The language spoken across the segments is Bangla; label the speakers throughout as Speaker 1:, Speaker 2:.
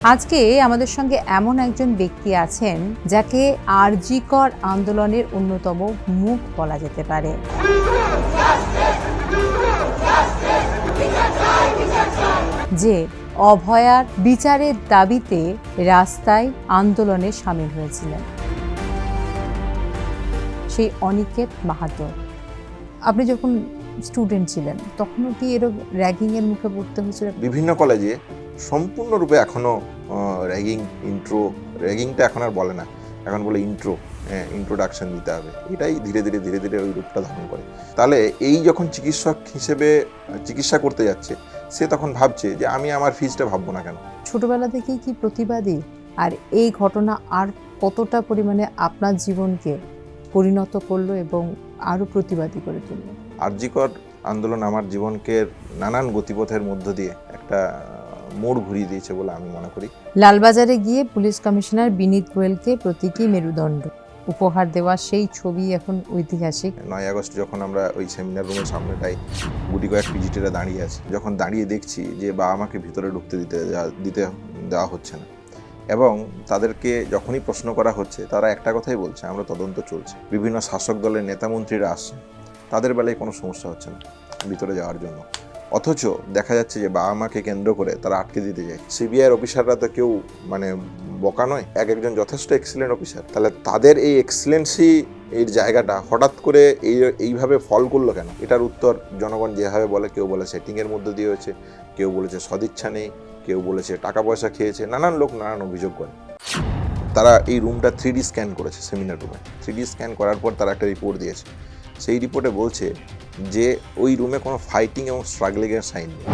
Speaker 1: আজকে আমাদের সঙ্গে এমন একজন ব্যক্তি আছেন যাকে আরজিকর আন্দোলনের অন্যতম মুখ বলা যেতে পারে। যে অভয়ার বিচারের দাবিতে রাস্তায় আন্দোলনে সামিল হয়েছিলেন, সেই অনিকেত মাহাতো। আপনি যখন স্টুডেন্ট ছিলেন তখনও কি এরকম র্যাগিং এর মুখে পড়তে হয়েছিল?
Speaker 2: বিভিন্ন কলেজে সম্পূর্ণরূপে এখনো র্যাগিংটা এখন আর বলে না, এখন বলে ইন্ট্রোডাকশন দিতে হবে। এটাই ধীরে ধীরে ওই রূপটা ধারণ করে। তাহলে এই যখন চিকিৎসক হিসেবে চিকিৎসা করতে যাচ্ছে, সে তখন ভাবছে যে আমি আমার ফিজটা ভাববো না কেন।
Speaker 1: ছোটবেলা থেকেই কি প্রতিবাদী? আর এই ঘটনা আর কতটা পরিমাণে আপনার জীবনকে পরিণত করলো এবং আরো প্রতিবাদী করে তুললো?
Speaker 2: আরজিকর আন্দোলন আমার জীবনকে নানান গতিপথের মধ্য দিয়ে একটা মোড় ঘুরিয়ে দিয়েছে বলে আমি মনে করি।
Speaker 1: লালবাজারে গিয়ে পুলিশ কমিশনার বিনীত গোয়েলকে প্রতীকী মেরুদণ্ড উপহার দেওয়া সেই ছবি এখন ঐতিহাসিক।
Speaker 2: 9 আগস্ট যখন আমরা ওই সেমিনার রুমের সামনেটাই গুটি কয়েক পিজিটিরা দাঁড়িয়ে আছে, যখন দাঁড়িয়ে দেখছি যে বাবা মাকে ভিতরে ঢুকতে দিতে দেওয়া হচ্ছে না, এবং তাদেরকে যখনই প্রশ্ন করা হচ্ছে তারা একটা কথাই বলছে, আমরা তদন্ত চলছে। বিভিন্ন শাসক দলের নেতামন্ত্রীরা আসছে, তাদের বেলায় কোনো সমস্যা হচ্ছে না ভিতরে যাওয়ার জন্য, অথচ দেখা যাচ্ছে যে বাবা মাকে কেন্দ্র করে তারা আটকে দিতে যায়। সিবিআইয়ের অফিসাররা তো কেউ বোকা নয়, একজন যথেষ্ট এক্সিলেন্ট অফিসার। তাহলে তাদের এই এক্সিলেন্সি এর জায়গাটা হঠাৎ করে এইভাবে ফল করলো কেন? এটার উত্তর জনগণ যেভাবে বলে, কেউ বলে সেটিংয়ের মধ্যে দিয়ে হয়েছে, কেউ বলেছে সদিচ্ছা নেই, কেউ বলেছে টাকা পয়সা খেয়েছে, নানান লোক নানান অভিযোগ করে। তারা এই রুমটা 3D স্ক্যান করেছে, সেমিনার রুমে 3D স্ক্যান করার পর তারা একটা রিপোর্ট দিয়েছে। সেই রিপোর্টে বলছে যে ওই রুমে কোনো ফাইটিং এবং স্ট্রাগলিংয়ের সাইন নেই।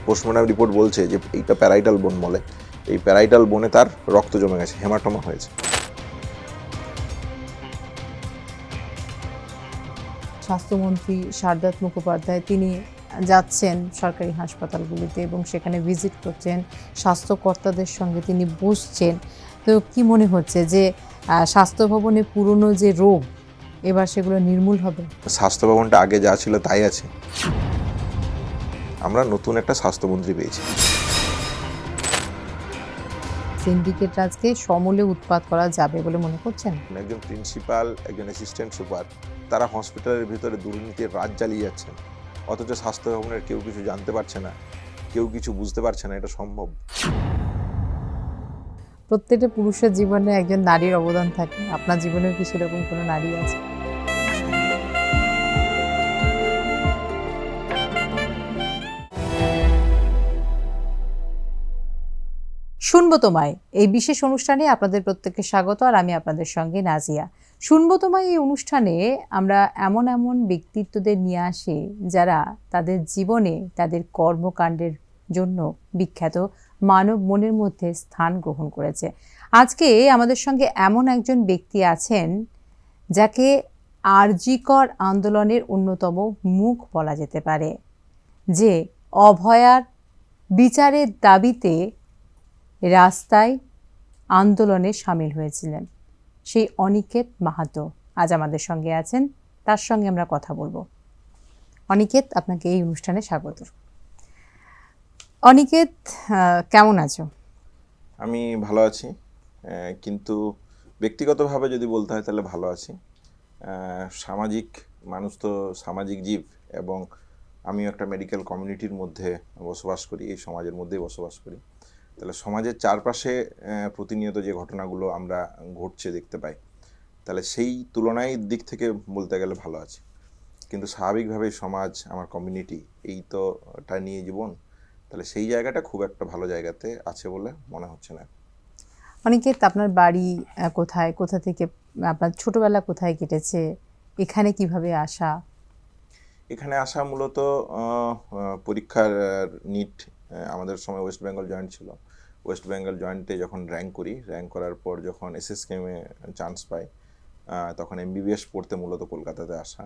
Speaker 2: পোস্টমর্টম রিপোর্ট বলছে যে এইটা প্যারাইটাল বোন বলে, এই প্যারাইটাল বোনে তার রক্ত জমে গেছে, হেমাটোমা হয়েছে।
Speaker 1: স্বাস্থ্যমন্ত্রী সারদাত মুখোপাধ্যায় তিনি যাচ্ছেন সরকারি হাসপাতালগুলিতে এবং সেখানে ভিজিট করছেন, স্বাস্থ্যকর্তাদের সঙ্গে তিনি বসছেন। তো কি মনে হচ্ছে যে স্বাস্থ্য ভবনে পুরনো যে রোগ এবার সেগুলো নির্মূল হবে?
Speaker 2: স্বাস্থ্য ভবনটা আগে যা ছিল তাই আছে। আমরা নতুন একটা স্বাস্থ্যমন্ত্রী পেয়েছি।
Speaker 1: সিন্ডিকেট রাজকে সমূলে উৎপাত করা যাবে বলে মনে করছেন?
Speaker 2: একজন প্রিন্সিপাল, একজন অ্যাসিস্ট্যান্ট সুপার, তারা হসপিটালের ভিতরে দুর্নীতির রাজ চালিয়ে যাচ্ছেন, অথচ স্বাস্থ্য ভবনের কেউ কিছু জানতে পারছে না, কেউ কিছু বুঝতে পারছে না। এটা সম্ভব?
Speaker 1: প্রত্যেকটা পুরুষের জীবনে একজন নারীর অবদান থাকে। আপনার জীবনেও কি সেরকম কোনো নারী আছে? শুনবো তোমায় এই বিশেষ অনুষ্ঠানে আপনাদের প্রত্যেককে স্বাগত। আর আমি আপনাদের সঙ্গে নাজিয়া। শুনবো তোমায় এই অনুষ্ঠানে আমরা এমন এমন ব্যক্তিত্বদের নিয়ে আসি যারা তাদের জীবনে তাদের কর্মকাণ্ডের জন্য বিখ্যাত, মানব মনের মধ্যে স্থান গ্রহণ করেছে। আজকে আমাদের সঙ্গে এমন একজন ব্যক্তি আছেন যাকে আরজিকর আন্দোলনের অন্যতম মুখ বলা যেতে পারে, যে অভয়ার বিচারের দাবিতে রাস্তায় আন্দোলনে সামিল হয়েছিলেন, সেই অনিকেত মাহাতো আজ আমাদের সঙ্গে আছেন। তার সঙ্গে আমরা কথা বলবো। অনিকেত, আপনাকে এই অনুষ্ঠানে স্বাগত। অনিকেত, কেমন আছো?
Speaker 2: আমি ভালো আছি, কিন্তু ব্যক্তিগতভাবে যদি বলতে হয় তাহলে ভালো আছি। সামাজিক মানুষ তো সামাজিক জীব, এবং আমিও একটা মেডিকেল কমিউনিটির মধ্যে বসবাস করি, এই সমাজের মধ্যেই বসবাস করি। তাহলে সমাজের চারপাশে প্রতিনিয়ত যে ঘটনাগুলো আমরা ঘটছে দেখতে পাই, তাহলে সেই তুলনায় দিক থেকে বলতে গেলে ভালো আছে। কিন্তু স্বাভাবিকভাবেই সমাজ, আমার কমিউনিটি, এই তো এটা নিয়ে জীবন, তাহলে সেই জায়গাটা খুব একটা ভালো জায়গাতে আছে বলে মনে হচ্ছে না।
Speaker 1: অনিকেত, আপনার বাড়ি কোথায়, কোথা থেকে, আপনার ছোটবেলা কোথায় কেটেছে, এখানে কিভাবে আসা?
Speaker 2: এখানে আসা মূলত পরীক্ষার নিট, আমাদের সময় ওয়েস্ট বেঙ্গল জয়েন্ট ছিল। ওয়েস্ট বেঙ্গল জয়েন্টে যখন র্যাঙ্ক করার পর যখন এসএসকেএমে চান্স পাই, তখন এমবিবিএস পড়তে মূলত কলকাতাতে আসা।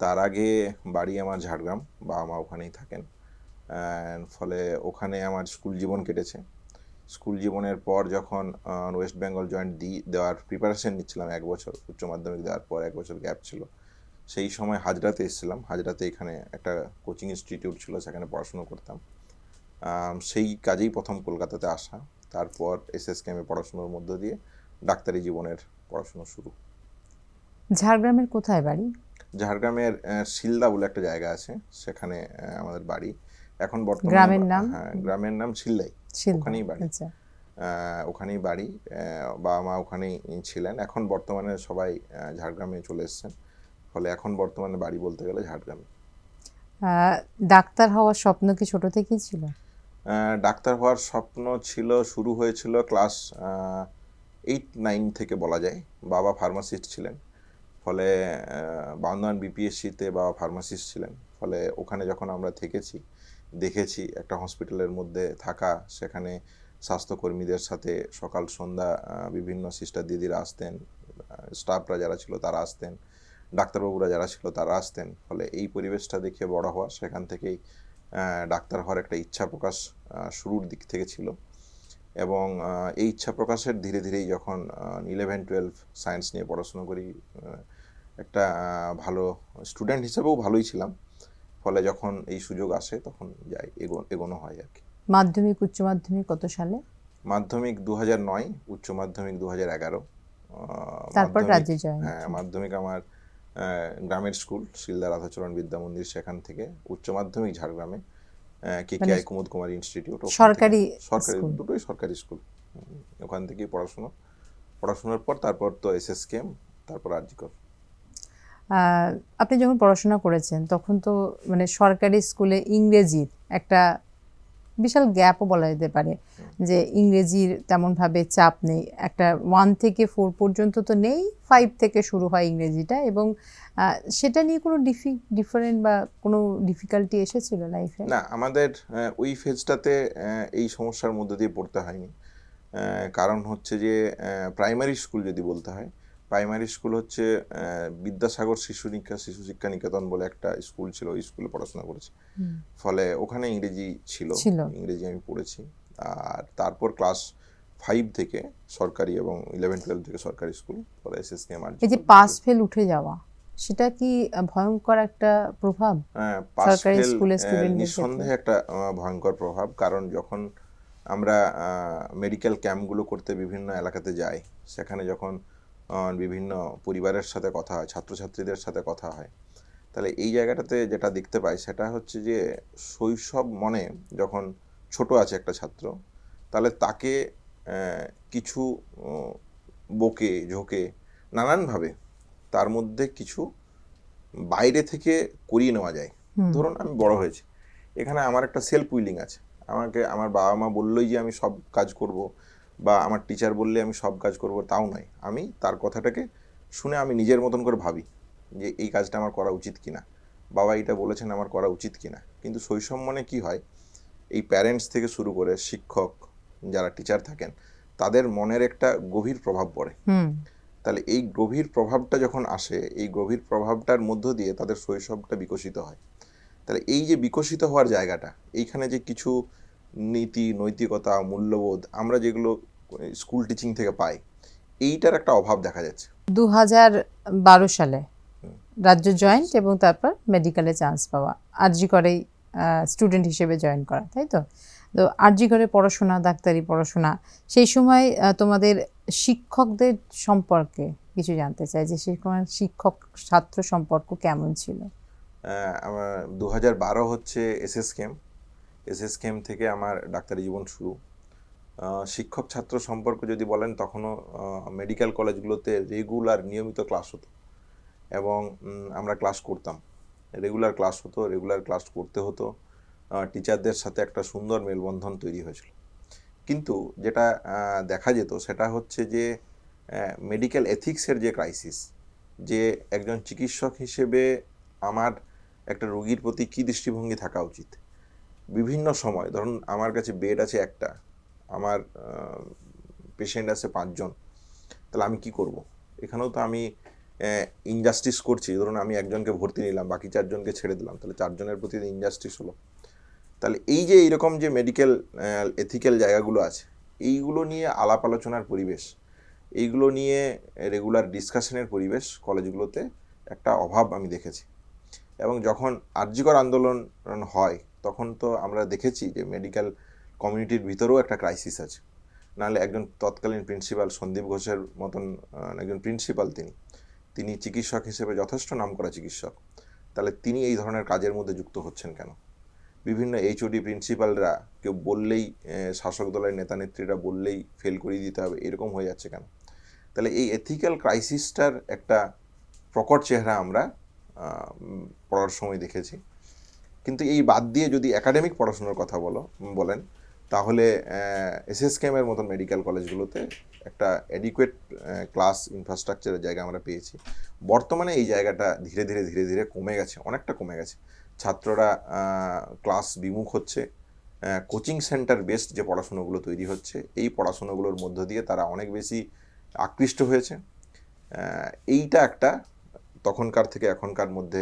Speaker 2: তার আগে বাড়ি আমার ঝাড়গ্রাম, বাবা মা ওখানেই থাকেন, ফলে ওখানে আমার স্কুল জীবন কেটেছে। স্কুল জীবনের পর যখন ওয়েস্ট বেঙ্গল জয়েন্ট দেওয়ার প্রিপারেশন নিচ্ছিলাম, 1 বছর উচ্চ মাধ্যমিক দেওয়ার পর 1 বছর গ্যাপ ছিল, সেই সময় হাজরাতে এসেছিলাম। হাজরাতে এখানে একটা কোচিং ইনস্টিটিউট ছিল, সেখানে পড়াশুনো করতাম। সেই কাজেই প্রথম কলকাতাতে আসা, তারপর এসএসকেএমে পড়াশুনোর মধ্য দিয়ে ডাক্তারি জীবনের পড়াশুনো শুরু।
Speaker 1: ঝাড়গ্রামের কোথায় বাড়ি?
Speaker 2: ঝাড়গ্রামের শিলদা বলে একটা জায়গা আছে, সেখানে আমাদের বাড়ি। এখন বর্তমানে
Speaker 1: গ্রামের নাম?
Speaker 2: হ্যাঁ, গ্রামের নাম শিলদাই,
Speaker 1: শিলদা।
Speaker 2: ওখানেই বাড়ি।
Speaker 1: আচ্ছা।
Speaker 2: ওখানেই বাড়ি, বাবা মা ওখানেই ছিলেন। এখন বর্তমানে সবাই ঝাড়গ্রামে চলে এসেছেন, ফলে এখন বর্তমানে বাড়ি বলতে গেলে ঝাড়গ্রামে।
Speaker 1: ডাক্তার হওয়ার স্বপ্ন কি ছোট থেকেই ছিল?
Speaker 2: ডাক্তার হওয়ার স্বপ্ন ছিল, শুরু হয়েছিল ক্লাস 8-9 থেকে বলা যায়। বাবা ফার্মাসিস্ট ছিলেন, ফলে বান্দোয়ান বিপিএসসিতে বাবা ফার্মাসিস্ট ছিলেন। ফলে ওখানে যখন আমরা দেখেছি একটা হসপিটালের মধ্যে থাকা, সেখানে স্বাস্থ্যকর্মীদের সাথে সকাল সন্ধ্যা বিভিন্ন সিস্টার দিদিরা আসতেন, স্টাফরা যারা ছিল তারা আসতেন, ডাক্তারবাবুরা যারা ছিল তারা আসতেন। ফলে এই পরিবেশটা দেখে বড় হওয়া, সেখান থেকেই ডাক্তার হওয়ার একটা ইচ্ছা প্রকাশ শুরুর দিক থেকে ছিল। এবং এই ইচ্ছা প্রকাশের ধীরে ধীরেই যখন 11-12 সায়েন্স নিয়ে পড়াশোনা করি, একটা ভালো স্টুডেন্ট হিসেবেও ভালোই ছিলাম। ফলে যখন এই সুযোগ আসে তখন যাই, এগোনো হয় আর কি।
Speaker 1: মাধ্যমিক উচ্চ মাধ্যমিক কত সালে?
Speaker 2: মাধ্যমিক 2009, উচ্চ মাধ্যমিক 2011।
Speaker 1: তারপর রাজ্যে জয়েন?
Speaker 2: হ্যাঁ, মাধ্যমিক আমার গ্রামের স্কুল শিলদা রাধাচরণ বিদ্যা মন্দির, সেখান থেকে। উচ্চ মাধ্যমিক ঝাড়গ্রামে কেকেআই কুমুদ কুমার ইনস্টিটিউট,
Speaker 1: সরকারি
Speaker 2: দুটোই সরকারি স্কুল। ওখান থেকেই পড়াশোনার পর তারপর তো এসএসকেএম, তারপর আরজিকর।
Speaker 1: আপনি যখন পড়াশোনা করেছেন তখন তো মানে সরকারি স্কুলে ইংরেজির একটা বিশাল গ্যাপও বলা যেতে পারে, যে ইংরেজির তেমনভাবে চাপ নেই। একটা 1 থেকে 4 পর্যন্ত তো নেই, 5 থেকে শুরু হয় ইংরেজিটা। এবং সেটা নিয়ে কোনো ডিফারেন্ট বা কোনো ডিফিকাল্টি এসেছিল লাইফে?
Speaker 2: না, আমাদের ওই ফেজটাতে এই সমস্যার মধ্যে দিয়ে পড়তে হয়নি। কারণ হচ্ছে যে প্রাইমারি স্কুল যদি বলতে হয়, প্রাইমারি স্কুল হচ্ছে বিদ্যাসাগর শিশু শিক্ষা নিকেতন বলে একটা স্কুল ছিল, ওই স্কুলে পড়াশোনা করেছি। ফলে ওখানে ইংরেজি ছিল, ইংরেজি আমি পড়েছি। আর তারপর ক্লাস 5 থেকে সরকারি এবং 11-12 থেকে সরকারি স্কুল, পরে এসএসকেএম।
Speaker 1: এই যে পাস ফেল উঠে যাওয়া, সেটা কি ভয়ঙ্কর একটা প্রভাব?
Speaker 2: সরকারি স্কুলের স্টুডেন্টদের নিঃসন্দেহে একটা ভয়ঙ্কর প্রভাব। কারণ যখন আমরা মেডিকেল ক্যাম্পগুলো করতে বিভিন্ন এলাকাতে যাই, সেখানে যখন বিভিন্ন পরিবারের সাথে কথা হয়, ছাত্রছাত্রীদের সাথে কথা হয়, তাহলে এই জায়গাটাতে যেটা দেখতে পাই সেটা হচ্ছে যে শৈশব মনে যখন ছোট আছে একটা ছাত্র, তাহলে তাকে কিছু বকে ঝোঁকে নানানভাবে তার মধ্যে কিছু বাইরে থেকে করিয়ে নেওয়া যায়। ধরুন আমি বড় হয়েছি, এখানে আমার একটা সেলফ উইলিং আছে, আমাকে আমার বাবা মা বললেই যে আমি সব কাজ করব, বা আমার টিচার বললে আমি সব কাজ করব, তাও নয়। আমি তার কথাটাকে শুনে আমি নিজের মতন করে ভাবি যে এই কাজটা আমার করা উচিত কিনা, বাবা এটা বলেছেন আমার করা উচিত কিনা। কিন্তু শৈশব মনে কি হয়, এই প্যারেন্টস থেকে শুরু করে শিক্ষক যারা টিচার থাকেন, তাদের মনের একটা গভীর প্রভাব পড়ে। তাহলে এই গভীর প্রভাবটা যখন আসে, এই গভীর প্রভাবটার মধ্য দিয়ে তাদের শৈশবটা বিকশিত হয়। তাহলে এই যে বিকশিত হওয়ার জায়গাটা, এইখানে যে কিছু নীতি নৈতিকতা মূল্যবোধ আমরা যেগুলো স্কুল টিচিং থেকে পাই, এইটার একটা অভাব দেখা যাচ্ছে।
Speaker 1: 2012 সালে রাজ্য জয়েন্ট এবং তারপর মেডিকেলে চান্স পাওয়া, আরজি করেই স্টুডেন্ট হিসেবে জয়েন করা, তাই তো? তো আরজি করে পড়াশোনা, ডাক্তারি পড়াশোনা, সেই সময় তোমাদের শিক্ষকদের সম্পর্কে কিছু জানতে চাই, যে সেই সময় শিক্ষক ছাত্র সম্পর্ক কেমন ছিল?
Speaker 2: আমার 2012 হচ্ছে এসএসকেএম থেকে আমার ডাক্তারি জীবন শুরু। শিক্ষক ছাত্র সম্পর্ক যদি বলেন, তখনও মেডিকেল কলেজগুলোতে রেগুলার নিয়মিত ক্লাস হতো এবং আমরা ক্লাস করতাম। রেগুলার ক্লাস করতে হতো, টিচারদের সাথে একটা সুন্দর মেলবন্ধন তৈরি হয়েছিল। কিন্তু যেটা দেখা যেত সেটা হচ্ছে যে মেডিকেল এথিক্সের যে ক্রাইসিস, যে একজন চিকিৎসক হিসেবে আমার একটা রোগীর প্রতি কী দৃষ্টিভঙ্গি থাকা উচিত। বিভিন্ন সময় ধরুন আমার কাছে বেড আছে একটা, আমার পেশেন্ট আছে 5 জন, তাহলে আমি কি করব? এখানেও তো আমি ইনজাস্টিস করছি। ধরুন আমি একজনকে ভর্তি নিলাম, বাকি 4 জনকে ছেড়ে দিলাম, তাহলে 4 জনের প্রতি ইনজাস্টিস হলো। তাহলে এই যে এইরকম যে মেডিকেল এথিক্যাল জায়গাগুলো আছে, এইগুলো নিয়ে আলাপ আলোচনার পরিবেশ, এইগুলো নিয়ে রেগুলার ডিসকাশনের পরিবেশ কলেজগুলোতে একটা অভাব আমি দেখেছি। এবং যখন আরজিকর আন্দোলন হয় তখন তো আমরা দেখেছি যে মেডিকেল কমিউনিটির ভিতরেও একটা ক্রাইসিস আছে। নাহলে একজন তৎকালীন প্রিন্সিপাল সন্দীপ ঘোষের মতন একজন প্রিন্সিপাল, তিনি চিকিৎসক হিসেবে যথেষ্ট নামকরা চিকিৎসক, তাহলে তিনি এই ধরনের কাজের মধ্যে যুক্ত হচ্ছেন কেন? বিভিন্ন এইচওডি প্রিন্সিপালরা কেউ বললেই, শাসক দলের নেতা নেত্রীরা বললেই ফেল করিয়ে দিতে হবে, এরকম হয়ে যাচ্ছে কেন? তাহলে এই এথিক্যাল ক্রাইসিসটার একটা প্রকট চেহারা আমরা পড়ার সময় দেখেছি। কিন্তু এই বাদ দিয়ে যদি একাডেমিক পড়াশোনার কথা বলেন তাহলে এসএসকেএমের মতন মেডিকেল কলেজগুলোতে একটা অ্যাডিকুয়েট ক্লাস ইনফ্রাস্ট্রাকচারের জায়গা আমরা পেয়েছি। বর্তমানে এই জায়গাটা ধীরে ধীরে কমে গেছে, অনেকটা কমে গেছে। ছাত্ররা ক্লাস বিমুখ হচ্ছে, কোচিং সেন্টার বেসড যে পড়াশুনোগুলো তৈরি হচ্ছে, এই পড়াশুনোগুলোর মধ্য দিয়ে তারা অনেক বেশি আকৃষ্ট হয়েছে। এইটা একটা তখনকার থেকে এখনকার মধ্যে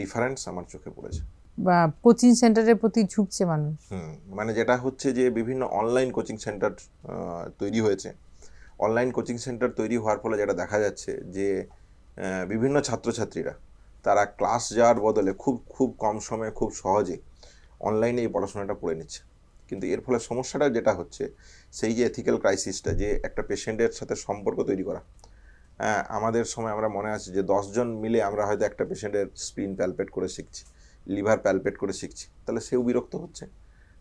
Speaker 2: ডিফারেন্স আমার চোখে পড়েছে।
Speaker 1: বা কোচিং সেন্টারের প্রতি ঝুঁকছে মানুষ।
Speaker 2: মানে যেটা হচ্ছে যে বিভিন্ন অনলাইন কোচিং সেন্টার তৈরি হয়েছে। অনলাইন কোচিং সেন্টার তৈরি হওয়ার ফলে যেটা দেখা যাচ্ছে যে বিভিন্ন ছাত্রছাত্রীরা তারা ক্লাস যাওয়ার বদলে খুব কম সময়ে খুব সহজে অনলাইনে এই পড়াশোনাটা পড়ে নিচ্ছে। কিন্তু এর ফলে সমস্যাটা যেটা হচ্ছে, সেই যে এথিক্যাল ক্রাইসিসটা, যে একটা পেশেন্টের সাথে সম্পর্ক তৈরি করা। আমাদের সময় আমরা মনে আছে যে 10 জন মিলে আমরা হয়তো একটা পেশেন্টের স্প্লিন প্যালপেট করে শিখছি, লিভার প্যালপেট করে শিখছি, তাহলে সেও বিরক্ত হচ্ছে।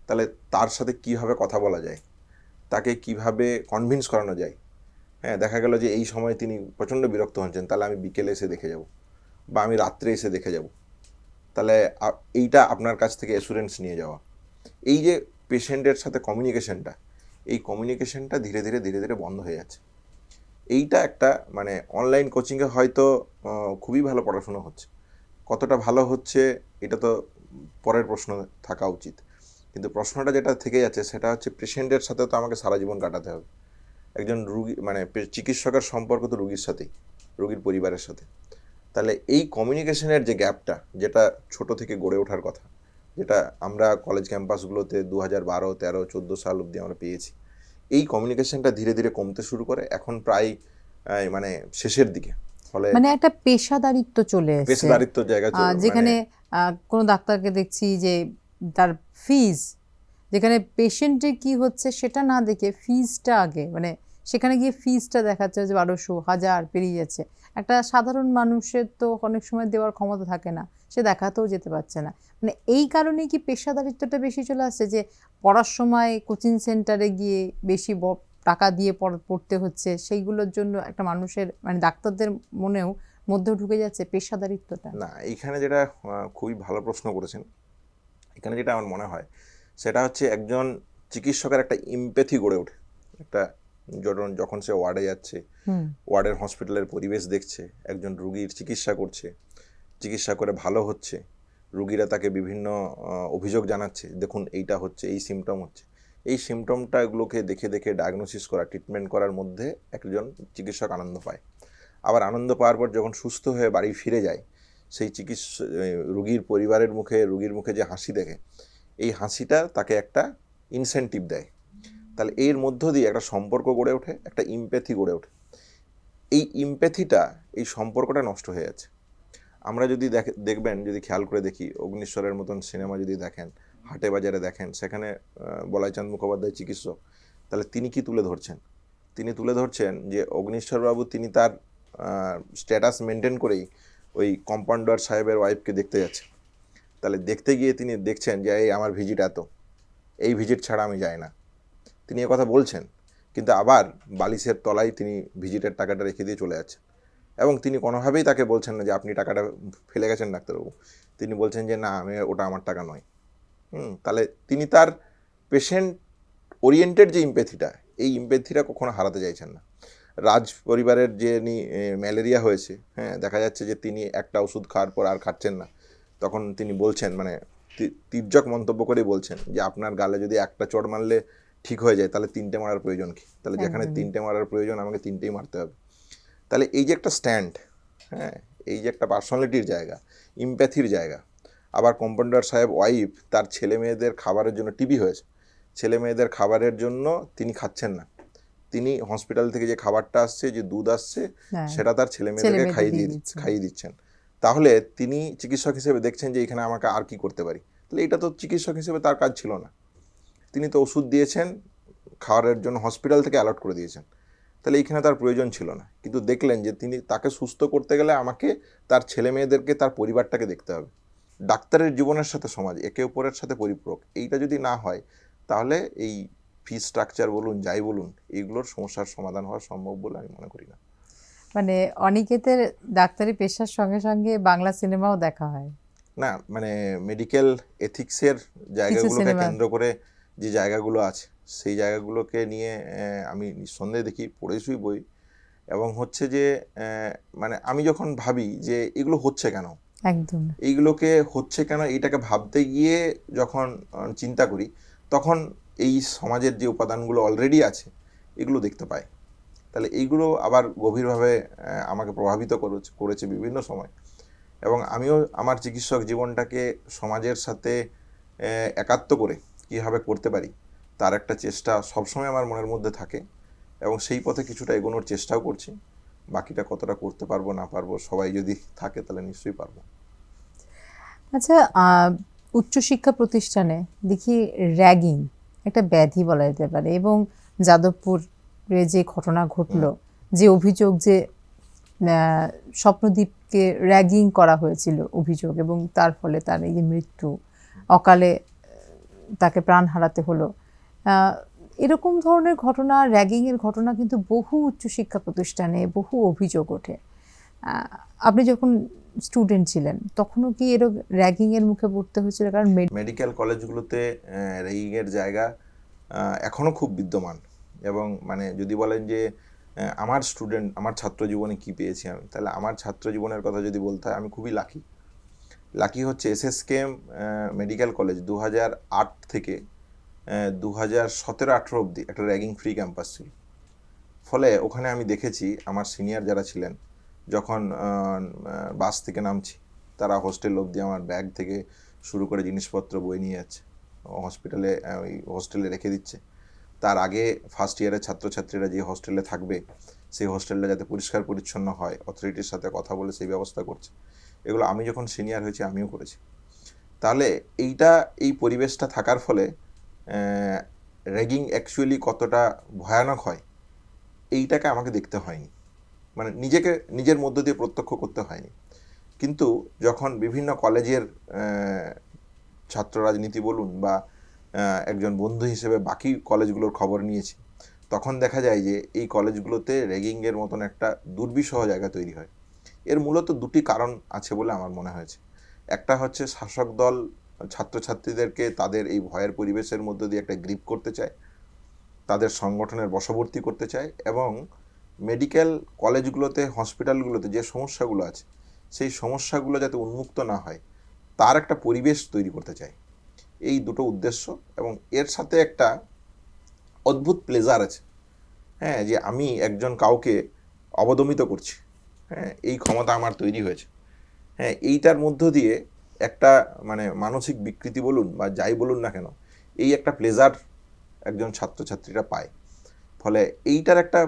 Speaker 2: তাহলে তার সাথে কীভাবে কথা বলা যায়, তাকে কিভাবে কনভিন্স করানো যায়। দেখা গেল যে এই সময় তিনি প্রচণ্ড বিরক্ত হচ্ছেন, তাহলে আমি বিকেলে এসে দেখে যাব বা আমি রাত্রে এসে দেখে যাব। তাহলে এইটা আপনার কাছ থেকে অ্যাসুরেন্স নিয়ে যাওয়া, এই যে পেশেন্টের সাথে কমিউনিকেশনটা, এই কমিউনিকেশনটা ধীরে ধীরে বন্ধ হয়ে যাচ্ছে। এইটা একটা মানে অনলাইন কোচিংয়ে হয়তো খুবই ভালো পড়াশোনা হচ্ছে, কতটা ভালো হচ্ছে এটা তো পরের প্রশ্ন থাকা উচিত। কিন্তু প্রশ্নটা যেটা থেকে যাচ্ছে সেটা হচ্ছে পেশেন্টের সাথে তো আমাকে সারা জীবন কাটাতে হবে। একজন রুগী মানে চিকিৎসকের সম্পর্ক তো রুগীর সাথেই, রুগীর পরিবারের সাথে। তাহলে এই কমিউনিকেশনের যে গ্যাপটা, যেটা ছোট থেকে গড়ে ওঠার কথা, যেটা আমরা কলেজ ক্যাম্পাসগুলোতে 2012, 13, 14 সাল অবধি আমরা পেয়েছি, এই কমিউনিকেশনটা ধীরে ধীরে কমতে শুরু করে, এখন প্রায় মানে শেষের দিকে। ফলে
Speaker 1: মানে একটা পেশাদারিত্ব চলে এসেছে,
Speaker 2: পেশাদারিত্ব জায়গা
Speaker 1: যেখানে কোনো ডাক্তারকে দেখছি যে তার ফিজ, যেখানে পেশেন্টের কি হচ্ছে সেটা না দেখে ফিজটা আগে, মানে সেখানে গিয়ে ফিজটা দেখাচ্ছে যে 1200, 1000 পেরিয়ে যাচ্ছে। একটা সাধারণ মানুষের তো অনেক সময় দেওয়ার ক্ষমতা থাকে না, সে দেখাতেও যেতে পারছে না। মানে এই কারণেই কি পেশাদারিত্বটা বেশি চলে আসছে, যে পড়ার সময় কোচিং সেন্টারে গিয়ে বেশি টাকা দিয়ে পড়তে হচ্ছে, সেইগুলোর জন্য একটা মানুষের মানে ডাক্তারদের মধ্যেও ঢুকে যাচ্ছে পেশাদারিত্বটা?
Speaker 2: না, এইখানে যেটা খুবই ভালো প্রশ্ন করেছেন। এখানে যেটা আমার মনে হয় সেটা হচ্ছে একজন চিকিৎসকের একটা ইমপ্যাথি গড়ে ওঠে। একটা যখন সে ওয়ার্ডে যাচ্ছে, ওয়ার্ডের হসপিটালের পরিবেশ দেখছে, একজন রুগীর চিকিৎসা করছে, চিকিৎসা করে ভালো হচ্ছে, রুগীরা তাকে বিভিন্ন অভিযোগ জানাচ্ছে, দেখুন এইটা হচ্ছে, এই সিমটম হচ্ছে, এই সিমটমটা এগুলোকে দেখে ডায়াগনোসিস করা, ট্রিটমেন্ট করার মধ্যে একজন চিকিৎসক আনন্দ পায়। আবার আনন্দ পাওয়ার পর যখন সুস্থ হয়ে বাড়ি ফিরে যায়, সেই রুগীর পরিবারের মুখে, রুগীর মুখে যে হাসি দেখে, এই হাসিটা তাকে একটা ইনসেন্টিভ দেয়। তাহলে এর মধ্য দিয়ে একটা সম্পর্ক গড়ে ওঠে, একটা ইমপ্যাথি গড়ে ওঠে। এই ইমপ্যাথিটা, এই সম্পর্কটা নষ্ট হয়ে যাচ্ছে। আমরা যদি দেখবেন, যদি খেয়াল করে দেখি, অগ্নিশ্বরের মতন সিনেমা যদি দেখেন, হাটে বাজারে দেখেন, সেখানে বলাইচাঁদ মুখোপাধ্যায় চিকিৎসক, তাহলে তিনি কি তুলে ধরছেন? তিনি তুলে ধরছেন যে অগ্নিশ্বরবাবু তিনি তার স্ট্যাটাস মেনটেন করেই ওই কম্পাউন্ডার সাহেবের ওয়াইফকে দেখতে যাচ্ছে। তাহলে দেখতে গিয়ে তিনি দেখছেন যে এই আমার ভিজিট এত, এই ভিজিট ছাড়া আমি যাই না, তিনি কথা বলছেন, কিন্তু আবার বালিশের তলায় তিনি ভিজিটের টাকাটা রেখে দিয়ে চলে যাচ্ছেন। এবং তিনি কোনোভাবেই তাকে বলছেন না যে আপনি টাকাটা ফেলে গেছেন ডাক্তারবাবু, তিনি বলছেন যে না, ওটা আমার টাকা নয়। তাহলে তিনি তার পেশেন্ট ওরিয়েন্টেড যে ইমপ্যাথিটা, এই ইমপ্যাথিটা কখনো হারাতে চাইছেন না। রাজ পরিবারের যে ম্যালেরিয়া হয়েছে, দেখা যাচ্ছে যে তিনি একটা ওষুধ খাওয়ার পর আর খাচ্ছেন না, তখন তিনি বলছেন, মানে তির্যক মন্তব্য করে বলছেন যে আপনার গালে যদি একটা চড় মারলে ঠিক হয়ে যায়, তাহলে 3টে মারার প্রয়োজন কি? তাহলে যেখানে 3টে মারার প্রয়োজন, আমাকে 3টেই মারতে হবে। তাহলে এই যে একটা স্ট্যান্ড, এই যে একটা পার্সোনালিটির জায়গা, ইমপ্যাথির জায়গা। আবার কম্পাউন্ডার সাহেব ওয়াইফ, তার ছেলে মেয়েদের খাবারের জন্য টিবি হয়েছে, ছেলে মেয়েদের খাবারের জন্য তিনি খাচ্ছেন না, তিনি হসপিটাল থেকে যে খাবারটা আসছে, যে দুধ আসছে,
Speaker 1: হ্যাঁ,
Speaker 2: সেটা তার ছেলে মেয়েদেরকে
Speaker 1: ছেলেমেয়েদের দিয়ে দিচ্ছেন।
Speaker 2: খাইয়ে দিচ্ছেন। তাহলে তিনি চিকিৎসক হিসেবে দেখছেন যে এখানে আমাকে আর কি করতে পারি। তাহলে এটা তো চিকিৎসক হিসেবে তার কাজ ছিল না। তিনি তো ওষুধ দিয়েছেন, খাওয়ারের জন্য হসপিটাল থেকে অ্যালট করে দিয়েছেন, তাহলে এইখানে তার প্রয়োজন ছিল না। কিন্তু দেখলেন যে তিনি তাকে সুস্থ করতে গেলে আমাকে, তার ছেলে মেয়েদেরকে, তার পরিবারটাকে দেখতে হবে। ডাক্তারের জীবনের সাথে সমাজ একে অপরের সাথে পরিপূরক। এইটা যদি না হয় তাহলে এই ফি স্ট্রাকচার বলুন, যাই বলুন, এইগুলোর সমস্যার সমাধান হওয়া সম্ভব বলে আমি মনে করি না।
Speaker 1: মানে অনিকেতের ডাক্তারি পেশার সঙ্গে সঙ্গে বাংলা সিনেমাও দেখা হয়।
Speaker 2: না, মানে মেডিকেল এথিক্সের জায়গাগুলোকে
Speaker 1: সিনেমা
Speaker 2: কেন্দ্র করে যে জায়গাগুলো আছে, সেই জায়গাগুলোকে নিয়ে আমি নিঃসন্দেহে দেখি, পড়েছি বই। এবং হচ্ছে যে মানে আমি যখন ভাবি যে এগুলো হচ্ছে কেন,
Speaker 1: একদম
Speaker 2: এইগুলোকে হচ্ছে কেন, এইটাকে ভাবতে গিয়ে যখন চিন্তা করি, তখন এই সমাজের যে উপাদানগুলো অলরেডি আছে এগুলো দেখতে পাই। তাহলে এইগুলো আবার গভীরভাবে আমাকে প্রভাবিত করেছে বিভিন্ন সময়। এবং আমিও আমার চিকিৎসক জীবনটাকে সমাজের সাথে একাত্ম করে কীভাবে করতে পারি তার একটা চেষ্টা সবসময় আমার মনের মধ্যে থাকে, এবং সেই পথে কিছুটা এগোনোর চেষ্টাও করছি। বাকিটা কতটা করতে পারবো না পারবো, সবাই যদি থাকে তাহলে নিশ্চয়ই পারবো।
Speaker 1: আচ্ছা, উচ্চশিক্ষা প্রতিষ্ঠানে দেখি র্যাগিং একটা ব্যাধি বলা যেতে পারে, এবং যাদবপুরে যে ঘটনা ঘটলো, যে অভিযোগ যে স্বপ্নদীপকে র্যাগিং করা হয়েছিল অভিযোগ, এবং তার ফলে তার এই যে মৃত্যু, অকালে তাকে প্রাণ হারাতে হলো, এরকম ধরনের ঘটনা, র্যাগিংয়ের ঘটনা কিন্তু বহু উচ্চশিক্ষা প্রতিষ্ঠানে বহু অভিযোগ ওঠে। আপনি যখন স্টুডেন্ট ছিলেন তখনও কি এরকম র্যাগিংয়ের মুখে পড়তে হয়েছিল? কারণ
Speaker 2: মেডিকেল কলেজগুলোতে র্যাগিংয়ের জায়গা এখনও খুব বিদ্যমান। এবং মানে যদি বলেন যে আমার ছাত্র জীবনে কী পেয়েছি আমি, তাহলে আমার ছাত্র জীবনের কথা যদি বলতে হয়, আমি খুবই লাকি হচ্ছে SSKM মেডিকেল কলেজ 2008 থেকে 2017-18 অবধি একটা র্যাগিং ফ্রি ক্যাম্পাস ছিল। ফলে ওখানে আমি দেখেছি আমার সিনিয়র যারা ছিলেন, যখন বাস থেকে নামছি, তারা হোস্টেল অবধি আমার ব্যাগ থেকে শুরু করে জিনিসপত্র বই নিয়ে যাচ্ছে, হসপিটালে ওই হোস্টেলে রেখে দিচ্ছে। তার আগে ফার্স্ট ইয়ারের ছাত্রছাত্রীরা যে হোস্টেলে থাকবে, সেই হোস্টেলটা যাতে পরিষ্কার পরিচ্ছন্ন হয়, অথরিটির সাথে কথা বলে সেই ব্যবস্থা করছে। এগুলো আমি যখন সিনিয়র হয়েছি আমিও করেছি। তাহলে এই পরিবেশটা থাকার ফলে র্যাগিং অ্যাকচুয়ালি কতটা ভয়ানক হয় এইটাকে আমাকে দেখতে হয়নি, মানে নিজের মধ্য দিয়ে প্রত্যক্ষ করতে হয়নি। কিন্তু যখন বিভিন্ন কলেজের ছাত্র রাজনীতি বলুন বা একজন বন্ধু হিসেবে বাকি কলেজগুলোর খবর নিয়েছি, তখন দেখা যায় যে এই কলেজগুলোতে র্যাগিংয়ের মতন একটা দুর্বিষহ জায়গা তৈরি হয়। এর মূলত দুটি কারণ আছে বলে আমার মনে হয়েছে। একটা হচ্ছে শাসক দল ছাত্রছাত্রীদেরকে তাদের এই ভয়ের পরিবেশের মধ্য দিয়ে একটা গ্রিপ করতে চায়, তাদের সংগঠনের বশবর্তী করতে চায়, এবং মেডিকেল কলেজগুলোতে, হসপিটালগুলোতে যে সমস্যাগুলো আছে সেই সমস্যাগুলো যাতে উন্মুক্ত না হয় তার একটা পরিবেশ তৈরি করতে চায়। এই দুটো উদ্দেশ্য, এবং এর সাথে একটা অদ্ভুত প্লেজার আছে, হ্যাঁ, যে আমি একজন কাউকে অবদমিত করছি, হ্যাঁ, এই ক্ষমতা আমার তৈরি হয়েছে, হ্যাঁ, এইটার মধ্য দিয়ে একটা মানে মানসিক বিকৃতি বলুন বা যাই বলুন না কেন, এই একটা প্লেজার একজন ছাত্রছাত্রীরা পায়। ফলে এইটার একটা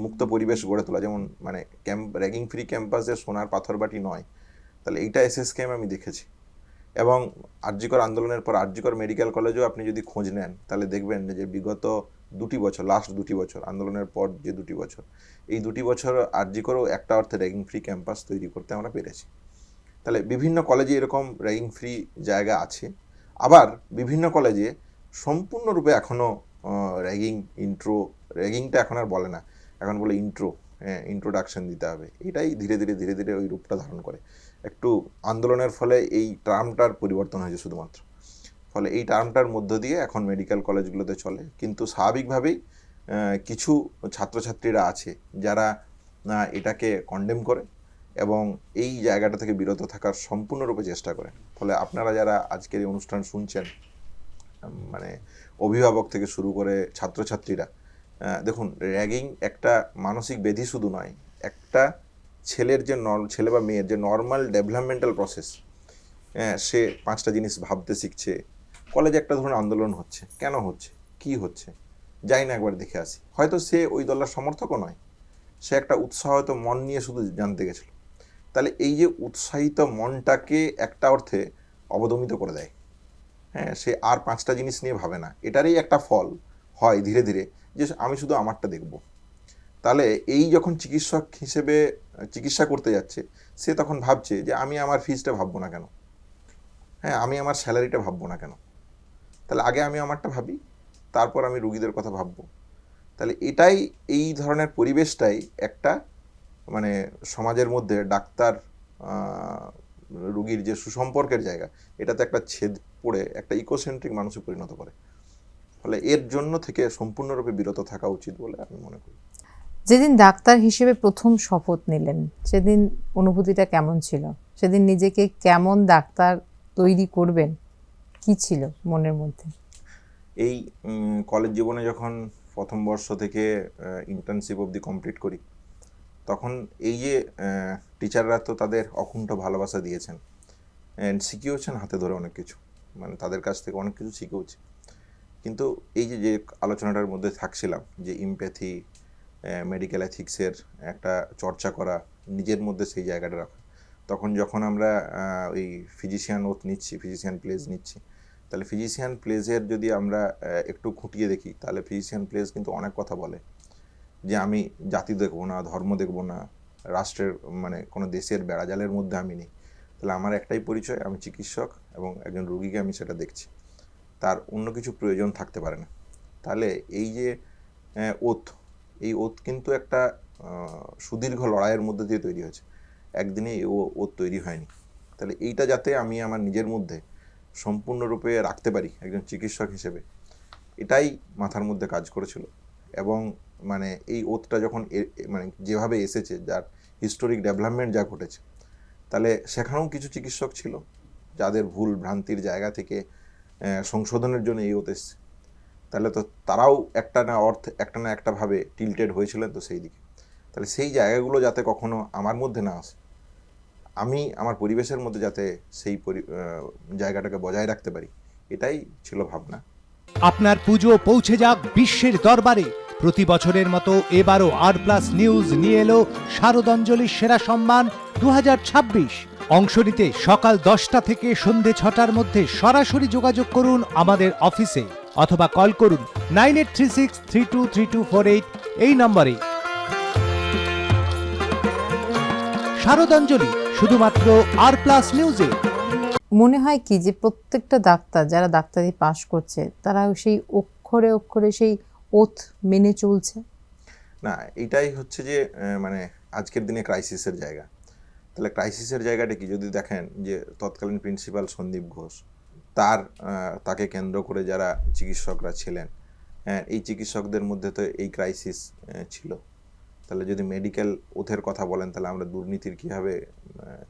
Speaker 2: মুক্ত পরিবেশ গড়ে তোলা, যেমন মানে র্যাগিং ফ্রি ক্যাম্পাসে সোনার পাথরবাটি নয়, তাহলে এইটা SSKM আমি দেখেছি। এবং আরজিকর আন্দোলনের পর আরজিকর মেডিকেল কলেজেও আপনি যদি খোঁজ নেন তাহলে দেখবেন যে বিগত 2 বছর, লাস্ট 2 বছর, আন্দোলনের পর যে 2 বছর, এই 2 বছর আরজিকরও একটা অর্থে র্যাগিং ফ্রি ক্যাম্পাস তৈরি করতে আমরা পেরেছি। তাহলে বিভিন্ন কলেজে এরকম র্যাগিং ফ্রি জায়গা আছে। আবার বিভিন্ন কলেজে সম্পূর্ণরূপে এখনও র্যাগিংটা এখন আর বলে না, এখন বলে ইন্ট্রোডাকশন দিতে হবে। এটাই ধীরে ধীরে ওই রূপটা ধারণ করে। একটু আন্দোলনের ফলে এই টার্মটার পরিবর্তন হয়েছে শুধুমাত্র, ফলে এই টার্মটার মধ্য দিয়ে এখন মেডিকেল কলেজগুলোতে চলে। কিন্তু স্বাভাবিকভাবেই কিছু ছাত্রছাত্রীরা আছে যারা এটাকে কন্ডেম করে এবং এই জায়গাটা থেকে বিরত থাকার সম্পূর্ণরূপে চেষ্টা করে। ফলে আপনারা যারা আজকের এই অনুষ্ঠান শুনছেন, মানে অভিভাবক থেকে শুরু করে ছাত্রছাত্রীরা, দেখুন, র্যাগিং একটা মানসিক ব্যাধি শুধু নয়, একটা ছেলের যে ছেলে বা মেয়ের যে নর্মাল ডেভেলপমেন্টাল প্রসেস, সে 5টা জিনিস ভাবতে শিখছে। কলেজে একটা ধরনের আন্দোলন হচ্ছে, কেন হচ্ছে, কি হচ্ছে, যাই না একবার দেখে আসি। হয়তো সে ওই দলের সমর্থকও নয়, সে একটা উৎসাহিত মন নিয়ে শুধু জানতে গেছিল। তাহলে এই যে উৎসাহিত মনটাকে একটা অর্থে অবদমিত করে দেয়। হ্যাঁ, সে আর 5টা জিনিস নিয়ে ভাবে না। এটারই একটা ফল হয় ধীরে ধীরে যে আমি শুধু আমারটা দেখব। তাহলে এই যখন চিকিৎসক হিসেবে চিকিৎসা করতে যাচ্ছে, সে তখন ভাবছে যে আমি আমার ফিজটা ভাববো না কেন, হ্যাঁ আমি আমার স্যালারিটা ভাববো না কেন। তাহলে আগে আমি আমারটা ভাবি, তারপর আমি রুগীদের কথা ভাববো। তাহলে এটাই, এই ধরনের পরিবেশটাই একটা মানে সমাজের মধ্যে ডাক্তার রুগীর যে সুসম্পর্কের জায়গা, এটাতে একটা ছেদ পড়ে একটা ইকোসেন্ট্রিক মানুষে পরিণত করে। ফলে এর জন্য থেকে সম্পূর্ণরূপে বিরত থাকা উচিত বলে আমি মনে করি।
Speaker 1: যেদিন ডাক্তার হিসেবে প্রথম শপথ নিলেন, সেদিন অনুভূতিটা কেমন ছিল? সেদিন নিজেকে কেমন ডাক্তার তৈরি করবেন, কি ছিল মনের মধ্যে?
Speaker 2: এই কলেজ জীবনে যখন প্রথম বর্ষ থেকে ইন্টার্নশিপ অবধি কমপ্লিট করি, তখন এই যে টিচাররা তো তাদের অকুণ্ঠ ভালোবাসা দিয়েছেন, অ্যান্ড শিখিয়েছেন হাতে ধরে অনেক কিছু, মানে তাদের কাছ থেকে অনেক কিছু শিখেওছি। কিন্তু এই যে যে আলোচনাটার মধ্যে থাকছিলাম যে ইমপ্যাথি, মেডিকেল এথিক্সের একটা চর্চা করা, নিজের মধ্যে সেই জায়গাটা রাখা, তখন যখন আমরা ওই ফিজিশিয়ান ওথ নিচ্ছি, ফিজিশিয়ান প্লেজ নিচ্ছি, তাহলে ফিজিশিয়ান প্লেজের যদি আমরা একটু খুঁটিয়ে দেখি, তাহলে ফিজিশিয়ান প্লেজ কিন্তু অনেক কথা বলে যে আমি জাতি দেখবো না, ধর্ম দেখবো না, রাষ্ট্রের মানে কোনো দেশের বেড়াজালের মধ্যে আমি নেই। তাহলে আমার একটাই পরিচয়, আমি চিকিৎসক এবং একজন রুগীকে আমি সেটা দেখছি, তার অন্য কিছু প্রয়োজন থাকতে পারে না। তাহলে এই যে ওথ, এই ওথ কিন্তু একটা সুদীর্ঘ লড়াইয়ের মধ্যে দিয়ে তৈরি হয়েছে, একদিনে এই ওথ তৈরি হয়নি। তাহলে এইটা যাতে আমি আমার নিজের মধ্যে সম্পূর্ণরূপে রাখতে পারি একজন চিকিৎসক হিসেবে, এটাই মাথার মধ্যে কাজ করেছিল। এবং মানে এই ওথটা যখন মানে যেভাবে এসেছে, যার হিস্টোরিক ডেভেলপমেন্ট যা ঘটেছে, তাহলে সেখানেও কিছু চিকিৎসক ছিল যাদের ভুল ভ্রান্তির জায়গা থেকে সংশোধনের জন্য এই ওথ এসছে। তাহলে তো তারাও একটা না একটাভাবে টিল্টেড হয়েছিলেন তো সেই দিকে। তাহলে সেই জায়গাগুলো যাতে কখনো আমার মধ্যে না আসে, আমি আমার পরিবেশের মধ্যে যাতে সেই জায়গাটাকে বজায় রাখতে পারি, এটাই ছিল ভাবনা।
Speaker 3: আপনার পুজো পৌঁছে যাক বিশ্বের দরবারে। প্রতি বছরের মতো এবারও আর+ নিউজ নিয়ে এলো শারদাঞ্জলির সেরা সম্মান 2026। অংশ নিতে সকাল 10টা থেকে সন্ধে 6টার মধ্যে সরাসরি যোগাযোগ করুন আমাদের অফিসে অথবা কল করুন 9836323248 এই নম্বরে। শারদাঞ্জলি শুধুমাত্র আর+ নিউজে।
Speaker 1: মনে হয় কি যে প্রত্যেকটা ডাক্তার যারা ডাক্তারি পাশ করছে, তারা সেই অক্ষরে অক্ষরে সেই ওথ মেনে চলছে?
Speaker 2: না, এটাই হচ্ছে যে মানে আজকের দিনে ক্রাইসিসের জায়গা। তাহলে ক্রাইসিসের জায়গাটা কি, যদি দেখেন যে তৎকালীন প্রিন্সিপাল সন্দীপ ঘোষ, তাকে কেন্দ্র করে যারা চিকিৎসকরা ছিলেন, এই চিকিৎসকদের মধ্যে তো এই ক্রাইসিস ছিল। তাহলে যদি মেডিকেল ওথের কথা বলেন, তাহলে আমরা দুর্নীতির কীভাবে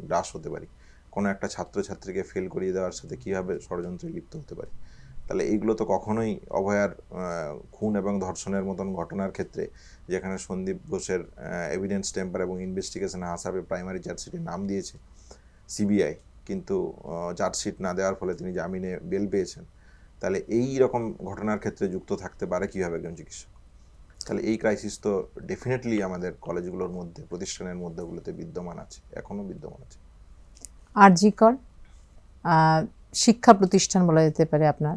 Speaker 2: গ্রাস হতে পারি, কোনো একটা ছাত্রছাত্রীকে ফেল করিয়ে দেওয়ার সাথে কীভাবে ষড়যন্ত্রে লিপ্ত হতে পারি। তাহলে এইগুলো তো কখনোই অভয়ার খুন এবং ধর্ষণের মতন ঘটনার ক্ষেত্রে, যেখানে সন্দীপ ঘোষের এভিডেন্স টেম্পার এবং ইনভেস্টিগেশন হাসাবে প্রাইমারি চার্জশিটে নাম দিয়েছে সিবিআই, কিন্তু চার্জশিট না দেওয়ার ফলে তিনি জামিনে বেল পেয়েছেন। তাহলে এই রকম ঘটনার ক্ষেত্রে যুক্ত থাকতে পারে কীভাবে একজন চিকিৎসক? তাহলে এই ক্রাইসিস তো ডেফিনেটলি আমাদের কলেজগুলোর মধ্যে, প্রতিষ্ঠানের মধ্যেগুলোতে বিদ্যমান আছে, এখনও বিদ্যমান আছে।
Speaker 1: আরজিকর শিক্ষা প্রতিষ্ঠান বলা যেতে পারে আপনার,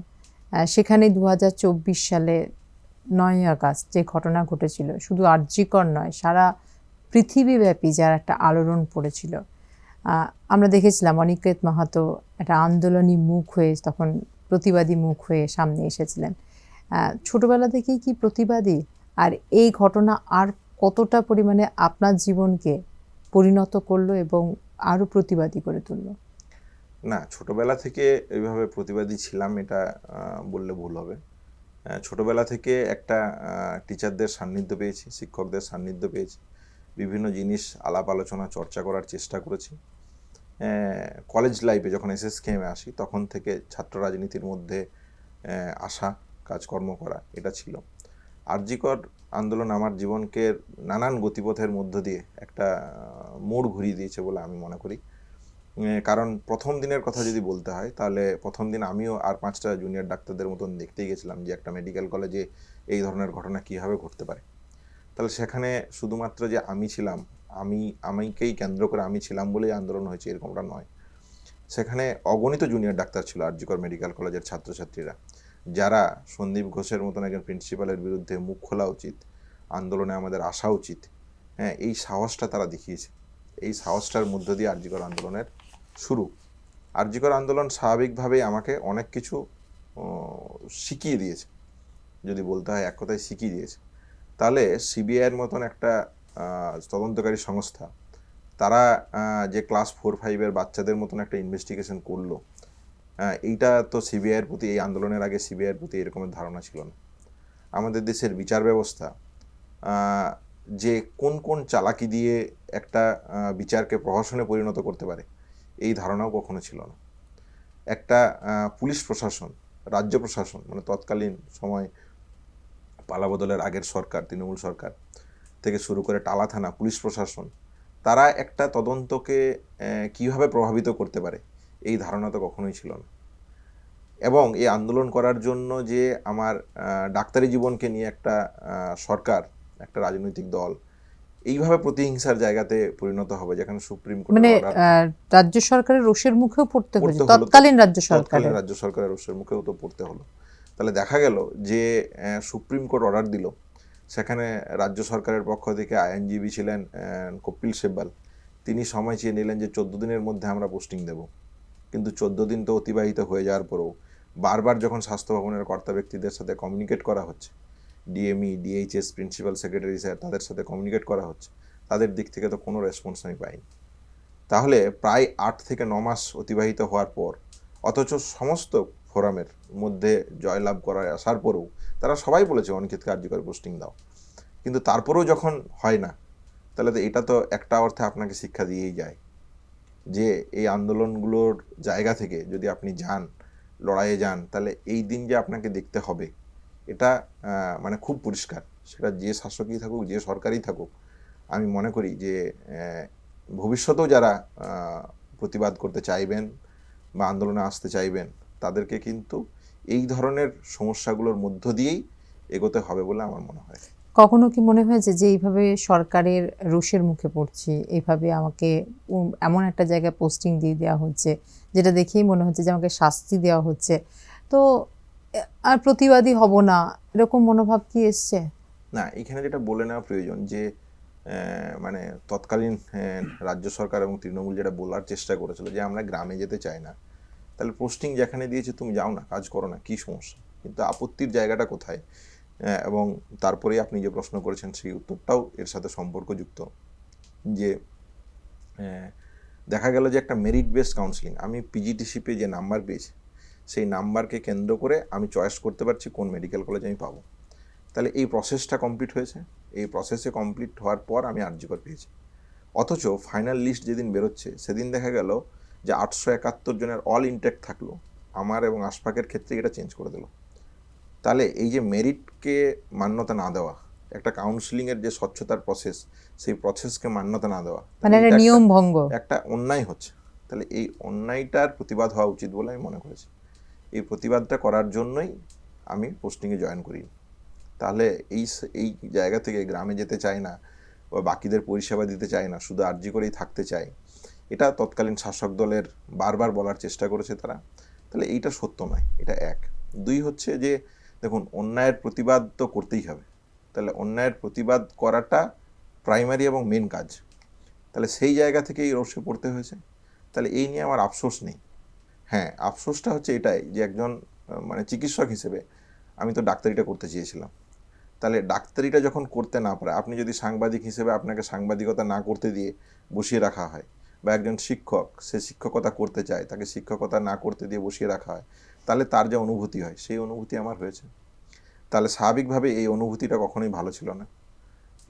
Speaker 1: সেখানে 2024 সালে 9ই আগস্ট যে ঘটনা ঘটেছিল, শুধু আরজিকর নয়, সারা পৃথিবীব্যাপী যার একটা আলোড়ন পড়েছিল। আমরা দেখেছিলাম অনিকেত মাহাতো একটা আন্দোলনী মুখ হয়ে, তখন প্রতিবাদী মুখ হয়ে সামনে এসেছিলেন। ছোটবেলা থেকেই কি প্রতিবাদী? আর এই ঘটনা আর কতটা পরিমাণে আপনার জীবনকে পরিণত করলো এবং আরও প্রতিবাদী করে তুললো?
Speaker 2: না, ছোটবেলা থেকে এইভাবে প্রতিবাদী ছিলাম এটা বললে ভুল হবে। ছোটবেলা থেকে একটা টিচারদের সান্নিধ্য পেয়েছি, শিক্ষকদের সান্নিধ্য পেয়েছি, বিভিন্ন জিনিস আলাপ আলোচনা চর্চা করার চেষ্টা করেছি। কলেজ লাইফে যখন SSKM-এ আসি, তখন থেকে ছাত্র রাজনীতির মধ্যে আসা, কাজকর্ম করা, এটা ছিল। আরজিকর আন্দোলন আমার জীবনকে নানান গতিপথের মধ্য দিয়ে একটা মোড় ঘুরিয়ে দিয়েছে বলে আমি মনে করি। কারণ প্রথম দিনের কথা যদি বলতে হয় তাহলে প্রথম দিন আমিও আর 5টা জুনিয়র ডাক্তারদের মতন দেখতেই গেছিলাম যে একটা মেডিকেল কলেজে এই ধরনের ঘটনা কীভাবে ঘটতে পারে। তাহলে সেখানে শুধুমাত্র যে আমি ছিলাম, আমাকেই কেন্দ্র করে আমি ছিলাম বলেই আন্দোলন হয়েছে এরকমটা নয়। সেখানে অগণিত জুনিয়র ডাক্তার ছিল আর জি কর মেডিকেল কলেজের ছাত্রছাত্রীরা, যারা সন্দীপ ঘোষের মতন একজন প্রিন্সিপালের বিরুদ্ধে মুখ খোলা উচিত, আন্দোলনে আমাদের আসা উচিত, হ্যাঁ, এই সাহসটা তারা দেখিয়েছে। এই সাহসটার মধ্য দিয়ে আর জি কর আন্দোলনের শুরু। আর জি কর আন্দোলন স্বাভাবিকভাবেই আমাকে অনেক কিছু শিখিয়ে দিয়েছে, যদি বলতে হয় এক কথায় শিখিয়ে দিয়েছে। তাহলে সিবিআইয়ের মতন একটা তদন্তকারী সংস্থা, তারা যে ক্লাস 4-5-এর বাচ্চাদের মতন একটা ইনভেস্টিগেশন করলো, এইটা তো সিবিআইয়ের প্রতি, এই আন্দোলনের আগে সিবিআইয়ের প্রতি এরকমের ধারণা ছিল না। আমাদের দেশের বিচার ব্যবস্থা যে কোন কোন চালাকি দিয়ে একটা বিচারকে প্রহসনে পরিণত করতে পারে, এই ধারণাও কখনো ছিল না। একটা পুলিশ প্রশাসন, রাজ্য প্রশাসন, মানে তৎকালীন সময় পালাবদলের আগের সরকার, তৃণমূল সরকার থেকে শুরু করে টালা থানা, পুলিশ প্রশাসন, তারা একটা তদন্তকে কিভাবে প্রভাবিত করতে পারে, এই ধারণা তো কখনোই ছিল না। এবং এই আন্দোলন করার জন্য যে আমার ডাক্তারি জীবনকে নিয়ে একটা সরকার, একটা রাজনৈতিক দল এইভাবে প্রতিহিংসার জায়গাতে পরিণত হবে, যেখানে সুপ্রিম
Speaker 1: মানে
Speaker 2: কোর্টের
Speaker 1: রাজ্য সরকারের রোষের মুখেও পড়তে হয়েছে,
Speaker 2: পড়তে হলো,
Speaker 1: তৎকালীন রাজ্য
Speaker 2: তৎকালীন
Speaker 1: সরকারের।
Speaker 2: রাজ্য সরকারের রোষের মুখেও তো পড়তে হলো। তাহলে দেখা গেল যে সুপ্রিম কোর্ট অর্ডার দিল, সেখানে রাজ্য সরকারের পক্ষ থেকে আইনজীবী ছিলেন কপিল সিব্বল, তিনি সময় চেয়ে নিলেন যে 14 দিনের মধ্যে আমরা পোস্টিং দেব। কিন্তু 14 দিন তো অতিবাহিত হয়ে যাওয়ার পরেও বারবার যখন স্বাস্থ্য ভবনের কর্তা ব্যক্তিদের সাথে কমিউনিকেট করা হচ্ছে, DME, DHS, principal secretary sir, তাদের সাথে কমিউনিকেট করা হচ্ছে, তাদের দিক থেকে তো কোনো রেসপন্স আমি পাইনি। তাহলে প্রায় 8 থেকে 9 মাস অতিবাহিত হওয়ার পর, অথচ সমস্ত ফোরামের মধ্যে জয়লাভ করায় আসার পরেও তারা সবাই বলেছে অনিকেতকে আর জি কর পোস্টিং দাও, কিন্তু তারপরেও যখন হয় না, তাহলে তো এটা তো একটা অর্থে আপনাকে শিক্ষা দিয়েই যায় যে এই আন্দোলনগুলোর জায়গা থেকে যদি আপনি যান, লড়াইয়ে যান, তাহলে এই দিন যে আপনাকে দেখতে হবে, এটা মানে খুব পরিষ্কার। সেটা যে শাসকই থাকুক, যে সরকারই থাকুক, আমি মনে করি যে ভবিষ্যতেও যারা প্রতিবাদ করতে চাইবেন বা আন্দোলনে আসতে চাইবেন, তাদেরকে কিন্তু এই ধরনের সমস্যাগুলোর মধ্য দিয়েই এগোতে হবে বলে আমার মনে হয়।
Speaker 1: কখনো কি মনে হয়েছে যে এইভাবে সরকারের রোষের মুখে পড়ছি, এইভাবে আমাকে এমন একটা জায়গায় পোস্টিং দিয়ে দেওয়া হচ্ছে যেটা দেখেই মনে হচ্ছে যে আমাকে শাস্তি দেওয়া হচ্ছে, তো আর প্রতিবাদী হব না, এরকম মনোভাব কি এসছে?
Speaker 2: না, এখানে যেটা বলে নেওয়া প্রয়োজন যে মানে তৎকালীন রাজ্য সরকার এবং তৃণমূল যেটা বলার চেষ্টা করেছিল যে আমরা গ্রামে যেতে চাই না, তাহলে পোস্টিং যেখানে দিয়েছে তুমি যাও না, কাজ করো না, কী সমস্যা? কিন্তু আপত্তির জায়গাটা কোথায়? এবং তারপরেই আপনি যে প্রশ্ন করেছেন সেই উত্তরটাও এর সাথে সম্পর্কযুক্ত, যে দেখা গেল যে একটা মেরিট বেসড কাউন্সিলিং, আমি পিজিটিসিপে যে নাম্বার পেয়েছি সেই নাম্বারকে কেন্দ্র করে আমি চয়েস করতে পারছি কোন মেডিকেল কলেজ আমি পাবো। তাহলে এই প্রসেসটা কমপ্লিট হয়েছে, এই প্রসেসে কমপ্লিট হওয়ার পর আমি আর জি কর পেয়েছি। অথচ ফাইনাল লিস্ট যেদিন বেরোচ্ছে সেদিন দেখা গেল যে 871 জনের অল ইনটেক্ট থাকলো, আমার এবং আশফাকের ক্ষেত্রে এটা চেঞ্জ করে দিল। তাহলে এই যে মেরিটকে মান্যতা না দেওয়া, একটা কাউন্সিলিংয়ের যে স্বচ্ছতার প্রসেস, সেই প্রসেসকে মান্যতা না দেওয়া,
Speaker 1: মানে একটা নিয়ম ভঙ্গ,
Speaker 2: একটা অন্যায় হচ্ছে। তাহলে এই অন্যায়টার প্রতিবাদ হওয়া উচিত বলে আমি মনে করেছি। এই প্রতিবাদটা করার জন্যই আমি পোস্টিংয়ে জয়েন করি। তাহলে এই জায়গা থেকে গ্রামে যেতে চাই না বা বাকিদের পরিষেবা দিতে চাই না, শুধু আর জি করেই থাকতে চাই, এটা তৎকালীন শাসক দলের বারবার বলার চেষ্টা করেছে তারা। তাহলে এইটা সত্য নয়, এটা এক। দুই হচ্ছে যে দেখুন, অন্যায়ের প্রতিবাদ তো করতেই হবে, তাহলে অন্যায়ের প্রতিবাদ করাটা প্রাইমারি এবং মেন কাজ। তাহলে সেই জায়গা থেকেই রোষে পড়তে হয়েছে। তাহলে এই নিয়ে আমার আফসোস নেই। হ্যাঁ, আফসোসটা হচ্ছে এটাই যে একজন মানে চিকিৎসক হিসেবে আমি তো ডাক্তারিটা করতে চেয়েছিলাম। তাহলে ডাক্তারিটা যখন করতে না পারে, আপনি যদি সাংবাদিক হিসেবে আপনাকে সাংবাদিকতা না করতে দিয়ে বসিয়ে রাখা হয়, বা একজন শিক্ষক সে শিক্ষকতা করতে চায়, তাকে শিক্ষকতা না করতে দিয়ে বসিয়ে রাখা হয়, তাহলে তার যে অনুভূতি হয় সেই অনুভূতি আমার হয়েছে। তাহলে স্বাভাবিকভাবে এই অনুভূতিটা কখনোই ভালো ছিল না।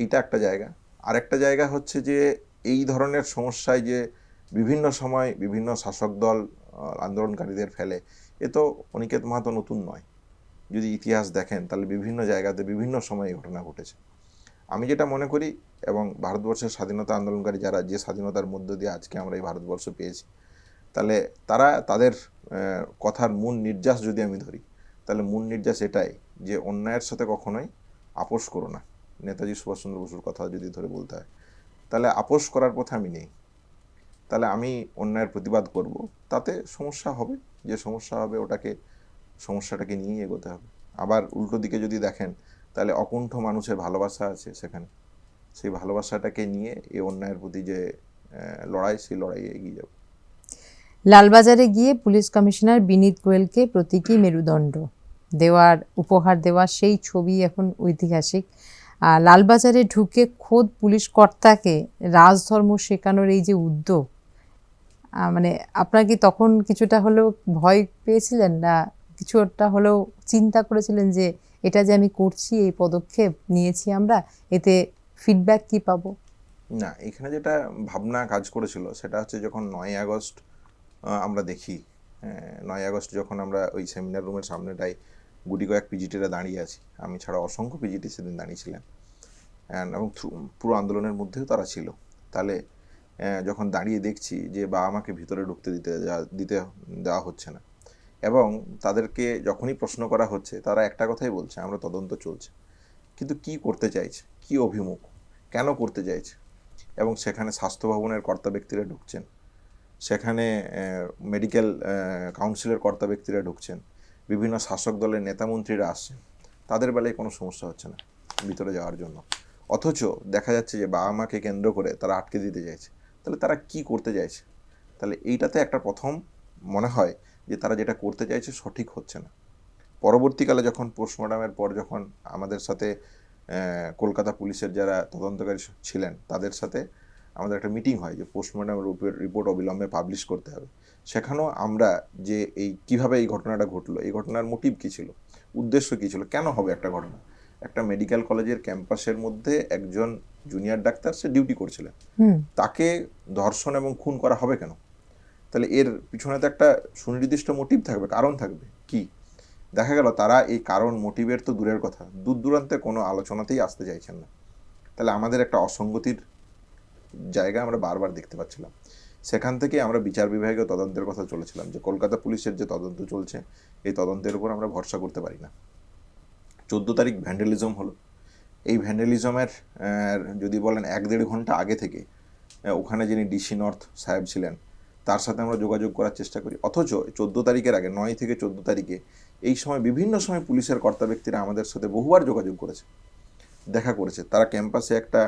Speaker 2: এইটা একটা জায়গা। আর একটা জায়গা হচ্ছে যে এই ধরনের সমস্যায় যে বিভিন্ন সময় বিভিন্ন শাসক দল আন্দোলনকারীদের ফেলে, এ তো অনিকেত মাহাতো নতুন নয়। যদি ইতিহাস দেখেন তাহলে বিভিন্ন জায়গাতে বিভিন্ন সময় এই ঘটনা ঘটেছে। আমি যেটা মনে করি, এবং ভারতবর্ষের স্বাধীনতা আন্দোলনকারী যারা, যে স্বাধীনতার মধ্য দিয়ে আজকে আমরা এই ভারতবর্ষ পেয়েছি, তাহলে তারা তাদের কথার মূল নির্যাস যদি আমি ধরি, তাহলে মূল নির্যাস এটাই যে অন্যায়ের সাথে কখনোই আপোষ করো না। নেতাজি সুভাষচন্দ্র বসুর কথা যদি ধরে বলতে হয়, তাহলে আপোষ করার পথে আমি নেই। তাহলে আমি অন্যায়ের প্রতিবাদ করব, তাতে সমস্যা হবে, যে সমস্যা হবে সমস্যাটাকে নিয়েই এগোতে হবে। আবার উল্টো দিকে যদি দেখেন, তাহলে অকুণ্ঠ মানুষের ভালোবাসা আছে সেখানে, সেই ভালোবাসাটাকে নিয়ে এই অন্যায়ের প্রতি যে লড়াই, সেই লড়াইয়ে এগিয়ে যাব।
Speaker 1: লালবাজারে গিয়ে পুলিশ কমিশনার বিনীত গোয়েলকে প্রতীকী মেরুদণ্ড উপহার দেওয়ার সেই ছবি এখন ঐতিহাসিক। লালবাজারে ঢুকে খোদ পুলিশ কর্তাকে রাজধর্ম শেখানোর এই যে উদ্যোগ, মানে আপনার কি তখন কিছুটা হলেও ভয় পেয়েছিলেন, না কিছুটা হলেও চিন্তা করেছিলেন যে এটা যে আমি করছি, এই পদক্ষেপ নিয়েছি আমরা, এতে ফিডব্যাক কি পাবো?
Speaker 2: না, এখানে যেটা ভাবনা কাজ করেছিল সেটা হচ্ছে যখন 9ই আগস্ট আমরা দেখি, 9ই আগস্ট যখন আমরা ওই সেমিনার রুমের সামনেটায় গুটি কয়েক পিজিটিরা দাঁড়িয়ে আছি, আমি ছাড়া অসংখ্য পিজিটি সেদিন দাঁড়িয়েছিলেন, এবং পুরো আন্দোলনের মধ্যেও তারা ছিল। তাহলে যখন দাঁড়িয়ে দেখছি যে বাবা মাকে ভিতরে ঢুকতে দিতে দেওয়া হচ্ছে না, এবং তাদেরকে যখনই প্রশ্ন করা হচ্ছে তারা একটা কথাই বলছে, আমরা তদন্ত চলছে। কিন্তু কি করতে চাইছে, কি অভিমুখ, কেন করতে চাইছে? এবং সেখানে স্বাস্থ্য ভবনের কর্তা ব্যক্তিরা ঢুকছেন, সেখানে মেডিকেল কাউন্সিলের কর্তা ব্যক্তিরা ঢুকছেন, বিভিন্ন শাসক দলের নেতামন্ত্রীরা আসছেন, তাদের বেলায় কোনো সমস্যা হচ্ছে না ভিতরে যাওয়ার জন্য। অথচ দেখা যাচ্ছে যে বাবা মাকে কেন্দ্র করে তারা আটকে দিতে চাইছে। তাহলে তারা কি করতে চাইছে? তাহলে এইটাতে একটা প্রথম মনে হয় যে তারা যেটা করতে চাইছে সঠিক হচ্ছে না। পরবর্তীকালে যখন পোস্টমর্টমের পর যখন আমাদের সাথে কলকাতা পুলিশের যারা তদন্তকারী ছিলেন তাদের সাথে আমাদের একটা মিটিং হয় যে পোস্টমর্টম রিপোর্ট অবিলম্বে পাবলিশ করতে হবে। সেখানেও আমরা যে কিভাবে এই ঘটনাটা ঘটলো, এই ঘটনার মোটিভ কী ছিল, উদ্দেশ্য কী ছিল, কেন হবে একটা ঘটনা। একটা মেডিকেল কলেজের ক্যাম্পাসের মধ্যে একজন জুনিয়র ডাক্তার সে ডিউটি করছিলেন, তাকে ধর্ষণ এবং খুন করা হবে কেন? তাহলে এর পিছনে তো একটা সুনির্দিষ্ট মোটিভ থাকবে, কারণ থাকবে। কি দেখা গেল, তারা এই কারণ মোটিভের তো দূরের কথা, দূর দূরান্তে কোনো আলোচনাতেই আসতে চাইছেন না। তাহলে আমাদের একটা অসঙ্গতির জায়গা আমরা বারবার দেখতে পাচ্ছিলাম। সেখান থেকে আমরা বিচার বিভাগীয় তদন্তের কথা চলেছিলাম যে কলকাতা পুলিশের যে তদন্ত চলছে, এই তদন্তের উপর আমরা ভরসা করতে পারি না। 14 তারিখ ভ্যান্ডালিজম হলো। এই ভ্যান্ডালিজমের যদি বলেন 1-1.5 ঘন্টা আগে থেকে ওখানে যিনি ডিসি নর্থ সাহেব ছিলেন তার সাথে আমরা যোগাযোগ করার চেষ্টা করি। অথচ 14 তারিখের আগে, 9 থেকে 14 তারিখে এই সময় বিভিন্ন সময় পুলিশের কর্তা ব্যক্তিরা আমাদের সাথে বহুবার যোগাযোগ করেছে, দেখা করেছে। তারা ক্যাম্পাসে একটা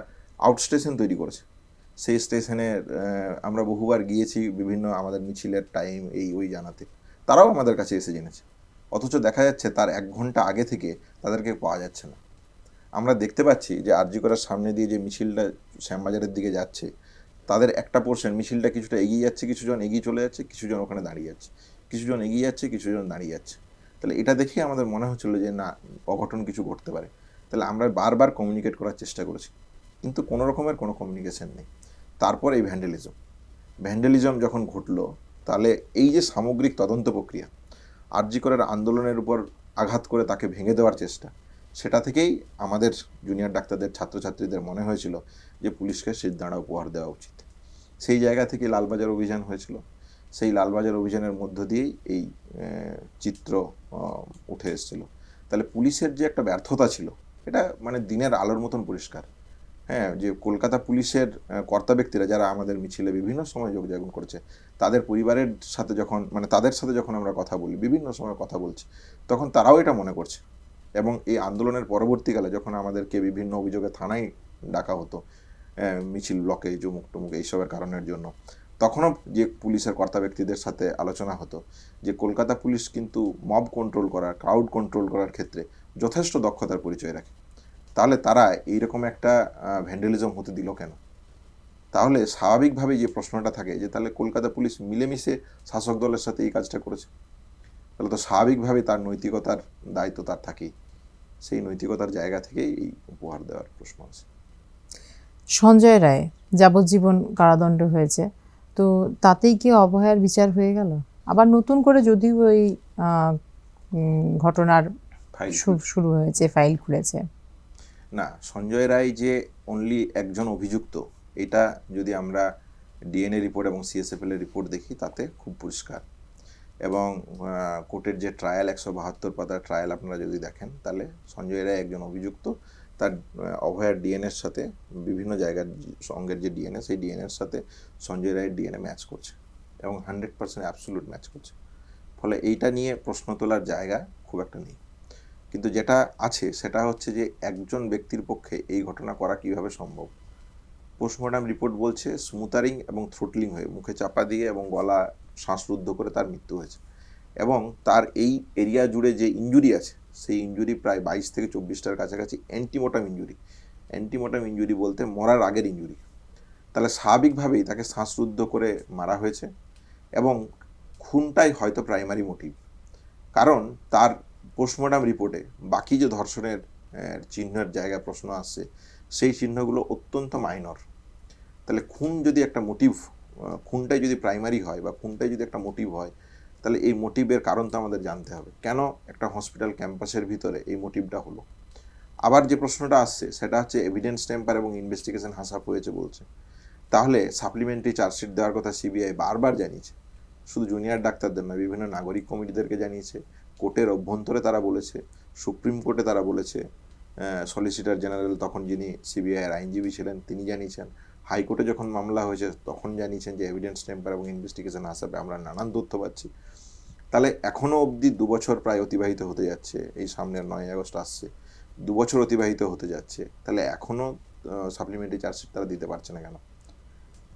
Speaker 2: আউট স্টেশন তৈরি করেছে, সেই স্টেশনে আমরা বহুবার গিয়েছি বিভিন্ন আমাদের মিছিলের টাইম ওই জানাতে, তারাও আমাদের কাছে এসে জেনেছে। অথচ দেখা যাচ্ছে তার 1 ঘন্টা আগে থেকে তাদেরকে পাওয়া যাচ্ছে না। আমরা দেখতে পাচ্ছি যে আরজি করার সামনে দিয়ে যে মিছিলটা শ্যামবাজারের দিকে যাচ্ছে, তাদের একটা পোর্শন মিছিলটা কিছুটা এগিয়ে যাচ্ছে, কিছুজন এগিয়ে চলে যাচ্ছে, কিছুজন ওখানে দাঁড়িয়ে যাচ্ছে, কিছুজন এগিয়ে যাচ্ছে, কিছুজন দাঁড়িয়ে যাচ্ছে। তাহলে এটা দেখে আমাদের মনে হচ্ছিল যে না, অঘটন কিছু ঘটতে পারে। তাহলে আমরা বারবার কমিউনিকেট করার চেষ্টা করেছি, কিন্তু কোনো রকমের কোনো কমিউনিকেশন নেই। তারপর এই ভ্যান্ডালিজম যখন ঘটলো, তাহলে এই যে সামগ্রিক তদন্ত প্রক্রিয়া, আরজি করের আন্দোলনের উপর আঘাত করে তাকে ভেঙে দেওয়ার চেষ্টা, সেটা থেকেই আমাদের জুনিয়র ডাক্তারদের ছাত্রছাত্রীদের মনে হয়েছিল যে পুলিশকে সিদ্ধান্ত উপহার দেওয়া উচিত। সেই জায়গা থেকে লালবাজার অভিযান হয়েছিল। সেই লালবাজার অভিযানের মধ্য দিয়েই এই চিত্র উঠে এসেছিল। তাহলে পুলিশের যে একটা ব্যর্থতা ছিল, এটা মানে দিনের আলোর মতন পরিষ্কার। হ্যাঁ, যে কলকাতা পুলিশের কর্তা ব্যক্তিরা যারা আমাদের মিছিলে বিভিন্ন সময় যোগদান করেছে, তাদের পরিবারের সাথে যখন তাদের সাথে যখন আমরা কথা বলি, বিভিন্ন সময় কথা বলছি, তখন তারাও এটা মনে করছে। এবং এই আন্দোলনের পরবর্তীকালে যখন আমাদেরকে বিভিন্ন অভিযোগে থানায় ডাকা হতো, মিছিল ব্লকে জুমুক টুমুক এইসবের কারণের জন্য, তখনও যে পুলিশের কর্তা ব্যক্তিদের সাথে আলোচনা হতো যে কলকাতা পুলিশ কিন্তু মব কন্ট্রোল করার, ক্রাউড কন্ট্রোল করার ক্ষেত্রে যথেষ্ট দক্ষতার পরিচয় রাখে। তাহলে তারা এইরকম একটা ভ্যান্ডালিজম হতে দিল কেন? তাহলে স্বাভাবিকভাবে যে প্রশ্নটা থাকে যে তাহলে কলকাতা পুলিশ মিলেমিশে শাসক দলের সাথে এই কাজটা করেছে, তাহলে তো স্বাভাবিকভাবে তার নৈতিকতার দায়িত্ব তার থাকেই। সেই নৈতিকতার জায়গা থেকেই এই উপহার দেওয়ার প্রশ্ন আছে।
Speaker 1: সঞ্জয় রায় যাবজ্জীবন কারাদণ্ড হয়েছে, তো তাতেই কি অভয়ার বিচার হয়ে গেল? আবার নতুন করে যদিও ওই ঘটনার শুরু হয়েছে, ফাইল খুলেছে।
Speaker 2: না, সঞ্জয় রায় যে অনলি একজন অভিযুক্ত, এটা যদি আমরা ডিএনএ রিপোর্ট এবং সিএসএফএল এর রিপোর্ট দেখি, তাতে খুব পরিষ্কার। এবং কোর্টের যে ট্রায়াল 172 পাতার ট্রায়াল আপনারা যদি দেখেন, তাহলে সঞ্জয় রায় একজন অভিযুক্ত, তার অভয়ার ডিএনএর সাথে বিভিন্ন জায়গার অঙ্গের যে ডিএনএ, সেই ডিএনএর সাথে সঞ্জয় রায়ের ডিএনএ ম্যাচ করছে এবং 100% অ্যাবসোলুট ম্যাচ করছে। ফলে এইটা নিয়ে প্রশ্ন তোলার জায়গা খুব একটা নেই। কিন্তু যেটা আছে সেটা হচ্ছে যে একজন ব্যক্তির পক্ষে এই ঘটনা করা কিভাবে সম্ভব। পোস্টমর্টম রিপোর্ট বলছে স্মুথারিং এবং থ্রোটলিং হয়ে, মুখে চাপা দিয়ে এবং গলা শ্বাসরুদ্ধ করে তার মৃত্যু হয়েছে। এবং তার এই এরিয়া জুড়ে যে ইনজুরি আছে, সেই ইনজুরি প্রায় 22 থেকে 24টার কাছাকাছি অ্যান্টিমোর্টাম ইনজুরি। অ্যান্টিমোর্টাম ইনজুরি বলতে মরার আগের ইনজুরি। তাহলে স্বাভাবিকভাবেই তাকে শ্বাসরুদ্ধ করে মারা হয়েছে এবং খুনটাই হয়তো প্রাইমারি মোটিভ। কারণ তার পোস্টমর্টম রিপোর্টে বাকি যে ধর্ষণের চিহ্নের জায়গা প্রশ্ন আসছে, সেই চিহ্নগুলো অত্যন্ত মাইনর। তাহলে খুন যদি একটা মোটিভ, খুনটাই যদি প্রাইমারি হয় বা খুনটাই যদি একটা মোটিভ হয়, তাহলে এই মোটিভের কারণ তো আমাদের জানতে হবে, কেন একটা হসপিটাল ক্যাম্পাসের ভিতরে এই মোটিভটা হলো। আবার যে প্রশ্নটা আসছে সেটা হচ্ছে এভিডেন্স টেম্পার এবং ইনভেস্টিগেশন হাসাপ হয়েছে বলছে। তাহলে সাপ্লিমেন্টারি চার্জশিট দেওয়ার কথা সিবিআই বারবার জানিয়েছে, শুধু জুনিয়র ডাক্তারদের নয়, বিভিন্ন নাগরিক কমিটিদেরকে জানিয়েছে, কোর্টের অভ্যন্তরে তারা বলেছে, সুপ্রিম কোর্টে তারা বলেছে, সলিসিটর জেনারেল তখন যিনি সিবিআইয়ের আইনজীবী ছিলেন তিনি জানিয়েছেন, হাইকোর্টে যখন মামলা হয়েছে তখন জানিয়েছেন যে এভিডেন্স টেম্পার এবং ইনভেস্টিগেশন হাসাবে আমরা নানান তথ্য পাচ্ছি। তাহলে এখনও অবধি 2 বছর প্রায় অতিবাহিত হতে যাচ্ছে, এই সামনের 9 আগস্ট আসছে, 2 বছর অতিবাহিত হতে যাচ্ছে, তাহলে এখনও সাপ্লিমেন্টারি চার্জশিট তারা দিতে পারছে না কেন?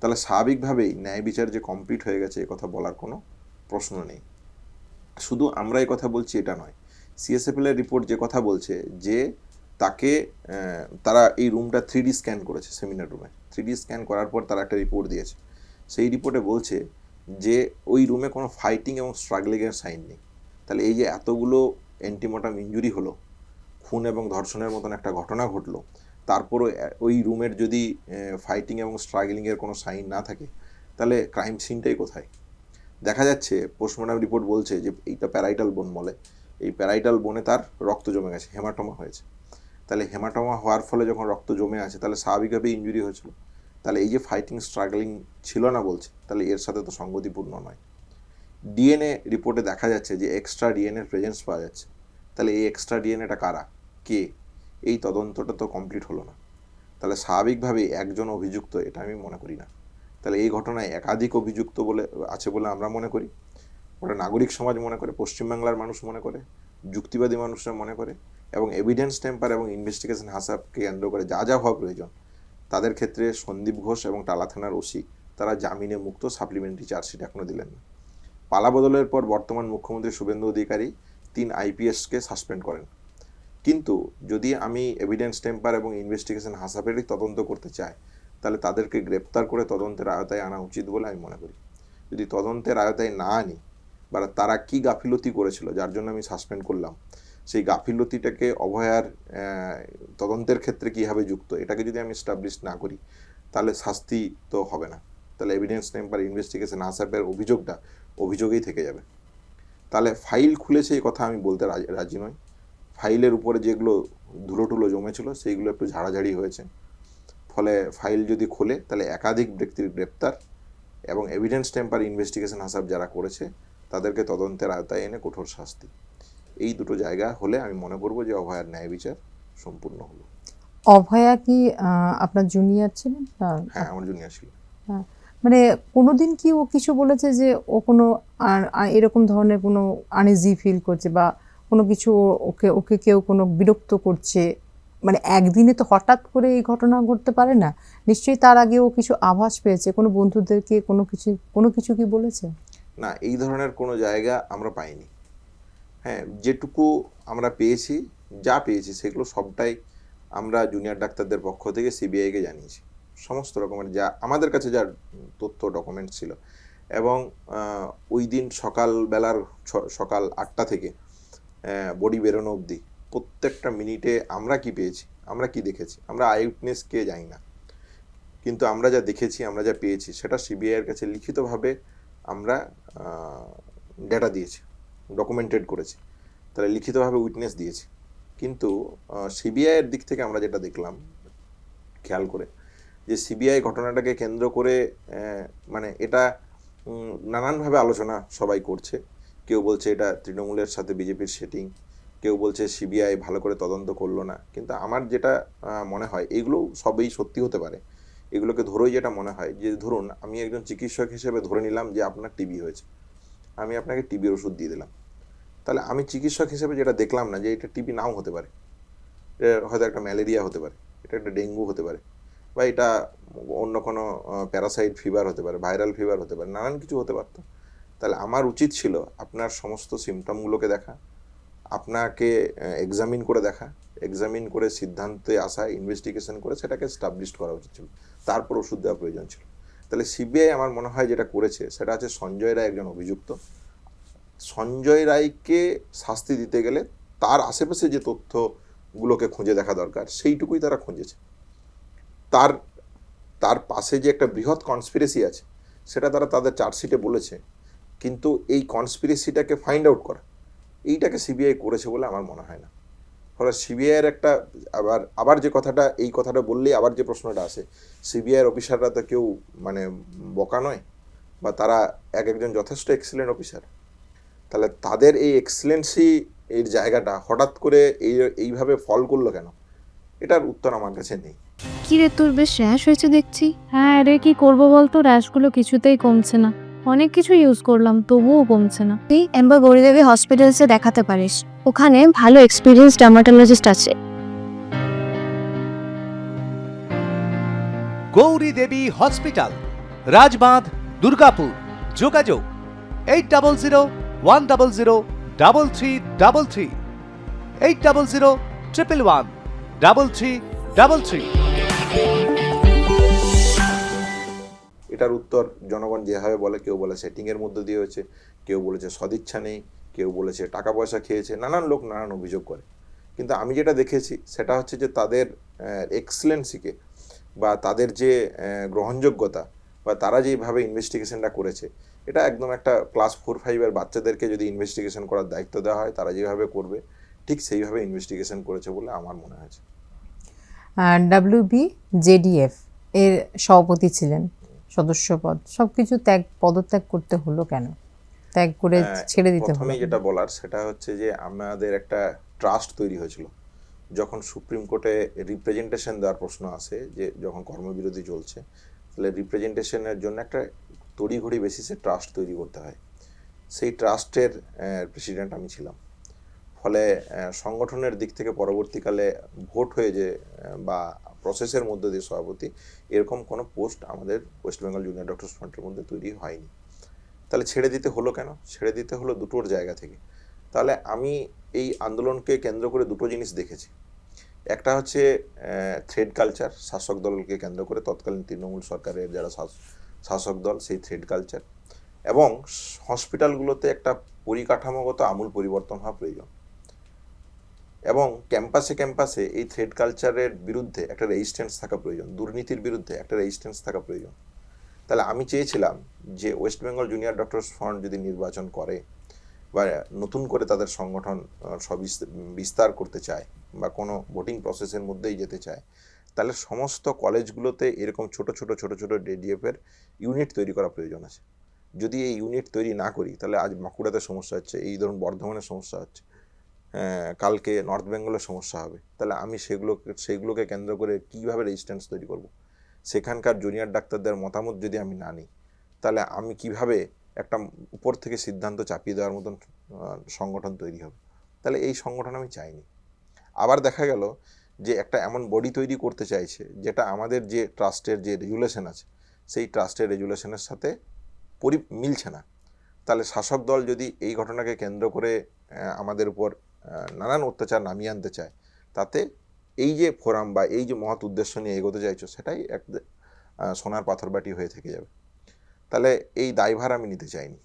Speaker 2: তাহলে স্বাভাবিকভাবেই ন্যায় বিচার যে কমপ্লিট হয়ে গেছে এ কথা বলার কোনো প্রশ্ন নেই। শুধু আমরা এই কথা বলছি এটা নয়, সিএসএফএল এর রিপোর্ট যে কথা বলছে যে তাকে তারা এই রুমটা 3D স্ক্যান করেছে, সেমিনার রুমে 3D স্ক্যান করার পর তারা একটা রিপোর্ট দিয়েছে। সেই রিপোর্টে বলছে যে ওই রুমে কোনো ফাইটিং এবং স্ট্রাগলিংয়ের সাইন নেই। তাহলে এই যে এতগুলো অ্যান্টিমোর্টাম ইনজুরি হলো, খুন এবং ধর্ষণের মতন একটা ঘটনা ঘটলো, তারপরও ওই রুমের যদি ফাইটিং এবং স্ট্রাগলিংয়ের কোনো সাইন না থাকে, তাহলে ক্রাইম সিনটাই কোথায়? দেখা যাচ্ছে পোস্টমর্টম রিপোর্ট বলছে যে এইটা প্যারাইটাল বোন বলে, এই প্যারাইটাল বোনে তার রক্ত জমে গেছে, হেমাটোমা হয়েছে। তাহলে হেমাটোমা হওয়ার ফলে যখন রক্ত জমে আছে, তাহলে স্বাভাবিকভাবেই ইনজুরি হয়েছিল। তাহলে এই যে ফাইটিং স্ট্রাগলিং ছিল না বলছে, তাহলে এর সাথে তো সঙ্গতিপূর্ণ নয়। ডিএনএ রিপোর্টে দেখা যাচ্ছে যে এক্সট্রা ডিএনএর প্রেজেন্স পাওয়া যাচ্ছে। তাহলে এই এক্সট্রা ডিএনএটা কারা, কে? এই তদন্তটা তো কমপ্লিট হলো না। তাহলে স্বাভাবিকভাবেই একজন অভিযুক্ত এটা আমি মনে করি না। তাহলে এই ঘটনায় একাধিক অভিযুক্ত বলে আছে বলে আমরা মনে করি, ওটা নাগরিক সমাজ মনে করে, পশ্চিমবাংলার মানুষ মনে করে, যুক্তিবাদী মানুষরা মনে করে, এবং এভিডেন্স টেম্পার এবং ইনভেস্টিগেশন হাসাবকে কেন্দ্র করে যা যা হওয়া প্রয়োজন তাদের ক্ষেত্রে সন্দীপ ঘোষ এবং টালা থানার ওসি তারা জামিনে মুক্ত, সাপ্লিমেন্টারি চার্জশিট এখনও দিলেন না। পালা বদলের পর বর্তমান মুখ্যমন্ত্রী শুভেন্দু অধিকারী 3 আইপিএসকে সাসপেন্ড করেন। কিন্তু যদি আমি এভিডেন্স টেম্পার এবং ইনভেস্টিগেশন হাসাবেরই তদন্ত করতে চাই, তাহলে তাদেরকে গ্রেপ্তার করে তদন্তের আওতায় আনা উচিত বলে আমি মনে করি। যদি তদন্তের আওতায় না আনি, বা তারা কি গাফিলতি করেছিল যার জন্য আমি সাসপেন্ড করলাম, সেই গাফিলতিটাকে অভয়ার তদন্তের ক্ষেত্রে কীভাবে যুক্ত, এটাকে যদি আমি এস্টাবলিশ না করি, তাহলে শাস্তি তো হবে না। তাহলে এভিডেন্স টেম্পার ইনভেস্টিগেশন হাসাবের অভিযোগটা অভিযোগেই থেকে যাবে। তাহলে ফাইল খুলেছে এই কথা আমি বলতে রাজি নই। ফাইলের উপরে যেগুলো ধুলোটুলো জমেছিল সেইগুলো একটু ঝাড়াঝাড়ি হয়েছে। ফলে ফাইল যদি খোলে তাহলে একাধিক ব্যক্তির গ্রেপ্তার এবং এভিডেন্স টেম্পার ইনভেস্টিগেশন হাসাব যারা করেছে তাদেরকে তদন্তের আওতায় এনে কঠোর শাস্তি, এই দুটো জায়গা হলে আমি মনে করবো যে অভয়ার ন্যায় বিচার সম্পূর্ণ হলো।
Speaker 1: অভয়া কি আপনার জুনিয়র ছিলেন?
Speaker 2: হ্যাঁ, আমার জুনিয়র ছিল।
Speaker 1: হ্যাঁ, মানে কোনোদিন কি ও কিছু বলেছে যে ও কোনো এরকম ধরনের কোনো আনইজি ফিল করছে বা কোনো কিছু ওকে ওকে কেউ কোনো বিরক্ত করছে? মানে একদিনে তো হঠাৎ করে এই ঘটনা ঘটতে পারে না, নিশ্চয়ই তার আগে ও কিছু আভাস পেয়েছে, কোনো বন্ধুদেরকে কোনো কিছু কি বলেছে?
Speaker 2: না, এই ধরনের কোনো জায়গা আমরা পাইনি। হ্যাঁ, যেটুকু আমরা পেয়েছি, যা পেয়েছি সেগুলো সবটাই আমরা জুনিয়র ডাক্তারদের পক্ষ থেকে সিবিআইকে জানিয়েছি, সমস্ত রকমের যা আমাদের কাছে যা তথ্য ডকুমেন্টস ছিল। এবং ওই দিন সকাল 8টা থেকে বডি বেরোনো অবধি প্রত্যেকটা মিনিটে আমরা কি পেয়েছি, আমরা কি দেখেছি, আমরা আইউইটনেসকে যাই না, কিন্তু আমরা যা দেখেছি, আমরা যা পেয়েছি সেটা সিবিআইয়ের কাছে লিখিতভাবে আমরা ডেটা দিয়েছি, ডকুমেন্টেড করেছি, তাহলে লিখিতভাবে উইটনেস দিয়েছি। কিন্তু সিবিআইয়ের দিক থেকে আমরা যেটা দেখলাম খেয়াল করে, যে সিবিআই ঘটনাটাকে কেন্দ্র করে মানে এটা নানানভাবে আলোচনা সবাই করছে। কেউ বলছে এটা তৃণমূলের সাথে বিজেপির সেটিং, কেউ বলছে সিবিআই ভালো করে তদন্ত করলো না। কিন্তু আমার যেটা মনে হয় এগুলো সবই সত্যি হতে পারে। এগুলোকে ধরেই যেটা মনে হয় যে ধরুন আমি একজন চিকিৎসক হিসেবে ধরে নিলাম যে আপনার টিবি হয়েছে, আমি আপনাকে টিবির ওষুধ দিয়ে দিলাম। তাহলে আমি চিকিৎসক হিসেবে যেটা দেখলাম না যে এটা টিবি নাও হতে পারে, এটা হয়তো একটা ম্যালেরিয়া হতে পারে, এটা একটা ডেঙ্গু হতে পারে, বা এটা অন্য কোনো প্যারাসাইট ফিভার হতে পারে, ভাইরাল ফিভার হতে পারে, নানান কিছু হতে পারতো। তাহলে আমার উচিত ছিল আপনার সমস্ত সিমটমগুলোকে দেখা, আপনাকে এক্সামিন করে দেখা, এক্সামিন করে সিদ্ধান্তে আসা, ইনভেস্টিগেশন করে সেটাকে স্টাবলিশ করা উচিত ছিল, তারপর ওষুধ দেওয়া প্রয়োজন ছিল। তাহলে সিবিআই আমার মনে হয় যেটা করেছে সেটা হচ্ছে সঞ্জয় রায় একজন অভিযুক্ত। সঞ্জয় রায়কে শাস্তি দিতে গেলে তার আশেপাশে যে তথ্যগুলোকে খুঁজে দেখা দরকার সেইটুকুই তারা খুঁজেছে। তার তার পাশে যে একটা বৃহৎ কনস্পিরেসি আছে সেটা তারা তাদের চার্জশিটে বলেছে, কিন্তু এই কনস্পিরেসিটাকে ফাইন্ড আউট করা এইটাকে সিবিআই করেছে বলে আমার মনে হয় না। ফলে সিবিআইয়ের একটা আবার যে কথাটা, এই কথাটা বললেই আবার যে প্রশ্নটা আসে, সিবিআইয়ের অফিসাররা তো কেউ মানে বোকা নয়, বা তারা একজন যথেষ্ট এক্সিলেন্ট অফিসার। তাহলে তাদের এই এক্সিলেন্সি এর জায়গাটা হঠাৎ করে এইভাবে ফল করলো কেন, এটার উত্তর আমার কাছে নেই।
Speaker 4: কি রে, তোর বেশ র্যাশ হয়েছে দেখছি।
Speaker 5: হ্যাঁ রে, কি করবো বলতো, র্যাশগুলো কিছুতেই কমছে না। অনেক কিছু ইউজ করলাম তবুও কমছে না।
Speaker 4: তুই এম্বার গৌরীদেবী হসপিটালসে দেখাতে পারিস, ওখানে ভালো এক্সপিরিয়েন্স ডার্মাটোলজিস্ট আছে।
Speaker 3: গৌরী দেবী হসপিটাল, রাজবাঁধ, দুর্গাপুর। যোগাযোগ 8001003333, 8001113333।
Speaker 2: এটার উত্তর জনগণ যেভাবে বলে, কেউ বলে সেটিংয়ের মধ্যে দিয়ে হয়েছে, কেউ বলেছে সদিচ্ছা নেই, কেউ বলেছে টাকা পয়সা খেয়েছে, নানান লোক নানান অভিযোগ করে। কিন্তু আমি যেটা দেখেছি সেটা হচ্ছে যে তাদের এক্সেলেন্সিকে বা তাদের যে গ্রহণযোগ্যতা বা তারা যেভাবে ইনভেস্টিগেশনটা করেছে, এটা একদম একটা ক্লাস 4-5-এর বাচ্চাদেরকে যদি ইনভেস্টিগেশন করার দায়িত্ব দেওয়া হয় তারা যেভাবে করবে ঠিক সেইভাবে ইনভেস্টিগেশন করেছে বলে আমার মনে হয়েছে।
Speaker 1: WBJDF এর সভাপতি ছিলেন, সদস্যপদ সবকিছু পদত্যাগ করতে হলো কেন, ত্যাগ করে ছেড়ে দিতে হলো?
Speaker 2: প্রথমেই যেটা বলার সেটা হচ্ছে যে আমাদের একটা ট্রাস্ট তৈরি হয়েছিল যখন সুপ্রিম কোর্টে রিপ্রেজেন্টেশন দেওয়ার প্রশ্ন আসে, যে যখন কর্মবিরতি চলছে তাহলে রিপ্রেজেন্টেশনের জন্য একটা তড়িঘড়ি বেসিসে ট্রাস্ট তৈরি করতে হয়। সেই ট্রাস্টের প্রেসিডেন্ট আমি ছিলাম। ফলে সংগঠনের দিক থেকে পরবর্তীকালে ভোট হয়ে যে বা প্রসেসের মধ্যে দিয়ে সভাপতি, এরকম কোনো পোস্ট আমাদের ওয়েস্ট বেঙ্গল জুনিয়র ডক্টরস ফ্রন্টের মধ্যে তৈরি হয়নি। তাহলে ছেড়ে দিতে হলো কেন? ছেড়ে দিতে হলো দুটোর জায়গা থেকে। তাহলে আমি এই আন্দোলনকে কেন্দ্র করে দুটো জিনিস দেখেছি। একটা হচ্ছে থ্রেড কালচার, শাসক দলকে কেন্দ্র করে তৎকালীন তৃণমূল সরকারের যারা শাসক দল, সেই থ্রেড কালচার, এবং হসপিটালগুলোতে একটা পরিকাঠামোগত আমূল পরিবর্তন হওয়া প্রয়োজন, এবং ক্যাম্পাসে এই থ্রেড কালচারের বিরুদ্ধে একটা রেজিস্ট্যান্স থাকা প্রয়োজন, দুর্নীতির বিরুদ্ধে একটা রেজিস্ট্যান্স থাকা প্রয়োজন। তাহলে আমি চেয়েছিলাম যে West Bengal junior doctors front যদি নির্বাচন করে বা নতুন করে তাদের সংগঠন বিস্তার করতে চায় বা কোনো ভোটিং প্রসেসের মধ্যেই যেতে চায়, তাহলে সমস্ত কলেজগুলোতে এরকম ছোট ছোট ডিডিএফের ইউনিট তৈরি করা প্রয়োজন আছে। যদি এই ইউনিট তৈরি না করি তাহলে আজ বাঁকুড়াতে সমস্যা হচ্ছে, এই ধরুন বর্ধমানের সমস্যা হচ্ছে, কালকে নর্থ বেঙ্গলের সমস্যা হবে। তাহলে আমি সেগুলোকে কেন্দ্র করে কীভাবে রেজিস্ট্যান্স তৈরি করব? সেখানকার জুনিয়র ডাক্তারদের মতামত যদি আমি না নিই তাহলে আমি কিভাবে একটা উপর থেকে সিদ্ধান্ত চাপিয়ে দেওয়ার মতন সংগঠন তৈরি হবে? তাহলে এই সংগঠন আমি চাইনি। আবার দেখা গেল যে একটা এমন বডি তৈরি করতে চাইছে যেটা আমাদের যে ট্রাস্টের যে রেগুলেশন আছে সেই ট্রাস্টের রেগুলেশনের সাথে মিলছে না। তাহলে শাসক দল যদি এই ঘটনাকে কেন্দ্র করে আমাদের উপর নানান অত্যাচার নামিয়ে আনতে চায়, তাতে এই যে ফোরাম বা এই যে মহৎ উদ্দেশ্য নিয়ে এগোতে চাইছো সেটাই এক সোনার পাথরবাটি হয়ে থেকে যাবে। তাহলে এই দায়ভার আমি নিতে চাইনি,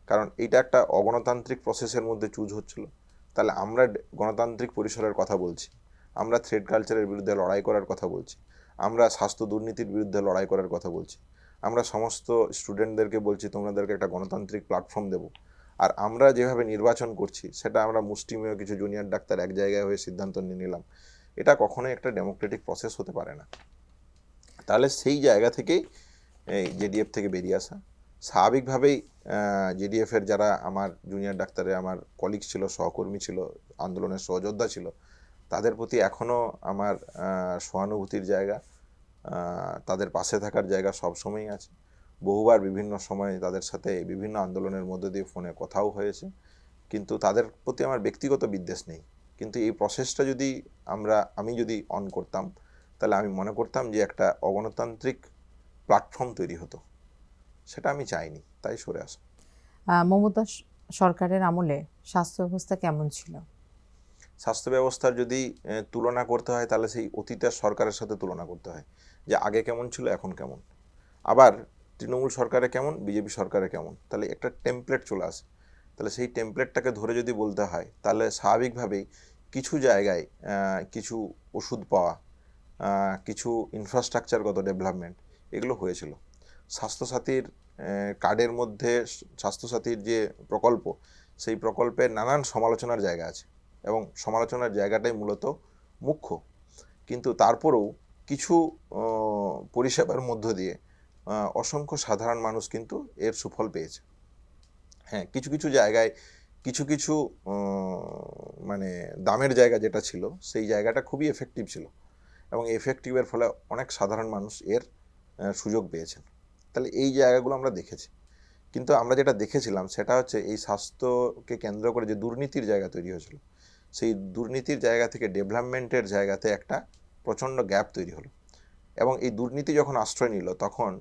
Speaker 2: কারণ এইটা একটা অগণতান্ত্রিক প্রসেসের মধ্যে চুজ হচ্ছিল। তাহলে আমরা গণতান্ত্রিক পরিসরের কথা বলছি, আমরা থ্রেড কালচারের বিরুদ্ধে লড়াই করার কথা বলছি, আমরা স্বাস্থ্য দুর্নীতির বিরুদ্ধে লড়াই করার কথা বলছি, আমরা সমস্ত স্টুডেন্টদেরকে বলছি তোমাদেরকে একটা গণতান্ত্রিক প্ল্যাটফর্ম দেব, আর আমরা যেভাবে নির্বাচন করছি সেটা আমরা মুষ্টিমেয় কিছু জুনিয়র ডাক্তার এক জায়গায় হয়ে সিদ্ধান্ত নিয়ে নিলাম, এটা কখনোই একটা ডেমোক্রেটিক প্রসেস হতে পারে না। তাহলে সেই জায়গা থেকেই এই জেডিএফ থেকে বেরিয়ে আসা। স্বাভাবিকভাবেই জেডিএফের যারা আমার জুনিয়র ডাক্তারে আমার কলিগ ছিল, সহকর্মী ছিল, আন্দোলনের সহযোদ্ধা ছিল, তাদের প্রতি এখনও আমার সহানুভূতির জায়গা, তাদের পাশে থাকার জায়গা সবসময়ই আছে। বহুবার বিভিন্ন সময় তাদের সাথে বিভিন্ন আন্দোলনের মধ্যে দিয়ে ফোনে কথাও হয়েছে, কিন্তু তাদের প্রতি আমার ব্যক্তিগত বিদ্বেষ নেই। কিন্তু এই প্রসেসটা যদি আমি যদি অন করতাম, তাহলে আমি মনে করতাম যে একটা অগণতান্ত্রিক প্ল্যাটফর্ম তৈরি হতো। সেটা আমি চাইনি, তাই সরে আসা।
Speaker 1: মমতা সরকারের আমলে স্বাস্থ্য ব্যবস্থা কেমন ছিল?
Speaker 2: স্বাস্থ্য ব্যবস্থার যদি তুলনা করতে হয়, তাহলে সেই অতীতের সরকারের সাথে তুলনা করতে হয়, যে আগে কেমন ছিল এখন কেমন, আবার তৃণমূল সরকারে কেমন, বিজেপি সরকারে কেমন, তাহলে একটা টেমপ্লেট চলে আসে। তাহলে সেই টেমপ্লেটটাকে ধরে যদি বলতে হয়, তাহলে স্বাভাবিকভাবেই কিছু জায়গায় কিছু ওষুধ পাওয়া, কিছু ইনফ্রাস্ট্রাকচারগত ডেভেলপমেন্ট এগুলো হয়েছিল। স্বাস্থ্যসাথীর কার্ডের মধ্যে স্বাস্থ্যসাথীর যে প্রকল্প, সেই প্রকল্পের নানান সমালোচনার জায়গা আছে, এবং সমালোচনার জায়গাটাই মূলত মুখ্য। কিন্তু তারপরেও কিছু পরিষেবার মধ্য দিয়ে অসংখ্য সাধারণ মানুষ কিন্তু এর সুফল পেয়েছে। হ্যাঁ, কিছু কিছু জায়গায় কিছু মানে দামের জায়গা যেটা ছিল, সেই জায়গাটা খুবই এফেক্টিভ ছিল, এবং এফেক্টিভের ফলে অনেক সাধারণ মানুষ এর সুযোগ পেয়েছেন। তাহলে এই জায়গাগুলো আমরা দেখেছি। কিন্তু আমরা যেটা দেখেছিলাম সেটা হচ্ছে এই স্বাস্থ্যকে কেন্দ্র করে যে দুর্নীতির জায়গা তৈরি হয়েছিল, সেই দুর্নীতির জায়গা থেকে ডেভেলপমেন্টের জায়গাতে একটা প্রচণ্ড গ্যাপ তৈরি হলো। এবং এই দুর্নীতি যখন আশ্রয় নিল, তখন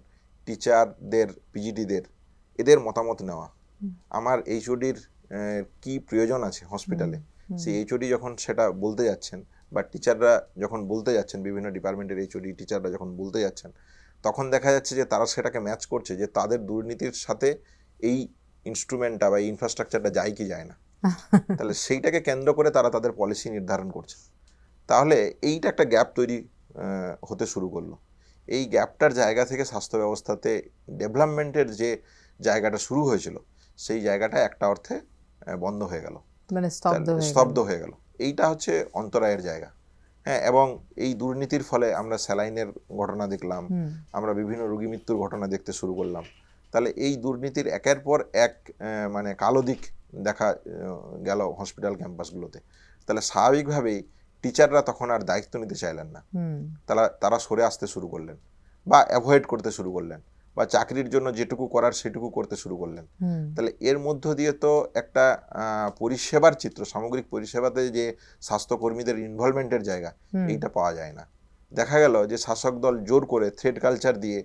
Speaker 2: টিচারদের, পিজিটিদের এদের মতামত নেওয়া, আমার এইচওডির কি প্রয়োজন আছে হসপিটালে, সেই এইচওডি যখন সেটা বলতে যাচ্ছেন, বা টিচাররা যখন বলতে যাচ্ছেন, বিভিন্ন ডিপার্টমেন্টের এইচওডি টিচাররা যখন বলতে যাচ্ছেন, তখন দেখা যাচ্ছে যে তারা সেটাকে ম্যাচ করছে, যে তাদের দুর্নীতির সাথে এই ইনস্ট্রুমেন্টটা বা এই ইনফ্রাস্ট্রাকচারটা যায় কি যায় না। তাহলে সেইটাকে কেন্দ্র করে তারা তাদের পলিসি নির্ধারণ করছে। তাহলে এইটা একটা গ্যাপ তৈরি হতে শুরু করলো। এই গ্যাপটার জায়গা থেকে স্বাস্থ্য ব্যবস্থাতে ডেভেলপমেন্টের যে জায়গাটা শুরু হয়েছিল, সেই জায়গাটা একটা অর্থে বন্ধ হয়ে গেল,
Speaker 1: মানে
Speaker 2: স্তব্ধ হয়ে গেল। এইটা হচ্ছে অন্তরায়ের জায়গা। হ্যাঁ, এবং এই দুর্নীতির ফলে আমরা স্যালাইনের ঘটনা দেখলাম, আমরা বিভিন্ন রোগী মৃত্যুর ঘটনা দেখতে শুরু করলাম। তাহলে এই দুর্নীতির একের পর এক মানে কালো দিক দেখা গেল হসপিটাল ক্যাম্পাসগুলোতে। তাহলে স্বাভাবিকভাবেই টিচাররা তখন আর দায়িত্ব নিতে চাইলেন না, তারা সরে আসতে শুরু করলেন, বা অ্যাভয়েড করতে শুরু করলেন, বা চাকরির জন্য যেটুকু করার সেটুকু করতে শুরু করলেন। তাহলে এর মধ্য দিয়ে তো একটা পরিষেবার চিত্র, সামগ্রিক পরিষেবাতে যে স্বাস্থ্যকর্মীদের ইনভলভমেন্টের জায়গা, এইটা পাওয়া যায় না। দেখা গেল যে শাসক দল জোর করে থ্রেড কালচার দিয়ে,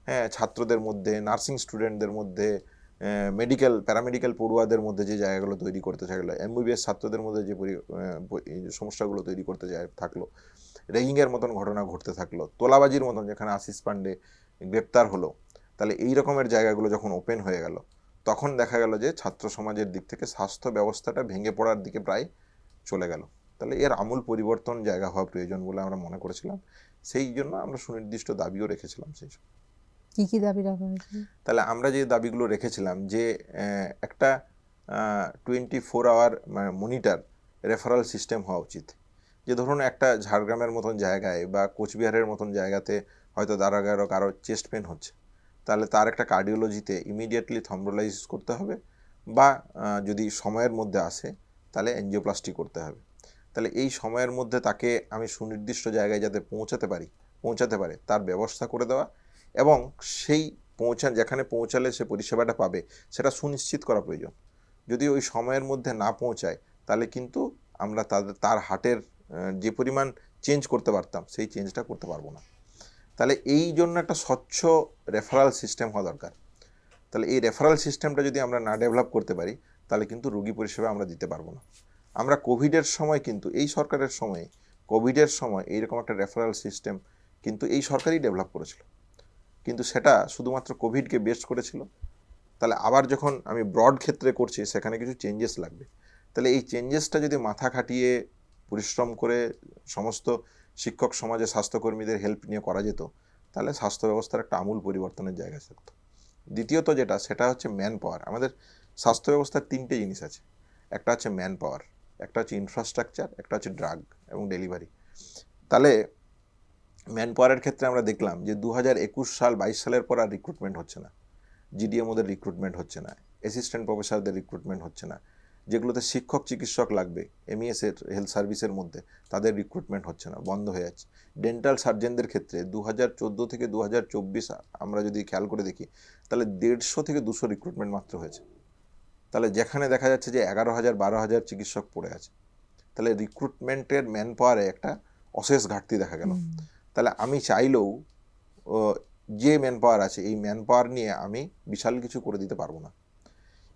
Speaker 2: হ্যাঁ, ছাত্রদের মধ্যে, নার্সিং স্টুডেন্টদের মধ্যে, প্যারামেডিক্যাল পড়ুয়াদের মধ্যে যে জায়গাগুলো তৈরি করতে থাকলো, এমবিবিএস ছাত্রদের মধ্যে যে সমস্যাগুলো তৈরি করতে থাকলো, র্যাগিংয়ের মতন ঘটনা ঘটতে থাকলো, তোলাবাজির মতন, যেখানে আশিস পান্ডে গ্রেপ্তার হলো। তাহলে এই রকমের জায়গাগুলো যখন ওপেন হয়ে গেল, তখন দেখা গেল যে ছাত্র সমাজের দিক থেকে স্বাস্থ্য ব্যবস্থাটা ভেঙে পড়ার দিকে প্রায় চলে গেল। তাহলে এর আমূল পরিবর্তন জায়গা হওয়া প্রয়োজন বলে আমরা মনে করেছিলাম। সেই জন্য আমরা সুনির্দিষ্ট দাবিও রেখেছিলাম। সেই
Speaker 1: কি কি দাবি রাখা হয়েছিল?
Speaker 2: তাহলে আমরা যে দাবিগুলো রেখেছিলাম, যে একটা 24 আওয়ার মনিটর রেফারাল সিস্টেম হওয়া উচিত। যে ধরুন একটা ঝাড়গ্রামের মতন জায়গায় বা কোচবিহারের মতন জায়গাতে হয়তো কারো চেস্ট পেন হচ্ছে, তাহলে তার একটা কার্ডিওলজিতে ইমিডিয়েটলি থ্রম্বোলাইসিস করতে হবে, বা যদি সময়ের মধ্যে আসে তাহলে এনজিওপ্লাস্টি করতে হবে। তাহলে এই সময়ের মধ্যে তাকে আমি সুনির্দিষ্ট জায়গায় যাতে পৌঁছাতে পারে তার ব্যবস্থা করে দেওয়া, এবং সেই যেখানে পৌঁছালে সে পরিষেবাটা পাবে সেটা সুনিশ্চিত করা প্রয়োজন। যদি ওই সময়ের মধ্যে না পৌঁছায়, তাহলে কিন্তু আমরা তার হার্টের যে পরিমাণ চেঞ্জ করতে পারতাম, সেই চেঞ্জটা করতে পারবো না। তাহলে এই জন্য একটা স্বচ্ছ রেফারাল সিস্টেম হওয়া দরকার। তাহলে এই রেফারাল সিস্টেমটা যদি আমরা না ডেভেলপ করতে পারি, তাহলে কিন্তু রোগী পরিষেবা আমরা দিতে পারবো না। আমরা কোভিডের সময় কিন্তু, এই সরকারের সময়, কোভিডের সময় এইরকম একটা রেফারাল সিস্টেম কিন্তু এই সরকারই ডেভেলপ করেছিল, কিন্তু সেটা শুধুমাত্র কোভিডকে বেস করেছিল। তাহলে আবার যখন আমি ব্রড ক্ষেত্রে করছি, সেখানে কিছু চেঞ্জেস লাগবে। তাহলে এই চেঞ্জেসটা যদি মাথা খাটিয়ে পরিশ্রম করে সমস্ত শিক্ষক সমাজে স্বাস্থ্যকর্মীদের হেল্প নিয়ে করা যেত, তাহলে স্বাস্থ্য ব্যবস্থার একটা আমূল পরিবর্তনের জায়গা থাকতো। দ্বিতীয়ত সেটা হচ্ছে ম্যান পাওয়ার। আমাদের স্বাস্থ্য ব্যবস্থার 3টে জিনিস আছে। একটা হচ্ছে ম্যান পাওয়ার, একটা হচ্ছে ইনফ্রাস্ট্রাকচার, একটা হচ্ছে ড্রাগ এবং ডেলিভারি। তাহলে ম্যান পাওয়ারের ক্ষেত্রে আমরা দেখলাম যে 2021 সাল 22 সালের পর আর রিক্রুটমেন্ট হচ্ছে না, জিডিএমওদের রিক্রুটমেন্ট হচ্ছে না, অ্যাসিস্ট্যান্ট প্রফেসরদের রিক্রুটমেন্ট হচ্ছে না, যেগুলোতে শিক্ষক চিকিৎসক লাগবে এমইএস এর হেলথ সার্ভিসের মধ্যে তাদের রিক্রুটমেন্ট হচ্ছে না, বন্ধ হয়ে যাচ্ছে। ডেন্টাল সার্জনদের ক্ষেত্রে 2014 থেকে 2024 আমরা যদি খেয়াল করে দেখি তাহলে 150 থেকে 200 রিক্রুটমেন্ট মাত্র হয়েছে। তাহলে যেখানে দেখা যাচ্ছে যে 11,000 12,000 চিকিৎসক পড়ে আছে, তাহলে রিক্রুটমেন্টের ম্যান পাওয়ারে একটা অশেষ ঘাটতি দেখা গেল। তাহলে আমি চাইলেও যে ম্যান পাওয়ার আছে এই ম্যান পাওয়ার নিয়ে আমি বিশাল কিছু করে দিতে পারবো না।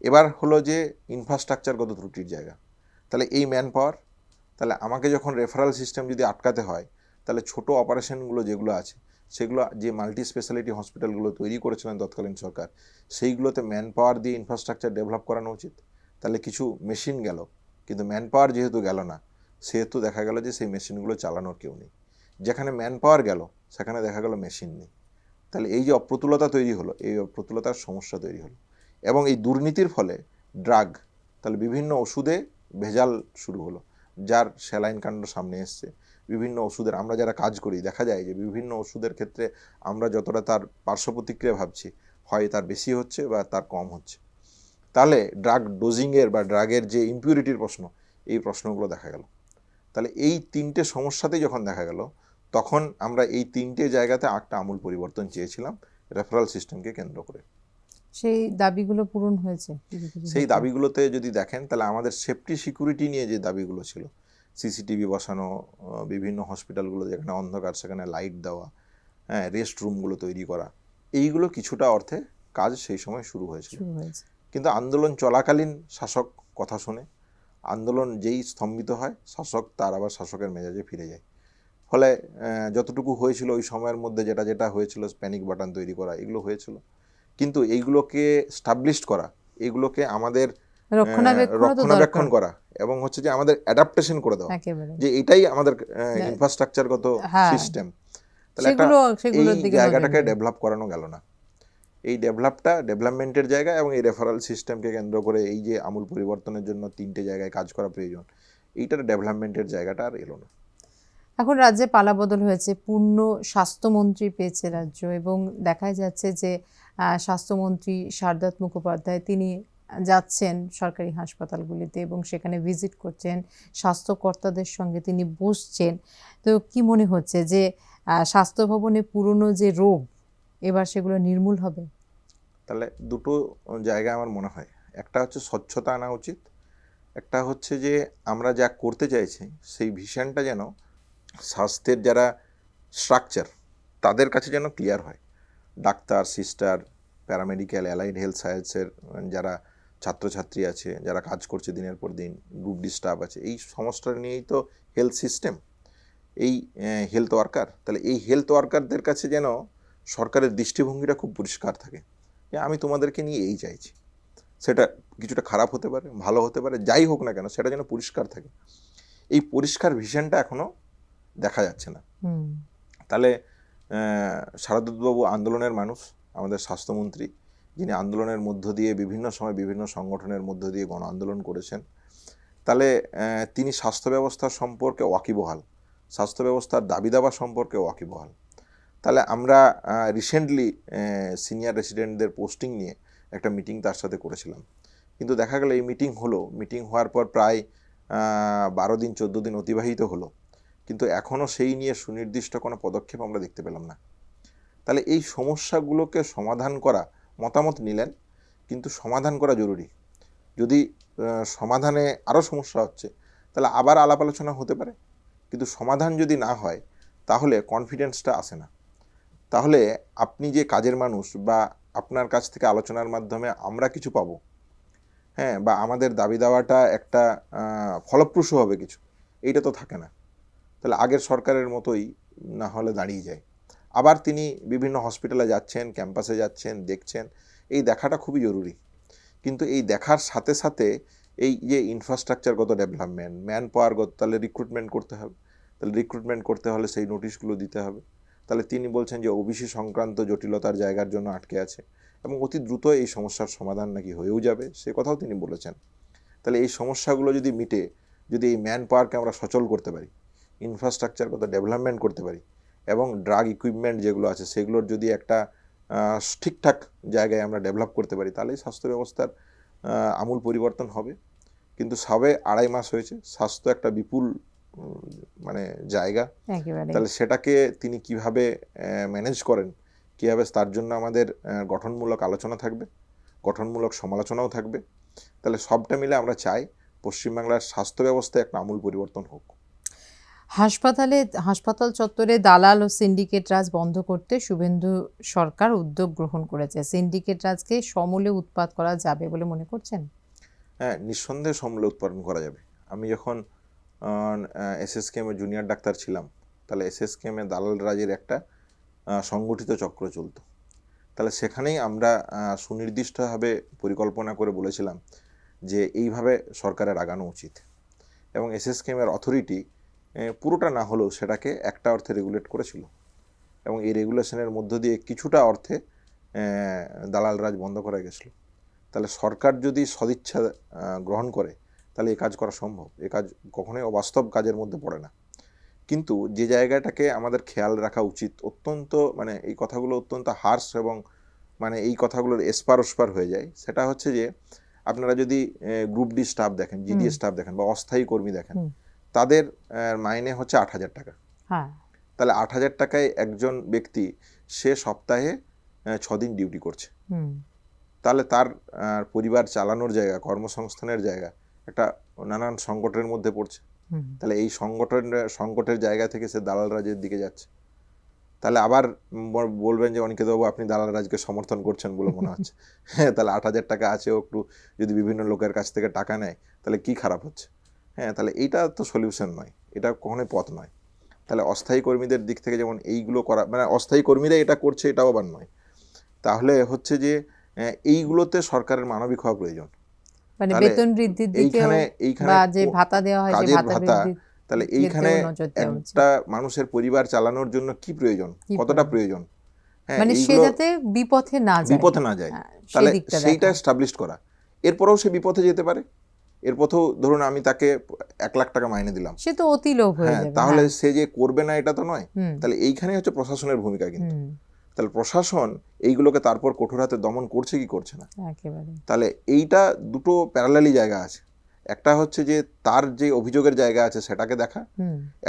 Speaker 2: এবার হলো যে ইনফ্রাস্ট্রাকচারগত ত্রুটির জায়গা। তাহলে এই ম্যান পাওয়ার, তাহলে আমাকে যখন রেফারেল সিস্টেম যদি আটকাতে হয়, তাহলে ছোট অপারেশনগুলো যেগুলো আছে সেগুলো যে মাল্টি স্পেশালিটি হসপিটালগুলো তৈরি করেছিলেন তৎকালীন সরকার, সেইগুলোতে ম্যান পাওয়ার দিয়ে ইনফ্রাস্ট্রাকচার ডেভেলপ করানো উচিত। তাহলে কিছু মেশিন গেল, কিন্তু ম্যান পাওয়ার যেহেতু গেল না, সেহেতু দেখা গেল যে সেই মেশিনগুলো চালানোর কেউ নেই। যেখানে ম্যান পাওয়ার গেল সেখানে দেখা গেল মেশিন নেই। তাহলে এই যে অপ্রতুলতা তৈরি হলো, এই অপ্রতুলতার সমস্যা তৈরি হলো। এবং এই দুর্নীতির ফলে ড্রাগ, তাহলে বিভিন্ন ওষুধে ভেজাল শুরু হলো, যার স্যালাইন কাণ্ড সামনে এসছে। বিভিন্ন ওষুধের, আমরা যারা কাজ করি দেখা যায় যে বিভিন্ন ওষুধের ক্ষেত্রে আমরা যতটা তার পার্শ্ব প্রতিক্রিয়া ভাবছি, হয় তার বেশি হচ্ছে বা তার কম হচ্ছে। তাহলে ড্রাগ ডোজিংয়ের বা ড্রাগের যে ইমপিউরিটির প্রশ্ন, এই প্রশ্নগুলো দেখা গেল। তাহলে এই তিনটে সমস্যাতেই যখন দেখা গেল, তখন আমরা এই তিনটে জায়গাতে একটা আমূল পরিবর্তন চেয়েছিলাম রেফারেল সিস্টেমকে কেন্দ্র করে।
Speaker 1: সেই দাবিগুলো পূরণ হয়েছে?
Speaker 2: সেই দাবিগুলোতে যদি দেখেন তাহলে আমাদের সেফটি সিকিউরিটি নিয়ে যে দাবিগুলো ছিল, সিসিটিভি বসানো, বিভিন্ন হসপিটালগুলো যেখানে অন্ধকার সেখানে লাইট দেওয়া, হ্যাঁ, রেস্ট রুমগুলো তৈরি করা, এইগুলো কিছুটা অর্থে কাজ সেই সময় শুরু হয়েছিল। কিন্তু আন্দোলন চলাকালীন শাসক কথা শুনে, আন্দোলন যেই স্তম্ভিত হয় শাসক তার আবার শাসকের মেজাজে ফিরে যায়। ফলে যতটুকু হয়েছিল ওই সময়ের মধ্যে যেটা যেটা হয়েছিল, প্যানিক বাটন তৈরি করা, এগুলো হয়েছিল। কিন্তু এইগুলোকে স্টাবলিশড করা, এগুলোকে আমাদের রক্ষণাবেক্ষণ করা এবং হচ্ছে যে আমাদের অ্যাডাপ্টেশন করে দেওয়া, যে এটাই আমাদের ইনফ্রাস্ট্রাকচারগত সিস্টেম। তাহলে একটা এই জায়গাটাকে ডেভেলপ করানো গেল না। এই ডেভেলপমেন্টের জায়গা এবং এই রেফারেল সিস্টেমকে কেন্দ্র করে এই যে আমূল পরিবর্তনের জন্য তিনটে জায়গায় কাজ করা প্রয়োজন, এইটার ডেভেলপমেন্টের জায়গাটা আর এলো না।
Speaker 1: এখন রাজ্যে পালাবদল হয়েছে, পূর্ণ স্বাস্থ্যমন্ত্রী পেয়েছে রাজ্য, এবং দেখা যাচ্ছে যে স্বাস্থ্যমন্ত্রী সারদাত মুখোপাধ্যায় তিনি যাচ্ছেন সরকারি হাসপাতালগুলিতে এবং সেখানে ভিজিট করছেন, স্বাস্থ্যকর্তাদের সঙ্গে তিনি বসছেন। তো কি মনে হচ্ছে যে স্বাস্থ্য ভবনে পুরনো যে রোগ এবার সেগুলো নির্মূল হবে?
Speaker 2: তাহলে দুটো জায়গা আমার মনে হয়, একটা হচ্ছে স্বচ্ছতা আনা উচিত, একটা হচ্ছে যে আমরা যা করতে চাইছি সেই ভিশনটা যেন স্বাস্থ্যের যারা স্ট্রাকচার তাদের কাছে যেন ক্লিয়ার হয়। Doctor, sister, paramedical, allied health সায়েন্সের যারা ছাত্রছাত্রী আছে, যারা কাজ করছে দিনের পর দিন, গ্রুপ ডি স্টাফ আছে, এই সমস্যা নিয়েই তো হেলথ সিস্টেম, এই হেলথ ওয়ার্কার। তাহলে এই হেলথ ওয়ার্কারদের কাছে যেন সরকারের দৃষ্টিভঙ্গিটা খুব পরিষ্কার থাকে, যে আমি তোমাদেরকে নিয়ে এই চাইছি। সেটা কিছুটা খারাপ হতে পারে, ভালো হতে পারে, যাই হোক না কেন সেটা যেন পরিষ্কার থাকে। এই পরিষ্কার ভিশনটা এখনো দেখা যাচ্ছে না। তাহলে শারদবাবু আন্দোলনের মানুষ, আমাদের স্বাস্থ্যমন্ত্রী, যিনি আন্দোলনের মধ্য দিয়ে বিভিন্ন সময় বিভিন্ন সংগঠনের মধ্য দিয়ে গণ আন্দোলন করেছেন, তাহলে তিনি স্বাস্থ্য ব্যবস্থা সম্পর্কে ওয়াকিবহাল, স্বাস্থ্য ব্যবস্থার দাবি দাবা সম্পর্কে ওয়াকিবহাল। তাহলে আমরা রিসেন্টলি সিনিয়র রেসিডেন্টদের পোস্টিং নিয়ে একটা মিটিং তার সাথে করেছিলাম, কিন্তু দেখা গেল এই মিটিং হওয়ার পর প্রায় 12 দিন 14 দিন অতিবাহিত হলো, কিন্তু এখনও সেই নিয়ে সুনির্দিষ্ট কোনো পদক্ষেপ আমরা দেখতে পেলাম না। তাহলে এই সমস্যাগুলোকে সমাধান করা, মতামত নিলেন, কিন্তু সমাধান করা জরুরি। যদি সমাধানে আরও সমস্যা হচ্ছে তাহলে আবার আলাপ আলোচনা হতে পারে, কিন্তু সমাধান যদি না হয় তাহলে কনফিডেন্সটা আসে না। তাহলে আপনি যে কাজের মানুষ বা আপনার কাছ থেকে আলোচনার মাধ্যমে আমরা কিছু পাবো, হ্যাঁ, বা আমাদের দাবি দাওয়াটা একটা ফলপ্রসূ হবে কিছু, এইটা তো থাকে না। তাহলে আগের সরকারের মতোই না হলে দাঁড়িয়ে যায়। আবার তিনি বিভিন্ন হসপিটালে যাচ্ছেন, ক্যাম্পাসে যাচ্ছেন, দেখছেন, এই দেখাটা খুবই জরুরি। কিন্তু এই দেখার সাথে সাথে এই যে ইনফ্রাস্ট্রাকচারগত ডেভেলপমেন্ট, ম্যান পাওয়ারগত, তাহলে রিক্রুটমেন্ট করতে হবে। তাহলে রিক্রুটমেন্ট করতে হলে সেই নোটিশগুলো দিতে হবে। তাহলে তিনি বলছেন যে ওবিসি সংক্রান্ত জটিলতার জায়গার জন্য আটকে আছে এবং অতি দ্রুত এই সমস্যার সমাধান নাকি হয়েও যাবে, সে কথাও তিনি বলেছেন। তাহলে এই সমস্যাগুলো যদি মিটে, যদি এই ম্যান পাওয়ারকে আমরা সচল করতে পারি, ইনফ্রাস্ট্রাকচারগত ডেভেলপমেন্ট করতে পারি, এবং ড্রাগ ইকুইপমেন্ট যেগুলো আছে সেগুলোর যদি একটা ঠিকঠাক জায়গায় আমরা ডেভেলপ করতে পারি, তাহলেই স্বাস্থ্য ব্যবস্থার আমূল পরিবর্তন হবে। কিন্তু সবে 2.5 মাস হয়েছে, স্বাস্থ্য একটা বিপুল মানে জায়গা,
Speaker 1: একেবারে
Speaker 2: তাহলে সেটাকে তিনি কিভাবে ম্যানেজ করেন, কীভাবে, তার জন্য আমাদের গঠনমূলক আলোচনা থাকবে, গঠনমূলক সমালোচনাও থাকবে। তাহলে সবটা মিলে আমরা চাই পশ্চিমবাংলার স্বাস্থ্য ব্যবস্থায় একটা আমূল পরিবর্তন হোক।
Speaker 1: হাসপাতাল চত্বরে দালাল ও সিন্ডিকেট রাজ বন্ধ করতে শুভেন্দু সরকার উদ্যোগ গ্রহণ করেছে। সিন্ডিকেট রাজকে সমূলে উৎপাত করা যাবে বলে মনে করছেন?
Speaker 2: হ্যাঁ, নিঃসন্দেহে সমূলে উৎপাদন করা যাবে। আমি যখন এসএসকেএমে জুনিয়র ডাক্তার ছিলাম, তাহলে এসএসকেএমে দালাল রাজের একটা সংগঠিত চক্র চলতো। তাহলে সেখানেই আমরা সুনির্দিষ্টভাবে পরিকল্পনা করে বলেছিলাম যে এইভাবে সরকারের আগানো উচিত, এবং এসএসকেএমের অথরিটি পুরোটা না হলেও সেটাকে একটা অর্থে রেগুলেট করেছিল, এবং এই রেগুলেশনের মধ্য দিয়ে কিছুটা অর্থে দালাল রাজ বন্ধ করা গেছিল। তাহলে সরকার যদি সদিচ্ছা গ্রহণ করে তাহলে এই কাজ করা সম্ভব। এই কাজ কখনোই অবাস্তব কাজের মধ্যে পড়ে না। কিন্তু যে জায়গাটাকে আমাদের খেয়াল রাখা উচিত, অত্যন্ত মানে এই কথাগুলো অত্যন্ত হার্শ এবং মানে এই কথাগুলোর এসপার ওসপার হয়ে যায়, সেটা হচ্ছে যে আপনারা যদি গ্রুপ ডি স্টাফ দেখেন, জিডি স্টাফ দেখেন বা অস্থায়ী কর্মী দেখেন, তাদের মাইনে হচ্ছে 8,000 টাকা।
Speaker 1: হ্যাঁ,
Speaker 2: তাহলে 8,000 টাকায় একজন ব্যক্তি সে সপ্তাহে 6 দিন ডিউটি করছে। তাহলে তার পরিবার চালানোর জায়গা, কর্মসংস্থানের জায়গা একটা নানান সংকটের মধ্যে পড়ছে। তাহলে এই সংকটের জায়গা থেকে সে দালাল রাজের দিকে যাচ্ছে। তাহলে আবার বলবেন যে অনিকেতবাবু আপনি দালাল রাজকে সমর্থন করছেন বলে মনে হচ্ছে। হ্যাঁ, তাহলে 8,000 টাকা আছেও একটু যদি বিভিন্ন লোকের কাছ থেকে টাকা নেয় তাহলে কি খারাপ হচ্ছে? হ্যাঁ, তাহলে এইটা তো সলিউশন নয়, এটা কখনোই পথ নয়। তাহলে অস্থায়ী কর্মীদের দিক থেকে যেমন এইগুলো করা, মানে অস্থায়ী কর্মীরা এটা করছে এটাও আবার নয়। তাহলে হচ্ছে যে এইগুলোতে সরকারের মানবিক হওয়া প্রয়োজন।
Speaker 1: মানে বেতন বৃদ্ধির দিকে বা যে ভাতা দেওয়া হয়, যে ভাতা বৃদ্ধি,
Speaker 2: তাহলে এইখানে একটা মানুষের পরিবার চালানোর জন্য কি প্রয়োজন, কতটা প্রয়োজন, হ্যাঁ,
Speaker 1: মানে সে যাতে বিপথে না যায়,
Speaker 2: তাহলে সেইটা এস্টাবলিশ করা। এরপরেও সে বিপথে যেতে পারে, এরপথেও ধরুন আমি তাকে 1 লাখ টাকা মাইনে দিলাম,
Speaker 1: সে তো অতি লোভ হয়ে যাবে,
Speaker 2: তাহলে সে যে করবে না এটা তো নয়। তাহলে এইখানে হচ্ছে প্রশাসনের ভূমিকা। কিন্তু তাহলে প্রশাসন এইগুলোকে তারপর কঠোর হাতে দমন করছে কি করছে না। তাহলে এইটা দুটো প্যারালালি জায়গা আছে। একটা হচ্ছে যে তার যে অভিযোগের জায়গা আছে সেটাকে দেখা,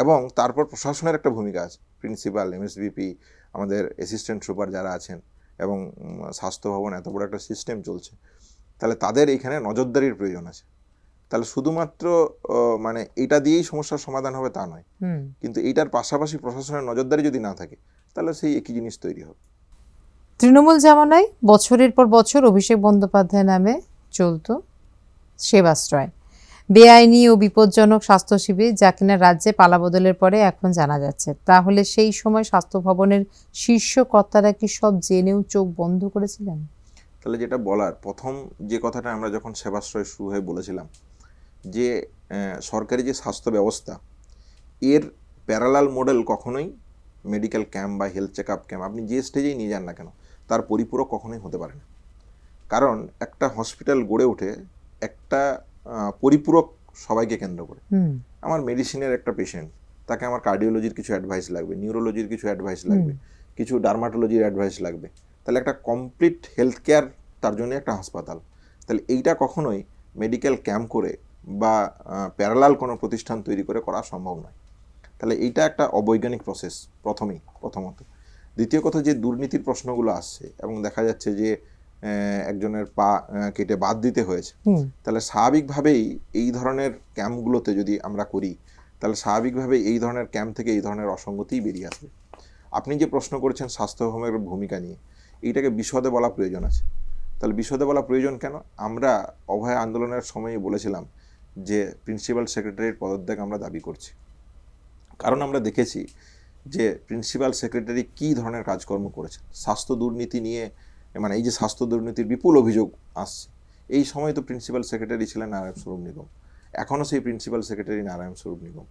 Speaker 2: এবং তারপর প্রশাসনের একটা ভূমিকা আছে, প্রিন্সিপাল, এমএসভিপি, আমাদের অ্যাসিস্ট্যান্ট সুপার যারা আছেন, এবং স্বাস্থ্য ভবন এত বড় একটা সিস্টেম চলছে, তাহলে তাদের এইখানে নজরদারির প্রয়োজন আছে। তাহলে শুধুমাত্র মানে এটা দিয়েই সমস্যার সমাধান হবে তা নয়, কিন্তু এইটার পাশাপাশি প্রশাসনের নজরদারি যদি না থাকে তাহলে সেই একই জিনিস তৈরি হবে।
Speaker 1: তৃণমূল জামানায় বছরের পর বছর অভিষেক বন্দ্যোপাধ্যায় নামে চলত সেবাশ্রয়, বেআইনি ও বিপজ্জনক স্বাস্থ্য শিবির, যা কিনা রাজ্যে পালাবদলের পরে এখন জানা যাচ্ছে। তাহলে সেই সময় স্বাস্থ্য ভবনের শীর্ষ কর্তারা কি সব জেনেও চোখ বন্ধ করেছিলেন?
Speaker 2: তাহলে যেটা বলার, প্রথম যে কথাটা আমরা যখন সেবাশ্রয় শুরু হয়ে বলেছিলাম যে সরকারি যে স্বাস্থ্য ব্যবস্থা, এর প্যারালাল মডেল কখনোই মেডিকেল ক্যাম্প বা হেলথ চেক আপ ক্যাম্প, আপনি যে স্টেজেই নিয়ে যান না কেন, তার পরিপূরক কখনোই হতে পারে না। কারণ একটা হসপিটাল গড়ে ওঠে একটা পরিপূরক সবাইকে কেন্দ্র করে। আমার মেডিসিনের একটা পেশেন্ট, তাকে আমার কার্ডিওলজির কিছু অ্যাডভাইস লাগবে, নিউরোলজির কিছু অ্যাডভাইস লাগবে, কিছু ডার্মাটোলজির অ্যাডভাইস লাগবে। তাহলে একটা কমপ্লিট হেলথ কেয়ার তার জন্য একটা হাসপাতাল। তাহলে এইটা কখনোই মেডিকেল ক্যাম্প করে বা প্যারালাল কোনো প্রতিষ্ঠান তৈরি করে করা সম্ভব নয়। তাহলে এইটা একটা অবৈজ্ঞানিক প্রসেস প্রথমত। দ্বিতীয় কথা, যে দুর্নীতির প্রশ্নগুলো আসছে এবং দেখা যাচ্ছে যে একজনের পা কেটে বাদ দিতে হয়েছে, তাহলে স্বাভাবিকভাবেই এই ধরনের ক্যাম্পগুলোতে যদি আমরা করি, তাহলে স্বাভাবিকভাবেই এই ধরনের ক্যাম্প থেকে এই ধরনের অসঙ্গতিই বেরিয়ে আসবে। আপনি যে প্রশ্ন করেছেন স্বাস্থ্য ভবনের ভূমিকা নিয়ে, এইটাকে বিশদে বলা প্রয়োজন আছে। তাহলে বিশদে বলা প্রয়োজন কেন? আমরা অভয় আন্দোলনের সময়ই বলেছিলাম যে প্রিন্সিপাল সেক্রেটারির পদত্যাগ আমরা দাবি করছি, কারণ আমরা দেখেছি যে প্রিন্সিপাল সেক্রেটারি কী ধরনের কাজকর্ম করেছেন স্বাস্থ্য দুর্নীতি নিয়ে। মানে এই যে স্বাস্থ্য দুর্নীতির বিপুল অভিযোগ আসছে, এই সময় তো প্রিন্সিপাল সেক্রেটারি ছিলেন নারায়ণ স্বরূপ নিগম, এখনও সেই প্রিন্সিপাল সেক্রেটারি নারায়ণ স্বরূপ নিগম।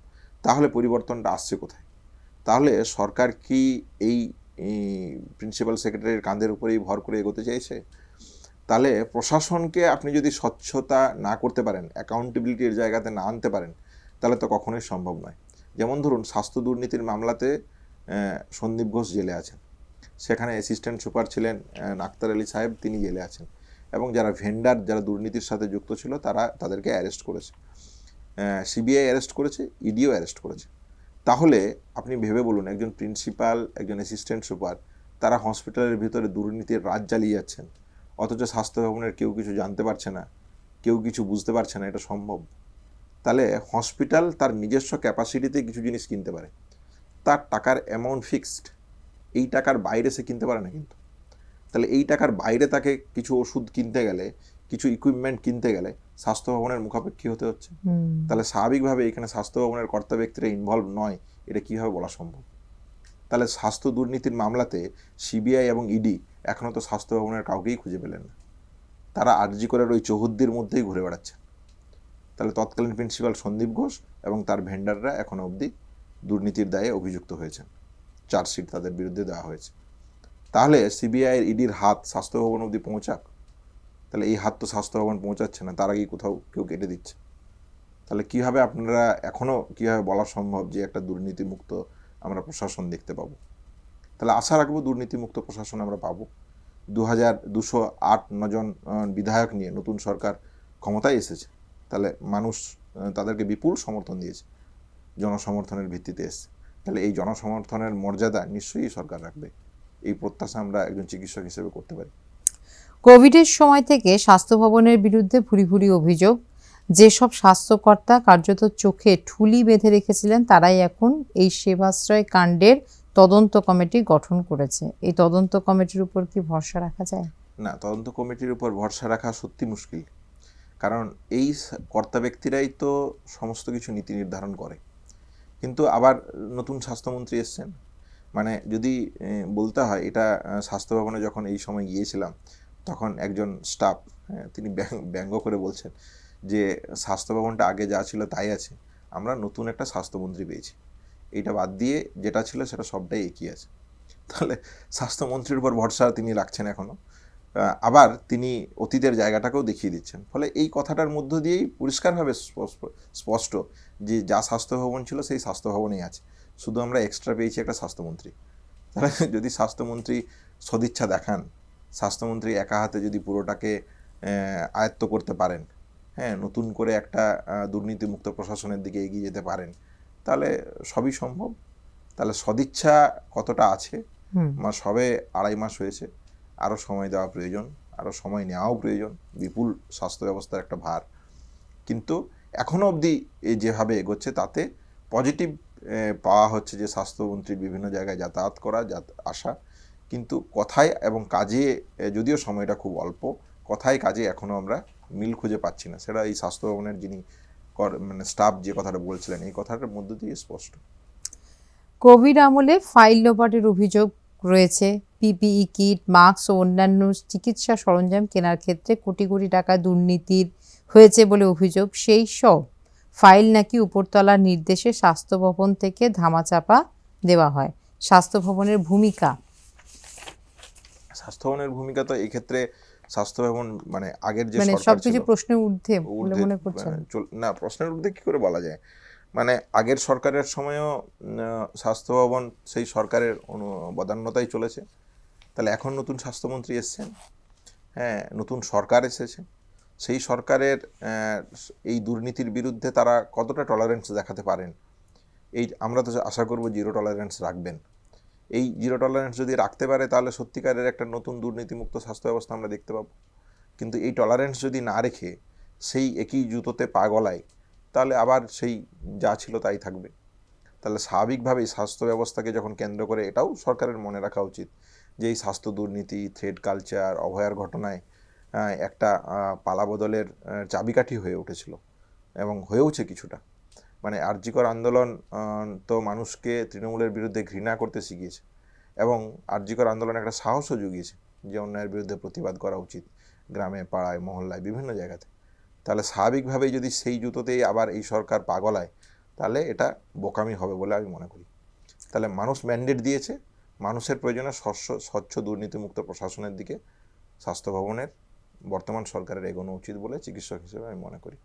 Speaker 2: তাহলে পরিবর্তনটা আসছে কোথায়? তাহলে সরকার কি এই প্রিন্সিপাল সেক্রেটারির কাঁধের উপরেই ভর করে এগোতে চাইছে? তাহলে প্রশাসনকে আপনি যদি স্বচ্ছতা না করতে পারেন, অ্যাকাউন্টেবিলিটির জায়গাতে না আনতে পারেন, তাহলে তো কখনোই সম্ভব নয়। যেমন ধরুন স্বাস্থ্য দুর্নীতির মামলাতে সন্দীপ ঘোষ জেলে আছেন, সেখানে অ্যাসিস্ট্যান্ট সুপার ছিলেন আক্তার আলী সাহেব, তিনি জেলে আছেন, এবং যারা ভেন্ডার, যারা দুর্নীতির সাথে যুক্ত ছিল তাদেরকে অ্যারেস্ট করেছে, সিবিআই অ্যারেস্ট করেছে, ইডিও অ্যারেস্ট করেছে। তাহলে আপনি ভেবে বলুন, একজন প্রিন্সিপাল, একজন অ্যাসিস্ট্যান্ট সুপার, তারা হসপিটালের ভিতরে দুর্নীতির রাজ চালিয়ে যাচ্ছেন, অথচ স্বাস্থ্য ভবনের কেউ কিছু জানতে পারছে না, কেউ কিছু বুঝতে পারছে না, এটা সম্ভব? তাহলে হসপিটাল তার নিজস্ব ক্যাপাসিটিতে কিছু জিনিস কিনতে পারে, তার টাকার অ্যামাউন্ট ফিক্সড, এই টাকার বাইরে সে কিনতে পারে না কিন্তু। তাহলে এই টাকার বাইরে তাকে কিছু ওষুধ কিনতে গেলে, কিছু ইকুইপমেন্ট কিনতে গেলে স্বাস্থ্য ভবনের মুখাপেক্ষী হতে হচ্ছে। তাহলে স্বাভাবিকভাবে এখানে স্বাস্থ্য ভবনের কর্তা ব্যক্তিরা ইনভলভ নয়, এটা কীভাবে বলা সম্ভব? তাহলে স্বাস্থ্য দুর্নীতির মামলাতে সিবিআই এবং ইডি এখনও তো স্বাস্থ্য ভবনের কাউকেই খুঁজে পেলেন না, তারা আরজি করার ওই চৌহদ্দির মধ্যেই ঘুরে বেড়াচ্ছে। তাহলে তৎকালীন প্রিন্সিপাল সন্দীপ ঘোষ এবং তার ভেন্ডাররা এখনও অবধি দুর্নীতির দায়ে অভিযুক্ত হয়েছেন, চার্জশিট তাদের বিরুদ্ধে দেওয়া হয়েছে। তাহলে সিবিআইয়ের ইডির হাত স্বাস্থ্য ভবন অবধি পৌঁছাক, তাহলে এই হাত তো স্বাস্থ্য ভবন পৌঁছাচ্ছে না, তার আগেই কোথাও কেউ কেটে দিচ্ছে। তাহলে কীভাবে আপনারা এখনও কীভাবে বলা সম্ভব যে একটা দুর্নীতিমুক্ত আমরা প্রশাসন দেখতে পাবো? তাহলে আশা রাখবো দুর্নীতিমুক্ত প্রশাসন আমরা পাবো। 2208 জন বিধায়ক নিয়ে নতুন সরকার ক্ষমতায় এসেছে, তাহলে মানুষ তাদেরকে বিপুল সমর্থন দিয়েছে, জনসমর্থনের ভিত্তিতে এসছে। তাহলে এই জনসমর্থনের মর্যাদা নিশ্চয়ই সরকার রাখবে, এই প্রত্যাশা আমরা একজন চিকিৎসক হিসেবে করতে পারি।
Speaker 1: কোভিডের সময় থেকে স্বাস্থ্য ভবনের বিরুদ্ধে ভুরি ভুরি অভিযোগ, যেসব স্বাস্থ্যকর্তা কার্যত চোখে ঠুলি বেঁধে রেখেছিলেন তারাই এখন এই সেবাশ্রয় কাণ্ডের তদন্ত কমিটি গঠন করেছে। এই তদন্ত কমিটির উপর কি ভরসা রাখা যায়?
Speaker 2: না, তদন্ত কমিটির উপর ভরসা রাখা সত্যি মুশকিল, কারণ এই কর্তা ব্যক্তিরাই তো সমস্ত কিছু নীতি নির্ধারণ করে। কিন্তু আবার নতুন স্বাস্থ্যমন্ত্রী এসছেন, মানে যদি বলতে হয়, এটা স্বাস্থ্য ভবনে যখন এই সময় গিয়েছিলাম তখন একজন স্টাফ তিনি ব্যঙ্গ করে বলছেন যে স্বাস্থ্য ভবনটা আগে যা ছিল তাই আছে, আমরা নতুন একটা স্বাস্থ্যমন্ত্রী পেয়েছি, এইটা বাদ দিয়ে যেটা ছিল সেটা সবটাই একই আছে। তাহলে স্বাস্থ্যমন্ত্রীর উপর ভরসা তিনি রাখছেন এখনও, আবার তিনি অতীতের জায়গাটাকেও দেখিয়ে দিচ্ছেন। ফলে এই কথাটার মধ্য দিয়েই পরিষ্কারভাবে স্পষ্ট যে যা স্বাস্থ্য ভবন ছিল সেই স্বাস্থ্য ভবনেই আছে, শুধু আমরা এক্সট্রা পেয়েছি একটা স্বাস্থ্যমন্ত্রী। তাহলে যদি স্বাস্থ্যমন্ত্রী সদিচ্ছা দেখান, স্বাস্থ্যমন্ত্রী একা হাতে যদি পুরোটাকে আয়ত্ত করতে পারেন, হ্যাঁ, নতুন করে একটা দুর্নীতিমুক্ত প্রশাসনের দিকে এগিয়ে যেতে পারেন, তাহলে সবই সম্ভব। তাহলে সদিচ্ছা কতটা আছে, সবে 2.5 মাস হয়েছে, আরও সময় দেওয়া প্রয়োজন, আরও সময় নেওয়াও প্রয়োজন, বিপুল স্বাস্থ্য ব্যবস্থার একটা ভার। কিন্তু এখনও অবধি যেভাবে এগোচ্ছে তাতে পজিটিভ পাওয়া হচ্ছে যে স্বাস্থ্যমন্ত্রীর বিভিন্ন জায়গায় যাতায়াত করা আসা, কিন্তু কথায় এবং কাজে যদিও সময়টা খুব অল্প, কথায় কাজে এখনও আমরা মিল খুঁজে পাচ্ছি না। সেটা এই স্বাস্থ্য ভবনের যিনি মানে স্টাফ যে কথাটা বলছিলেন এই কথাটার মধ্য দিয়ে স্পষ্ট।
Speaker 1: কোভিড আমলে ফাইল লোপাটের অভিযোগ রয়েছে। পিপিই কিট, মাস্ক ও অন্যান্য চিকিৎসা সরঞ্জাম কেনার ক্ষেত্রে কোটি কোটি টাকা দুর্নীতির হয়েছে বলে অভিযোগ। সেই সব ফাইল নাকি উপরতলার নির্দেশে স্বাস্থ্য ভবন থেকে ধামাচাপা দেওয়া হয়। স্বাস্থ্য ভবনের ভূমিকা
Speaker 2: তো এই ক্ষেত্রে স্বাস্থ্য ভবন মানে আগের যে
Speaker 1: মানে
Speaker 2: সরকার
Speaker 1: সবকিছু
Speaker 2: ছিল
Speaker 1: প্রশ্নের ঊর্ধ্বে বলে মনে করছেন?
Speaker 2: না, প্রশ্নের ঊর্ধ্বে কি করে বলা যায়, মানে আগের সরকারের সময়ও স্বাস্থ্য ভবন সেই সরকারের বদান্যতাই চলেছে। তাহলে এখন নতুন স্বাস্থ্যমন্ত্রী এসছেন, হ্যাঁ, নতুন সরকার এসেছে, সেই সরকারের এই দুর্নীতির বিরুদ্ধে তারা কতটা টলারেন্স দেখাতে পারেন, এই আমরা তো আশা করব জিরো টলারেন্স রাখবেন। এই জিরো টলারেন্স যদি রাখতে পারে তাহলে সত্যিকারের একটা নতুন দুর্নীতিমুক্ত স্বাস্থ্য ব্যবস্থা আমরা দেখতে পাবো। কিন্তু এই টলারেন্স যদি না রেখে সেই একই জুতোতে পা গলায়, তাহলে আবার সেই যা ছিল তাই থাকবে। তাহলে স্বাভাবিকভাবেই স্বাস্থ্য ব্যবস্থাকে যখন কেন্দ্র করে এটাও সরকারের মনে রাখা উচিত যে এই স্বাস্থ্য দুর্নীতি, থ্রেড কালচার, অভয়ার ঘটনায় একটা পালাবদলের চাবিকাঠি হয়ে উঠেছিল এবং হয়েওছে কিছুটা। মানে আরজিকর আন্দোলন তো মানুষকে তৃণমূলের বিরুদ্ধে ঘৃণা করতে শিখিয়েছে এবং আরজিকর আন্দোলন একটা সাহসও জুগিয়েছে যে অন্যায়ের বিরুদ্ধে প্রতিবাদ করা উচিত, গ্রামে, পাড়ায়, মহল্লায়, বিভিন্ন জায়গাতে। তাহলে স্বাভাবিকভাবেই যদি সেই জুতোতেই আবার এই সরকার পাগলায়, তাহলে এটা বোকামি হবে বলে আমি মনে করি। তাহলে মানুষ ম্যান্ডেট দিয়েছে, মানুষের প্রয়োজনে স্বচ্ছ দুর্নীতিমুক্ত প্রশাসনের দিকে স্বাস্থ্য ভবনের বর্তমান সরকারের এগোনো উচিত বলে চিকিৎসক হিসেবে আমি মনে করি।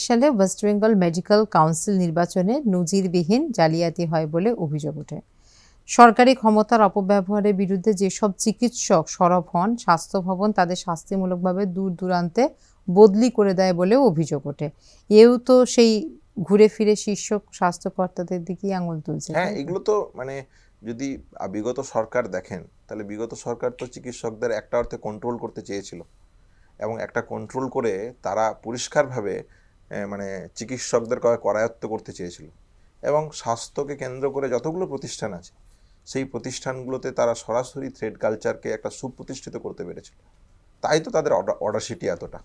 Speaker 1: সালে ওয়েস্ট বেঙ্গল মেডিকেল কাউন্সিল নির্বাচনে নজিরবিহীন জালিয়াতি হয় বলে অভিযোগ ওঠে। সরকারি ক্ষমতার অপব্যবহারের বিরুদ্ধে যেসব চিকিৎসক সরব হন, স্বাস্থ্য ভবন তাদের শাস্তিমূলকভাবে দূর দূরান্তে বদলি করে দেয় বলেও অভিযোগ ওঠে। এও তো সেই ঘুরে ফিরে শীর্ষ স্বাস্থ্যকর্তাদের দিকেই আঙুল তুলছে।
Speaker 2: হ্যাঁ,
Speaker 1: তাই তো?
Speaker 2: এগুলো তো মানে যদি বিগত সরকার দেখেন, তাহলে বিগত সরকার তো চিকিৎসকদের একটা অর্থে কন্ট্রোল করতে চেয়েছিল, এবং একটা কন্ট্রোল করে তারা পরিষ্কারভাবে মানে চিকিৎসকদের করায়ত্ত করতে চেয়েছিল, এবং স্বাস্থ্যকে কেন্দ্র করে যতগুলো প্রতিষ্ঠান আছে সেই প্রতিষ্ঠানগুলোতে তারা সরাসরি থ্রেড কালচারকে একটা সুপ্রতিষ্ঠিত করতে পেরেছিল। তাই তো তাদের অডাসিটি এতটা।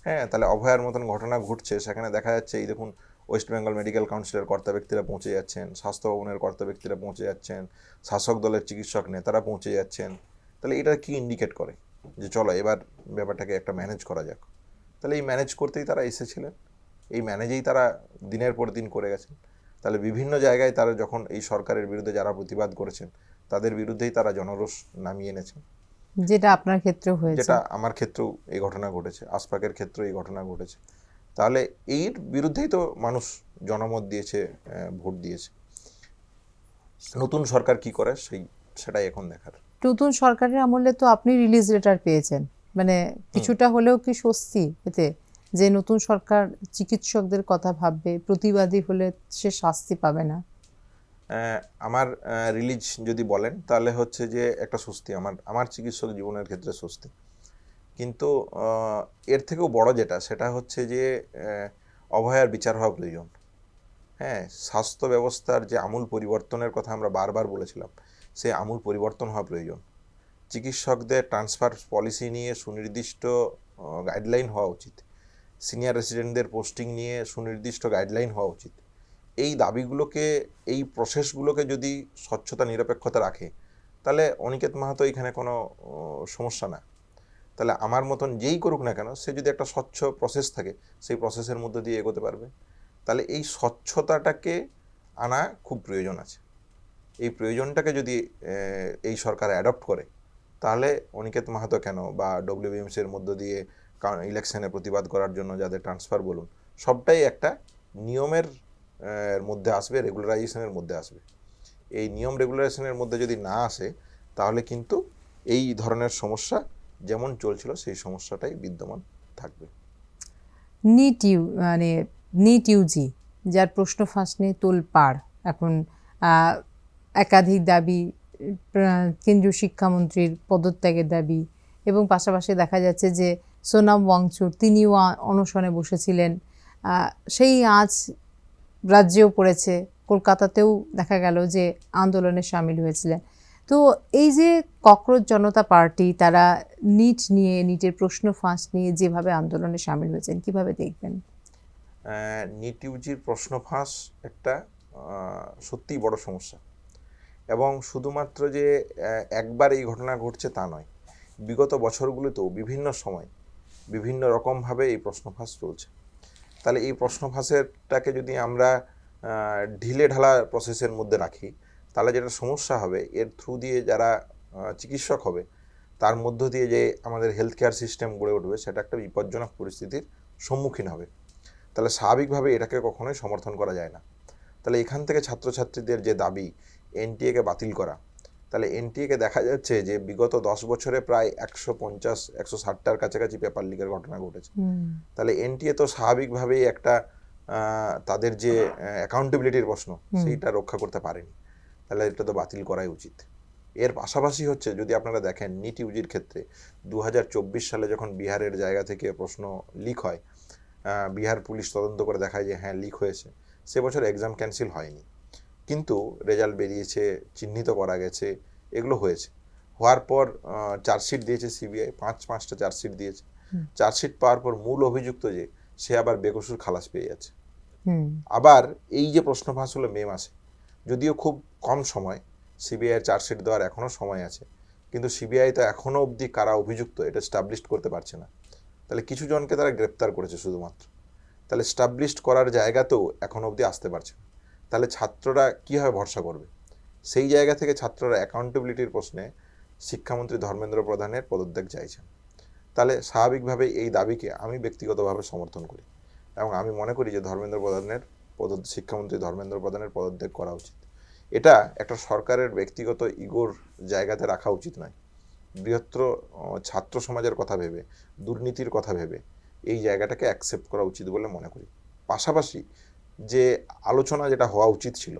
Speaker 2: হ্যাঁ, তাহলে অভয়ার মতন ঘটনা ঘটছে, সেখানে দেখা যাচ্ছে এই দেখুন ওয়েস্ট বেঙ্গল মেডিকেল কাউন্সিলের কর্তা ব্যক্তিরা পৌঁছে যাচ্ছেন, স্বাস্থ্য ভবনের কর্তা ব্যক্তিরা পৌঁছে যাচ্ছেন, শাসক দলের চিকিৎসক নেতারা পৌঁছে যাচ্ছেন। তাহলে এটা কি ইন্ডিকেট করে যে চলো এবার ব্যাপারটাকে একটা ম্যানেজ করা যাক। তাহলে এই ম্যানেজ করতেই তারা এসেছিলেন, এই ম্যানেজেই তারা দিনের পর দিন করে গেছেন। তাহলে বিভিন্ন জায়গায় তারা যখন এই সরকারের বিরুদ্ধে যারা প্রতিবাদ করেছেন তাদের বিরুদ্ধেই তারা জনরোষ নামিয়ে এনেছেন,
Speaker 1: যেটা আপনার ক্ষেত্রেও হয়েছে।
Speaker 2: যেটা আমার ক্ষেত্রেও এই ঘটনা ঘটেছে, আশফাকের ক্ষেত্রেও এই ঘটনা ঘটেছে। তাহলে এর বিরুদ্ধেই তো মানুষ জনমত দিয়েছে, ভোট দিয়েছে। নতুন সরকার কি করে সেটাই এখন দেখার।
Speaker 1: নতুন সরকারের আমলে তো আপনি রিলিজ লেটার পেয়েছেন, মানে কিছুটা হলেও কি স্বস্তি এতে যে নতুন সরকার চিকিৎসকদের কথা ভাববে, প্রতিবাদী হলে সে শাস্তি পাবে না?
Speaker 2: আমার রিলিজ যদি বলেন তাহলে হচ্ছে যে একটা স্বস্তি, আমার চিকিৎসক জীবনের ক্ষেত্রে স্বস্তি। কিন্তু এর থেকেও বড় যেটা, সেটা হচ্ছে যে অভয়ার বিচার হওয়া প্রয়োজন। হ্যাঁ, স্বাস্থ্য ব্যবস্থার যে আমূল পরিবর্তনের কথা আমরা বারবার বলেছিলাম, সে আমূল পরিবর্তন হওয়া প্রয়োজন। চিকিৎসকদের ট্রান্সফার পলিসি নিয়ে সুনির্দিষ্ট গাইডলাইন হওয়া উচিত, সিনিয়র রেসিডেন্টদের পোস্টিং নিয়ে সুনির্দিষ্ট গাইডলাইন হওয়া উচিত। এই দাবিগুলোকে, এই প্রসেসগুলোকে যদি স্বচ্ছতা নিরপেক্ষতা রাখে, তাহলে অনিকেত মাহাতো এখানে কোনো সমস্যা না। তাহলে আমার মতন যেই করুক না কেন, সে যদি একটা স্বচ্ছ প্রসেস থাকে, সেই প্রসেসের মধ্যে দিয়ে এগোতে পারবে। তাহলে এই স্বচ্ছতাটাকে আনা খুব প্রয়োজন আছে। এই প্রয়োজনটাকে যদি এই সরকার অ্যাডপ্ট করে, তাহলে অনিকেত মাহাতো কেন বা ডব্লিউবিএমসির মধ্য দিয়ে ইলেকশনে প্রতিবাদ করার জন্য যাদের ট্রান্সফার বলুন, সবটাই একটা নিয়মের মধ্যে আসবে, রেগুলারাইজেশনের মধ্যে আসবে। এই নিয়ম রেগুলারাইজেশনের মধ্যে যদি না আসে, তাহলে কিন্তু এই ধরনের সমস্যা যেমন চলছিল সেই সমস্যাটাই বিদ্যমান থাকবে।
Speaker 1: নিট ইউজি যার প্রশ্ন ফাঁস নিয়ে তোলপাড় এখন, একাধিক দাবি, কেন্দ্রীয় শিক্ষামন্ত্রীর পদত্যাগের দাবি, এবং পাশাপাশি দেখা যাচ্ছে যে সোনাম ওয়াংচুক তিনিও অনশনে বসেছিলেন, সেই আজ রাজ্যেও পড়েছে, কলকাতাতেও দেখা গেল যে আন্দোলনে সামিল হয়েছিলেন। তো এই যে ককরোচ জনতা পার্টি, তারা নিটের প্রশ্ন ফাঁস নিয়ে যেভাবে আন্দোলনে সামিল হয়েছেন, কিভাবে দেখবেন?
Speaker 2: নিট ইউজির প্রশ্ন ফাঁস একটা সত্যিই বড় সমস্যা, এবং শুধুমাত্র যে একবার এই ঘটনা ঘটছে তা নয়, বিগত বছরগুলোতেও বিভিন্ন সময় বিভিন্ন রকমভাবে এই প্রশ্ন ফাঁস চলছে। তাহলে এই প্রশ্ন ফাঁসেরটাকে যদি আমরা ঢিলে ঢালা প্রসেসের মধ্যে রাখি, তাহলে যেটা সমস্যা হবে, এর থ্রু দিয়ে যারা চিকিৎসক হবে তার মধ্য দিয়ে যে আমাদের হেলথ কেয়ার সিস্টেম গড়ে উঠবে, সেটা একটা বিপজ্জনক পরিস্থিতির সম্মুখীন হবে। তাহলে স্বাভাবিকভাবে এটাকে কখনোই সমর্থন করা যায় না। তাহলে এখান থেকে ছাত্রছাত্রীদের যে দাবি এনটিএকে বাতিল করা, তাহলে এনটিএকে দেখা যাচ্ছে যে বিগত 10 বছরে প্রায় 150-160টার কাছাকাছি পেপার লিকের ঘটনা ঘটেছে। তাহলে এনটিএ তো স্বাভাবিকভাবেই একটা তাদের যে অ্যাকাউন্টেবিলিটির প্রশ্ন, সেইটা রক্ষা করতে পারেনি। তাহলে এটা তো বাতিল করাই উচিত। এর পাশাপাশি হচ্ছে, যদি আপনারা দেখেন নিট ইউজির ক্ষেত্রে 2024 সালে যখন বিহারের জায়গা থেকে প্রশ্ন লিক হয়, বিহার পুলিশ তদন্ত করে দেখায় যে হ্যাঁ লিক হয়েছে, সে বছর এক্সাম ক্যান্সেল হয়নি, কিন্তু রেজাল্ট বেরিয়েছে, চিহ্নিত করা গেছে, এগুলো হয়েছে। হওয়ার পর চার্জশিট দিয়েছে সিবিআই, 5টা চার্জশিট দিয়েছে। চার্জশিট পাওয়ার পর মূল অভিযুক্ত যে, সে আবার বেকসুর খালাস পেয়ে যাচ্ছে। আবার এই যে প্রশ্ন ফাঁস হলো মে মাসে, যদিও খুব কম সময়, সিবিআইয়ের চার্জশিট দেওয়ার এখনও সময় আছে, কিন্তু সিবিআই তো এখনও অবধি কারা অভিযুক্ত এটা স্টাবলিশড করতে পারছে না। তাহলে কিছু জনকে তারা গ্রেপ্তার করেছে শুধুমাত্র, তাহলে স্টাবলিশড করার জায়গাতেও এখনও অবধি আসতে পারছে না। তাহলে ছাত্ররা কীভাবে ভরসা করবে? সেই জায়গা থেকে ছাত্ররা অ্যাকাউন্টেবিলিটির প্রশ্নে শিক্ষামন্ত্রী ধর্মেন্দ্র প্রধানের পদত্যাগ চাইছেন। তাহলে স্বাভাবিকভাবে এই দাবিকে আমি ব্যক্তিগতভাবে সমর্থন করি, এবং আমি মনে করি যে শিক্ষামন্ত্রী ধর্মেন্দ্র প্রধানের পদত্যাগ করা উচিত। এটা একটা সরকারের ব্যক্তিগত ইগোর জায়গাতে রাখা উচিত নয়। বৃহত্তর ছাত্র সমাজের কথা ভেবে, দুর্নীতির কথা ভেবে এই জায়গাটাকে অ্যাকসেপ্ট করা উচিত বলে মনে করি। পাশাপাশি যে আলোচনা যেটা হওয়া উচিত ছিল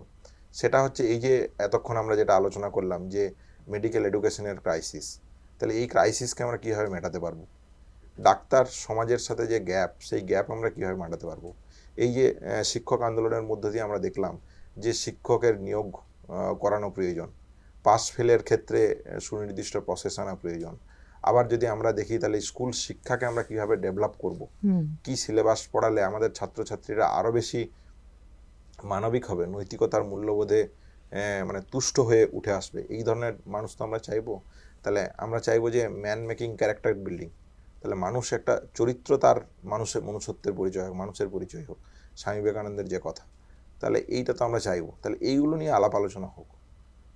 Speaker 2: সেটা হচ্ছে এই যে এতক্ষণ আমরা যেটা আলোচনা করলাম যে মেডিকেল এডুকেশনের ক্রাইসিস, তাহলে এই ক্রাইসিসকে আমরা কীভাবে মেটাতে পারবো? ডাক্তার সমাজের সাথে যে গ্যাপ, সেই গ্যাপ আমরা কীভাবে মেটাতে পারবো? এই যে শিক্ষক আন্দোলনের মধ্য দিয়ে আমরা দেখলাম যে শিক্ষকের নিয়োগ করানো প্রয়োজন, পাস ফেলের ক্ষেত্রে সুনির্দিষ্ট প্রসেস আনা প্রয়োজন। আবার যদি আমরা দেখি তাহলে স্কুল শিক্ষাকে আমরা কিভাবে ডেভেলপ করব, কি সিলেবাস পড়ালে আমাদের ছাত্রছাত্রীরা আরও বেশি মানবিক হবে, নৈতিকতার মূল্যবোধে মানে তুষ্ট হয়ে উঠে আসবে, এই ধরনের মানুষ তো আমরা চাইবো। তাহলে আমরা চাইবো যে ম্যান মেকিং ক্যারেক্টার বিল্ডিং, তাহলে মানুষ একটা চরিত্র, তার মানুষের মনুষ্যত্বের পরিচয় হোক, মানুষের পরিচয় হোক, স্বামী বিবেকানন্দের যে কথা, তাহলে এইটা তো আমরা চাইবো। তাহলে এইগুলো নিয়ে আলাপ আলোচনা হোক।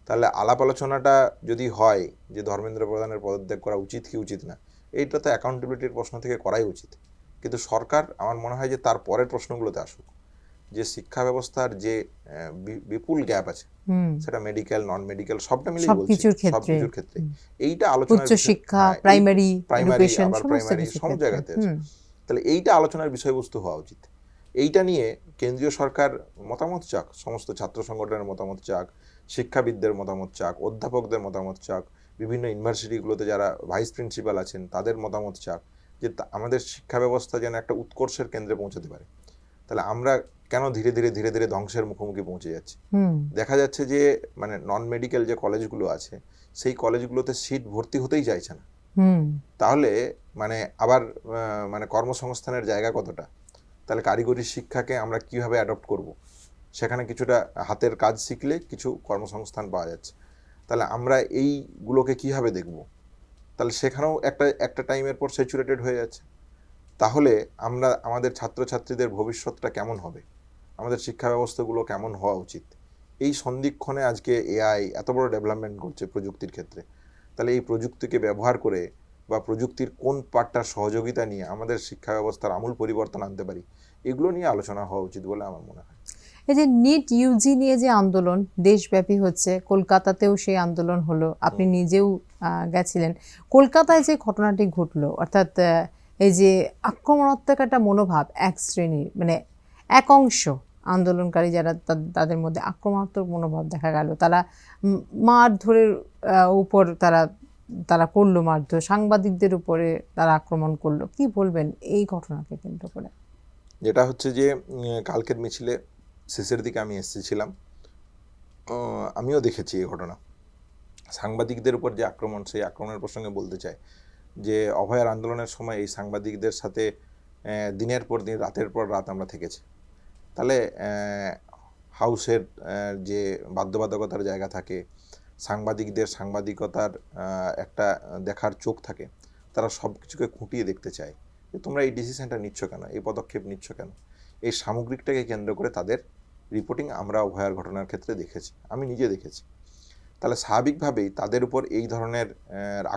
Speaker 2: তাহলে আলাপ আলোচনাটা যদি হয় যে ধর্মেন্দ্র প্রধানের পদত্যাগ করা উচিত কি উচিত না, এইটা তো অ্যাকাউন্টেবিলিটির প্রশ্ন থেকে করাই উচিত। কিন্তু সরকার আমার মনে হয় যে তার পরের প্রশ্নগুলোতে আসুক, যে শিক্ষা ব্যবস্থার যে বিপুল গ্যাপ আছে, সেটা মেডিকেল, নন মেডিকেল সবটা মিলিয়ে বলছি, সবকিছুর ক্ষেত্রে এইটা আলোচনার
Speaker 1: উচ্চ শিক্ষা, প্রাইমারি এডুকেশন,
Speaker 2: আবার প্রাইমারি সব জায়গাতে আছে। তাহলে এইটা আলোচনার বিষয়বস্তু হওয়া উচিত। এইটা নিয়ে কেন্দ্রীয় সরকার মতামত চাক, সমস্ত ছাত্র সংগঠনের মতামত চাক, শিক্ষাবিদদের মতামত চাক, অধ্যাপকদের মতামত চাক, বিভিন্ন ইউনিভার্সিটিগুলোতে যারা ভাইস প্রিন্সিপাল আছেন তাদের মতামত চাক, যে আমাদের শিক্ষা ব্যবস্থা যেন একটা উৎকর্ষের কেন্দ্রে পৌঁছাতে পারে। তাহলে আমরা কেন ধীরে ধীরে ধীরে ধীরে ধ্বংসের মুখোমুখি পৌঁছে যাচ্ছি? দেখা যাচ্ছে যে মানে নন মেডিকেল যে কলেজগুলো আছে সেই কলেজগুলোতে সিট ভর্তি হতেই চাইছে না। তাহলে মানে আবার মানে কর্মসংস্থানের জায়গা কতটা? তাহলে কারিগরি শিক্ষাকে আমরা কিভাবে অ্যাডপ্ট করব? সেখানে কিছুটা হাতের কাজ শিখলে কিছু কর্মসংস্থান পাওয়া যাচ্ছে, তাহলে আমরা এইগুলোকে কিভাবে দেখব? তাহলে সেখানেও একটা টাইমের পর স্যাচুরেটেড হয়ে যাচ্ছে। তাহলে আমরা আমাদের ছাত্রছাত্রীদের ভবিষ্যৎটা কেমন হবে, আমাদের শিক্ষা ব্যবস্থাগুলো কেমন হওয়া উচিত, এই সন্ধিক্ষণে আজকে এআই এত বড় ডেভেলপমেন্ট করছে প্রযুক্তির ক্ষেত্রে। তাহলে এই প্রযুক্তিকে ব্যবহার করে বা প্রযুক্তির কোন পার্টটার সহযোগিতা নিয়ে আমাদের শিক্ষা ব্যবস্থার আমূল পরিবর্তন আনতে পারি, এগুলো নিয়ে আলোচনা হওয়া উচিত বলে আমার মনে হয়।
Speaker 1: এই যে নিট ইউজি নিয়ে যে আন্দোলন দেশব্যাপী হচ্ছে, কলকাতাতেও সেই আন্দোলন হলো, আপনি নিজেও গেছিলেন। কলকাতায় যে ঘটনাটি ঘটলো, অর্থাৎ এই যে আক্রমণাত্মক একটা মনোভাব এক শ্রেণীর, মানে এক অংশ আন্দোলনকারী যারা, তাদের মধ্যে আক্রমণাত্মক মনোভাব দেখা গেল। তারা মারধরের উপর তারা করলো মারধর, সাংবাদিকদের উপরে তারা আক্রমণ করলো। কি বলবেন এই ঘটনাকে কেন্দ্র করে?
Speaker 2: যেটা হচ্ছে যে কালকের মিছিলে শেষের দিকে আমি এসেছিলাম, আমিও দেখেছি এই ঘটনা। সাংবাদিকদের উপর যে আক্রমণ, সেই আক্রমণের প্রসঙ্গে বলতে চাই যে অভয়ার আন্দোলনের সময় এই সাংবাদিকদের সাথে দিনের পর দিন, রাতের পর রাত আমরা থেকেছি। তাহলে হাউসের যে বাধ্যবাধকতার জায়গা থাকে, সাংবাদিকদের সাংবাদিকতার একটা দেখার চোখ থাকে, তারা সব কিছুকে খুঁটিয়ে দেখতে চায় যে তোমরা এই ডিসিশনটা নিচ্ছ কেন, এই পদক্ষেপ নিচ্ছ কেন। এই সামগ্রিকটাকে কেন্দ্র করে তাদের রিপোর্টিং আমরা অভয়ার ঘটনার ক্ষেত্রে দেখেছি, আমি নিজে দেখেছি। তাহলে স্বাভাবিকভাবেই তাদের উপর এই ধরনের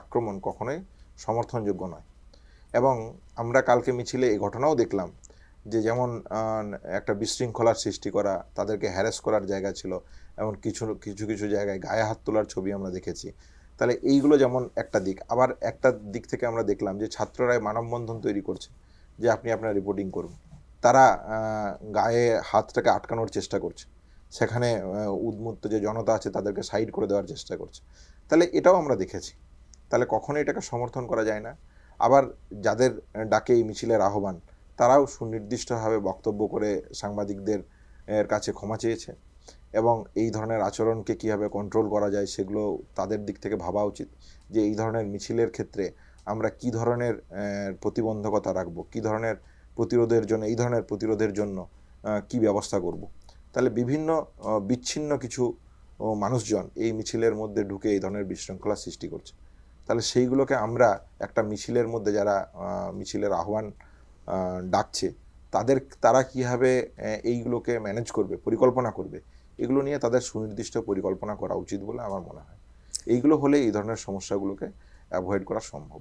Speaker 2: আক্রমণ কখনোই সমর্থনযোগ্য নয়। এবং আমরা কালকে মিছিলে এই ঘটনাও দেখলাম যে যেমন একটা বিশৃঙ্খলার সৃষ্টি করা, তাদেরকে হ্যারাস করার জায়গা ছিল, এমন কিছু জায়গায় গায়ে হাত তোলার ছবি আমরা দেখেছি। তাহলে এইগুলো যেমন একটা দিক, আবার একটা দিক থেকে আমরা দেখলাম যে ছাত্ররাই মানববন্ধন তৈরি করছে যে আপনি আপনার রিপোর্টিং করুন। তারা গায়ে হাতটাকে আটকানোর চেষ্টা করছে, সেখানে উদ্মুক্ত যে জনতা আছে তাদেরকে সাইড করে দেওয়ার চেষ্টা করছে। তাহলে এটাও আমরা দেখেছি। তাহলে কখনোই এটাকে সমর্থন করা যায় না। আবার যাদের ডাকে এই মিছিলের আহ্বান, তারাও সুনির্দিষ্টভাবে বক্তব্য করে সাংবাদিকদের কাছে ক্ষমা চেয়েছে, এবং এই ধরনের আচরণকে কীভাবে কন্ট্রোল করা যায় সেগুলো তাদের দিক থেকে ভাবা উচিত, যে এই ধরনের মিছিলের ক্ষেত্রে আমরা কি ধরনের প্রতিবন্ধকতা রাখবো, কি ধরনের প্রতিরোধের জন্য, এই ধরনের প্রতিরোধের জন্য কি ব্যবস্থা করব। তাহলে বিভিন্ন বিচ্ছিন্ন কিছু মানুষজন এই মিছিলের মধ্যে ঢুকে এই ধরনের বিশৃঙ্খলা সৃষ্টি করছে। তাহলে সেইগুলোকে আমরা একটা মিছিলের মধ্যে, যারা মিছিলের আহ্বান ডাকছে, তারা কীভাবে এইগুলোকে ম্যানেজ করবে, পরিকল্পনা করবে, এগুলো নিয়ে তাদের সুনির্দিষ্ট পরিকল্পনা করা উচিত বলে আমার মনে হয়। এইগুলো হলে এই ধরনের সমস্যাগুলোকে অ্যাভয়েড করা সম্ভব।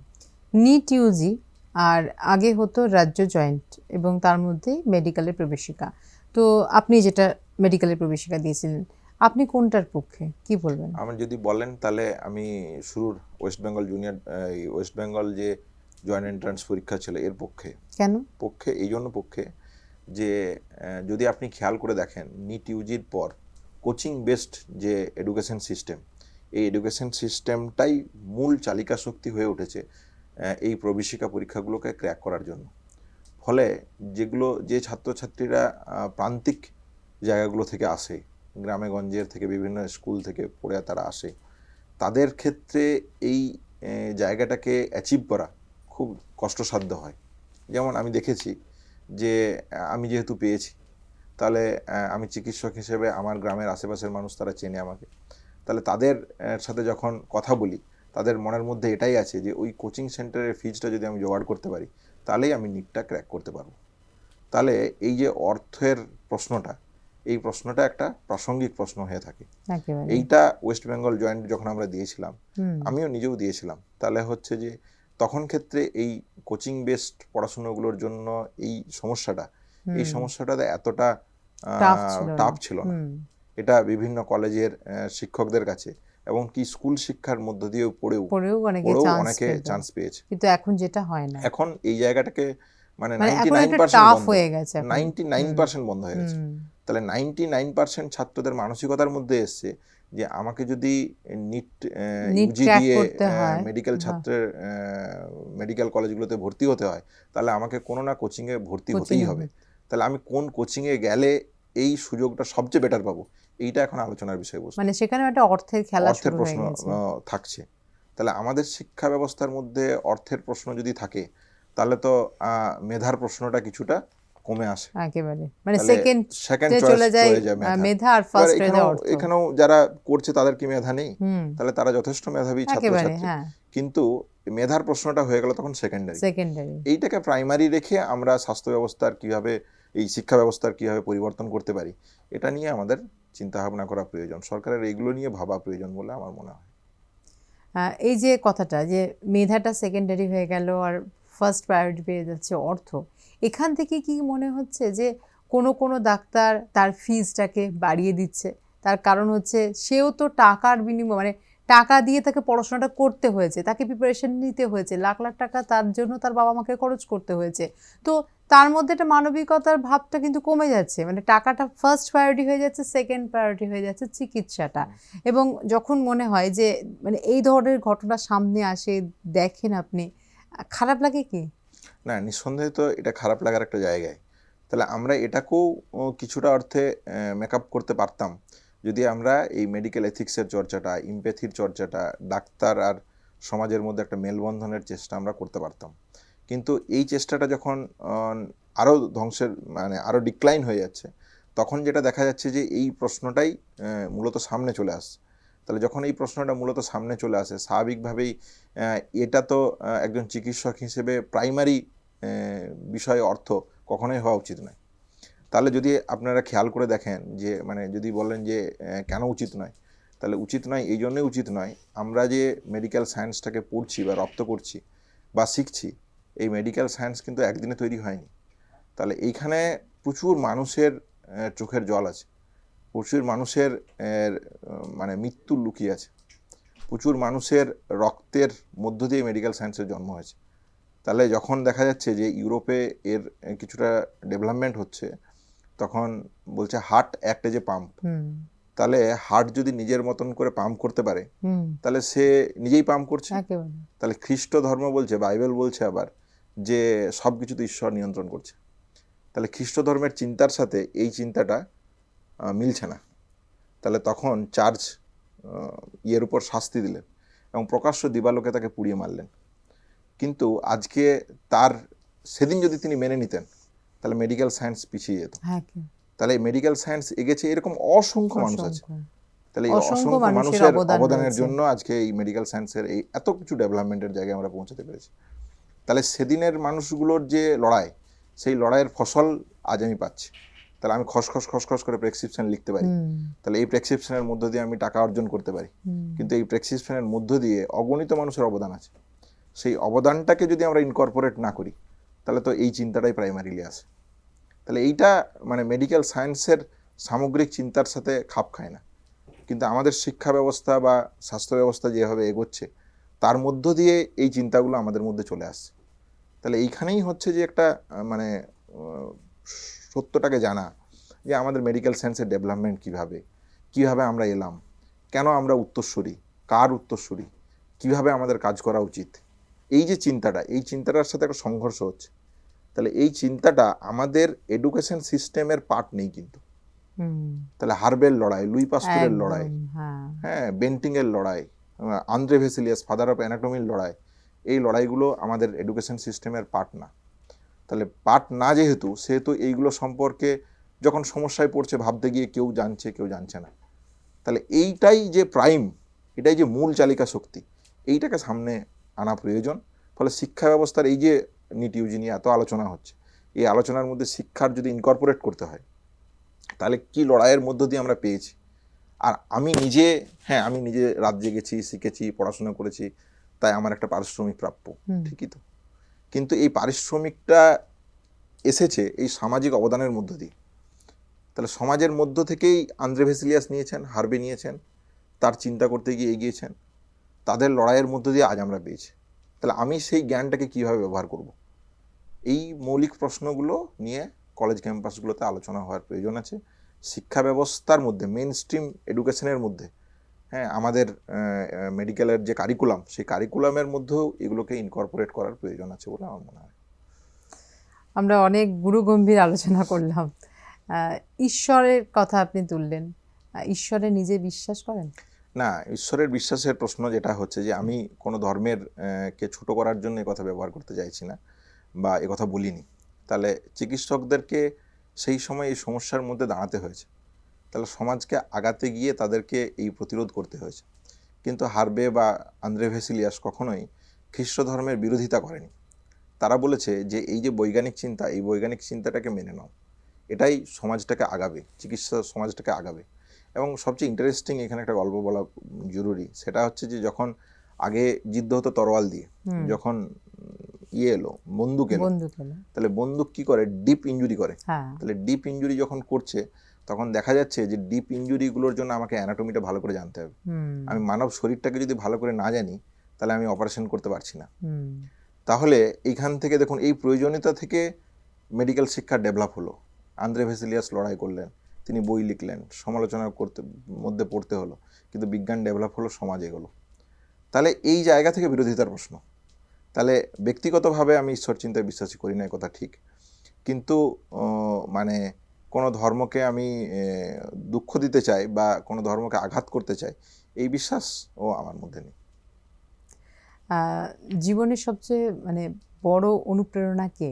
Speaker 1: নিট ইউজি আর আগে হতো রাজ্য জয়েন্ট এবং তার মধ্যে মেডিকেলের প্রবেশিকা। তো আপনি যেটা মেডিকেলের প্রবেশিকা দিয়েছিলেন, আপনি কোনটার পক্ষে কি বলবেন?
Speaker 2: আমার যদি বলেন তাহলে আমি শুরুর West Bengal junior West Bengal যে জয়েন্ট এন্ট্রান্স পরীক্ষা ছিল এর পক্ষে।
Speaker 1: কেন?
Speaker 2: পক্ষে এই জন্য পক্ষে যে যদি আপনি খেয়াল করে দেখেন নিট ইউজির পর কোচিং বেসড যে এডুকেশন সিস্টেম, এই এডুকেশন সিস্টেমটাই মূল চালিকা শক্তি হয়ে উঠেছে এই প্রবেশিকা পরীক্ষাগুলোকে ক্র্যাক করার জন্য। ফলে যে ছাত্রছাত্রীরা প্রান্তিক জায়গাগুলো থেকে আসে, গ্রামে গঞ্জের থেকে বিভিন্ন স্কুল থেকে পড়ে তারা আসে, তাদের ক্ষেত্রে এই জায়গাটাকে অ্যাচিভ করা খুব কষ্টসাধ্য হয়। যেমন আমি দেখেছি যে আমি যেহেতু পেয়েছি, তাহলে আমি চিকিৎসক হিসেবে আমার গ্রামের আশেপাশের মানুষ তারা চেনে আমাকে, তাহলে তাদের সাথে যখন কথা বলি তাদের মনের মধ্যে এটাই আছে যে ওই কোচিং সেন্টারের ফিজটা যদি আমি জোগাড় করতে পারি তাহলেই আমি নিটটা ক্র্যাক করতে পারবো। তাহলে এই যে অর্থের প্রশ্নটা, এই প্রশ্নটা একটা প্রাসঙ্গিক প্রশ্ন হয়ে থাকে।
Speaker 1: একেবারে।
Speaker 2: এইটা ওয়েস্ট বেঙ্গল জয়েন্ট যখন আমরা দিয়েছিলাম, আমিও নিজেও দিয়েছিলাম, তাহলে হচ্ছে যে তখন ক্ষেত্রে এই কোচিং বেসড পড়াশোনাগুলোর জন্য এই সমস্যাটা এতটা টাফ ছিল না। এটা বিভিন্ন কলেজের শিক্ষকদের কাছে এবং কি স্কুল শিক্ষার মধ্য দিয়েও পড়েও অনেকে চান্স পেয়েছে।
Speaker 1: কিন্তু এখন যেটা হয় না,
Speaker 2: এখন এই জায়গাটাকে মানে
Speaker 1: এখন একটা টাফ হয়ে গেছে,
Speaker 2: 99% বন্ধ হয়ে গেছে। তাহলে 99% ছাত্রদের মানসিকতার মধ্যে এসছে যে আমাকে যদি নিট ইউজি দিয়ে মেডিকেল ছাত্রের মেডিকেল কলেজগুলোতে ভর্তি হতে হয় তাহলে আমাকে কোনো না কোচিংয়ে ভর্তি হতেই হবে। তাহলে আমি কোন কোচিংয়ে গেলে এই সুযোগটা সবচেয়ে বেটার পাবো, এইটা এখন আলোচনার বিষয়বস্তু।
Speaker 1: মানে সেখানে একটা অর্থের খেলা শুরু হয়ে গেছে।
Speaker 2: থাকছে। তাহলে আমাদের শিক্ষা ব্যবস্থার মধ্যে অর্থের প্রশ্ন যদি থাকে তাহলে তো মেধার প্রশ্নটা কিছুটা কমে আসে
Speaker 1: একেবারে, মানে সেকেন্ড চলে যায় মেধা আর ফার্স্ট হয়ে অর্থ।
Speaker 2: এখানেও যারা করছে তাদের কি মেধা নেই? তাহলে তারা যথেষ্ট মেধাবী ছাত্রছাত্রী, কিন্তু মেধার প্রশ্নটা হয়ে গেল তখন সেকেন্ডারি। এইটাকে প্রাইমারি রেখে আমরা স্বাস্থ্য ব্যবস্থার কিভাবে, এই শিক্ষা ব্যবস্থার কিভাবে পরিবর্তন করতে পারি, এটা নিয়ে আমাদের চিন্তা ভাবনা করা প্রয়োজন। সরকারের এইগুলো নিয়ে ভাবা প্রয়োজন বলে আমার মনে হয়।
Speaker 1: এই যে কথাটা যে মেধাটা সেকেন্ডারি হয়ে গেল আর ফার্স্ট প্রায়োরিটি পেয়ে যাচ্ছে অর্থ, এখান থেকে কি মনে হচ্ছে যে কোনো ডাক্তার তার ফিজটাকে বাড়িয়ে দিচ্ছে? তার কারণ হচ্ছে সেও তো টাকার বিনিময়, মানে টাকা দিয়ে তাকে পড়াশোনাটা করতে হয়েছে, তাকে প্রিপারেশন নিতে হয়েছে, লাখ লাখ টাকা তার জন্য তার বাবা মাকে খরচ করতে হয়েছে। তো তার মধ্যে একটা মানবিকতার ভাবটা কিন্তু কমে যাচ্ছে, মানে টাকাটা ফার্স্ট প্রায়োরিটি হয়ে যাচ্ছে, সেকেন্ড প্রায়োরিটি হয়ে যাচ্ছে চিকিৎসাটা। এবং যখন মনে হয় যে মানে এই ধরনের ঘটনা সামনে আসে, দেখেন আপনি, খারাপ লাগে কি?
Speaker 2: না, নিঃসন্দেহে তো এটা খারাপ লাগার একটা জায়গায়। তাহলে আমরা এটাকেও কিছুটা অর্থে মেকআপ করতে পারতাম যদি আমরা এই মেডিকেল এথিক্সের চর্চাটা, ইমপ্যাথির চর্চাটা, ডাক্তার আর সমাজের মধ্যে একটা মেলবন্ধনের চেষ্টা আমরা করতে পারতাম। কিন্তু এই চেষ্টাটা যখন আরও ধ্বংসের, মানে আরও ডিক্লাইন হয়ে যাচ্ছে, তখন যেটা দেখা যাচ্ছে যে এই প্রশ্নটাই মূলত সামনে চলে আসছে। তাহলে যখন এই প্রশ্নটা মূলত সামনে চলে আসে, স্বাভাবিকভাবেই এটা তো একজন চিকিৎসক হিসেবে প্রাইমারি বিষয় অর্থ কখনোই হওয়া উচিত নয়। তাহলে যদি আপনারা খেয়াল করে দেখেন যে মানে যদি বলেন যে কেন উচিত নয়, তাহলে উচিত নয় এই জন্যই উচিত নয়, আমরা যে মেডিকেল সায়েন্সটাকে পড়ছি বা রপ্ত করছি বা শিখছি, এই মেডিকেল সায়েন্স কিন্তু একদিনে তৈরি হয়নি। তাহলে এইখানে প্রচুর মানুষের চোখের জল আছে, প্রচুর মানুষের মানে মৃত্যু লুকিয়ে আছে, প্রচুর মানুষের রক্তের মধ্য দিয়ে মেডিকেল সায়েন্সের জন্ম হয়েছে। তাহলে যখন দেখা যাচ্ছে যে ইউরোপে এর কিছুটা ডেভেলপমেন্ট হচ্ছে, তখন বলছে heart act as a pump. তাহলে হার্ট যদি নিজের মতন করে পাম্প করতে পারে তাহলে সে নিজেই পাম্প করছে। তাহলে খ্রিস্ট ধর্ম বলছে, বাইবেল বলছে আবার যে সব কিছু তো ঈশ্বর নিয়ন্ত্রণ করছে। তাহলে খ্রিস্ট ধর্মের চিন্তার সাথে এই চিন্তাটা মিলছে না। তাহলে তখন চার্চ ইয়ের উপর শাস্তি দিলেন এবং প্রকাশ্য দিবালোকে তাকে পুড়িয়ে মারলেন। কিন্তু আজকে তার সেদিন যদি তিনি মেনে নিতেন তাহলে মেডিকেল সায়েন্স পিছিয়ে যেত। তাহলে মেডিকেল সায়েন্স এগেছে, এরকম অসংখ্য মানুষ আছে। তাহলে এই অসংখ্য মানুষের অবদানের জন্য আজকে এই মেডিকেল সায়েন্সের এই এত কিছু ডেভেলপমেন্টের জায়গায় আমরা পৌঁছাতে পেরেছি। তাহলে সেদিনের মানুষগুলোর যে লড়াই, সেই লড়াইয়ের ফসল আজ আমি পাচ্ছি। তাহলে আমি খসখস করে প্রেসক্রিপশন লিখতে পারি, তাহলে এই প্রেসক্রিপশনের মধ্য দিয়ে আমি টাকা অর্জন করতে পারি। কিন্তু এই প্রেসক্রিপশনের মধ্য দিয়ে অগণিত মানুষের অবদান আছে, সেই অবদানটাকে যদি আমরা ইনকর্পোরেট না করি তাহলে তো এই চিন্তাটাই প্রাইমারিলি আসে। তাহলে এইটা মানে মেডিকেল সায়েন্সের সামগ্রিক চিন্তার সাথে খাপ খায় না। কিন্তু আমাদের শিক্ষা ব্যবস্থা বা স্বাস্থ্য ব্যবস্থা যেভাবে এগোচ্ছে তার মধ্য দিয়ে এই চিন্তাগুলো আমাদের মধ্যে চলে আসছে। তাহলে এইখানেই হচ্ছে যে একটা মানে সত্যটাকে জানা যে আমাদের মেডিকেল সায়েন্সের ডেভেলপমেন্ট কিভাবে আমরা এলাম, কেন আমরা উত্তরসূরি, কার উত্তরসূরি, কিভাবে আমাদের কাজ করা উচিত, এই যে চিন্তাটা, এই চিন্তাটার সাথে একটা সংঘর্ষ হচ্ছে। তাহলে এই চিন্তাটা আমাদের এডুকেশন সিস্টেমের পার্ট নেই কিন্তু। তাহলে হার্বের লড়াই, লুই পাস্তুরের লড়াই, হ্যাঁ, বেন্টিংয়ের লড়াই, আন্দ্রে ভেসিলিয়াস ফাদার অফ অ্যানাটমির লড়াই, এই লড়াইগুলো আমাদের এডুকেশন সিস্টেমের পার্ট না। তাহলে পার্ট না সেহেতু এইগুলো সম্পর্কে যখন সমস্যায় পড়ছে ভাবতে গিয়ে কেউ জানছে না। তাহলে এইটাই যে প্রাইম, এটাই যে মূল চালিকা শক্তি, এইটাকে সামনে আনা প্রয়োজন। ফলে শিক্ষা ব্যবস্থার এই যে নিট ইউজি নিয়ে এত আলোচনা হচ্ছে, এই আলোচনার মধ্যে শিক্ষার যদি ইনকর্পোরেট করতে হয় তাহলে কি লড়াইয়ের মধ্য দিয়ে আমরা পেয়েছি। আর আমি নিজে রাত জেগেছি, শিখেছি, পড়াশোনা করেছি, তাই আমার একটা পারিশ্রমিক প্রাপ্য, ঠিকই তো। কিন্তু এই পারিশ্রমিকটা এসেছে এই সামাজিক অবদানের মধ্য দিয়ে। তাহলে সমাজের মধ্য থেকেই আন্দ্রে ভেসিলিয়াস নিয়েছেন, হার্বে নিয়েছেন, তার চিন্তা করতে গিয়ে এগিয়েছেন, তাদের লড়াইয়ের মধ্য দিয়ে আজ আমরা পেয়েছি। তাহলে আমি সেই জ্ঞানটাকে কীভাবে ব্যবহার করব, এই মৌলিক প্রশ্নগুলো নিয়ে কলেজ ক্যাম্পাসগুলোতে আলোচনা হওয়ার প্রয়োজন আছে। শিক্ষা ব্যবস্থার মধ্যে, মেন স্ট্রিম এডুকেশনের মধ্যে, হ্যাঁ, আমাদের মেডিকেলের যে কারিকুলাম, সেই কারিকুলামের মধ্যেও এগুলোকে ইনকর্পোরেট করার প্রয়োজন আছে বলে আমার মনে হয়।
Speaker 1: আমরা অনেক গুরুগম্ভীর আলোচনা করলাম। ঈশ্বরের কথা আপনি তুললেন, ঈশ্বরে নিজে বিশ্বাস করেন?
Speaker 2: না, ঈশ্বরের বিশ্বাসের প্রশ্ন যেটা হচ্ছে যে আমি কোনো ধর্মের কে ছোট করার জন্য কথা ব্যবহার করতে চাইছি না বা কথা বলিনি। তাহলে চিকিৎসকদেরকে সেই সময় এই সমস্যার মধ্যে দাঁড়াতে হয়েছে, তাহলে সমাজকে আগাতে গিয়ে তাদেরকে এই প্রতিরোধ করতে হয়েছে। কিন্তু হার্বে বা আন্দ্রে ভেসিলিয়াস কখনোই খ্রিস্ট ধর্মের বিরোধিতা করেনি। তারা বলেছে যে এই যে বৈজ্ঞানিক চিন্তা, এই বৈজ্ঞানিক চিন্তাটাকে মেনে নাও, এটাই সমাজটাকে আগাবে, চিকিৎসা সমাজটাকে আগাবে। এবং সবচেয়ে ইন্টারেস্টিং এখানে একটা গল্প বলা জরুরি, সেটা হচ্ছে যে যখন আগে যুদ্ধ হতো তরোয়াল দিয়ে, যখন বন্দুক এলো, তাহলে বন্দুক কি করে, ডিপ ইঞ্জুরি করে। তাহলে ডিপ ইঞ্জুরি যখন করছে তখন দেখা যাচ্ছে যে ডিপ ইঞ্জুরিগুলোর জন্য আমাকে অ্যানাটমিটা ভালো করে জানতে হবে। আমি মানব শরীরটাকে যদি ভালো করে না জানি তাহলে আমি অপারেশন করতে পারছি না। তাহলে এইখান থেকে দেখুন, এই প্রয়োজনীয়তা থেকে মেডিকেল শিক্ষা ডেভেলপ হলো। আন্দ্রে ভেসিলিয়াস লড়াই করলেন, তিনি বই লিখলেন, সমালোচনা মধ্যে পড়তে হলো, কিন্তু বিজ্ঞান ডেভেলপ হলো, সমাজ এগোলো। তাহলে এই জায়গা থেকে বিরোধিতার প্রশ্ন। তাহলে ব্যক্তিগতভাবে আমি ঈশ্বর চিন্তায় বিশ্বাসী করি না, কথা ঠিক, কিন্তু মানে কোনো ধর্মকে আমি দুঃখ দিতে চাই বা কোনো ধর্মকে আঘাত করতে চাই, এই বিশ্বাসও আমার মধ্যে নেই।
Speaker 1: জীবনের সবচেয়ে মানে বড় অনুপ্রেরণা কে?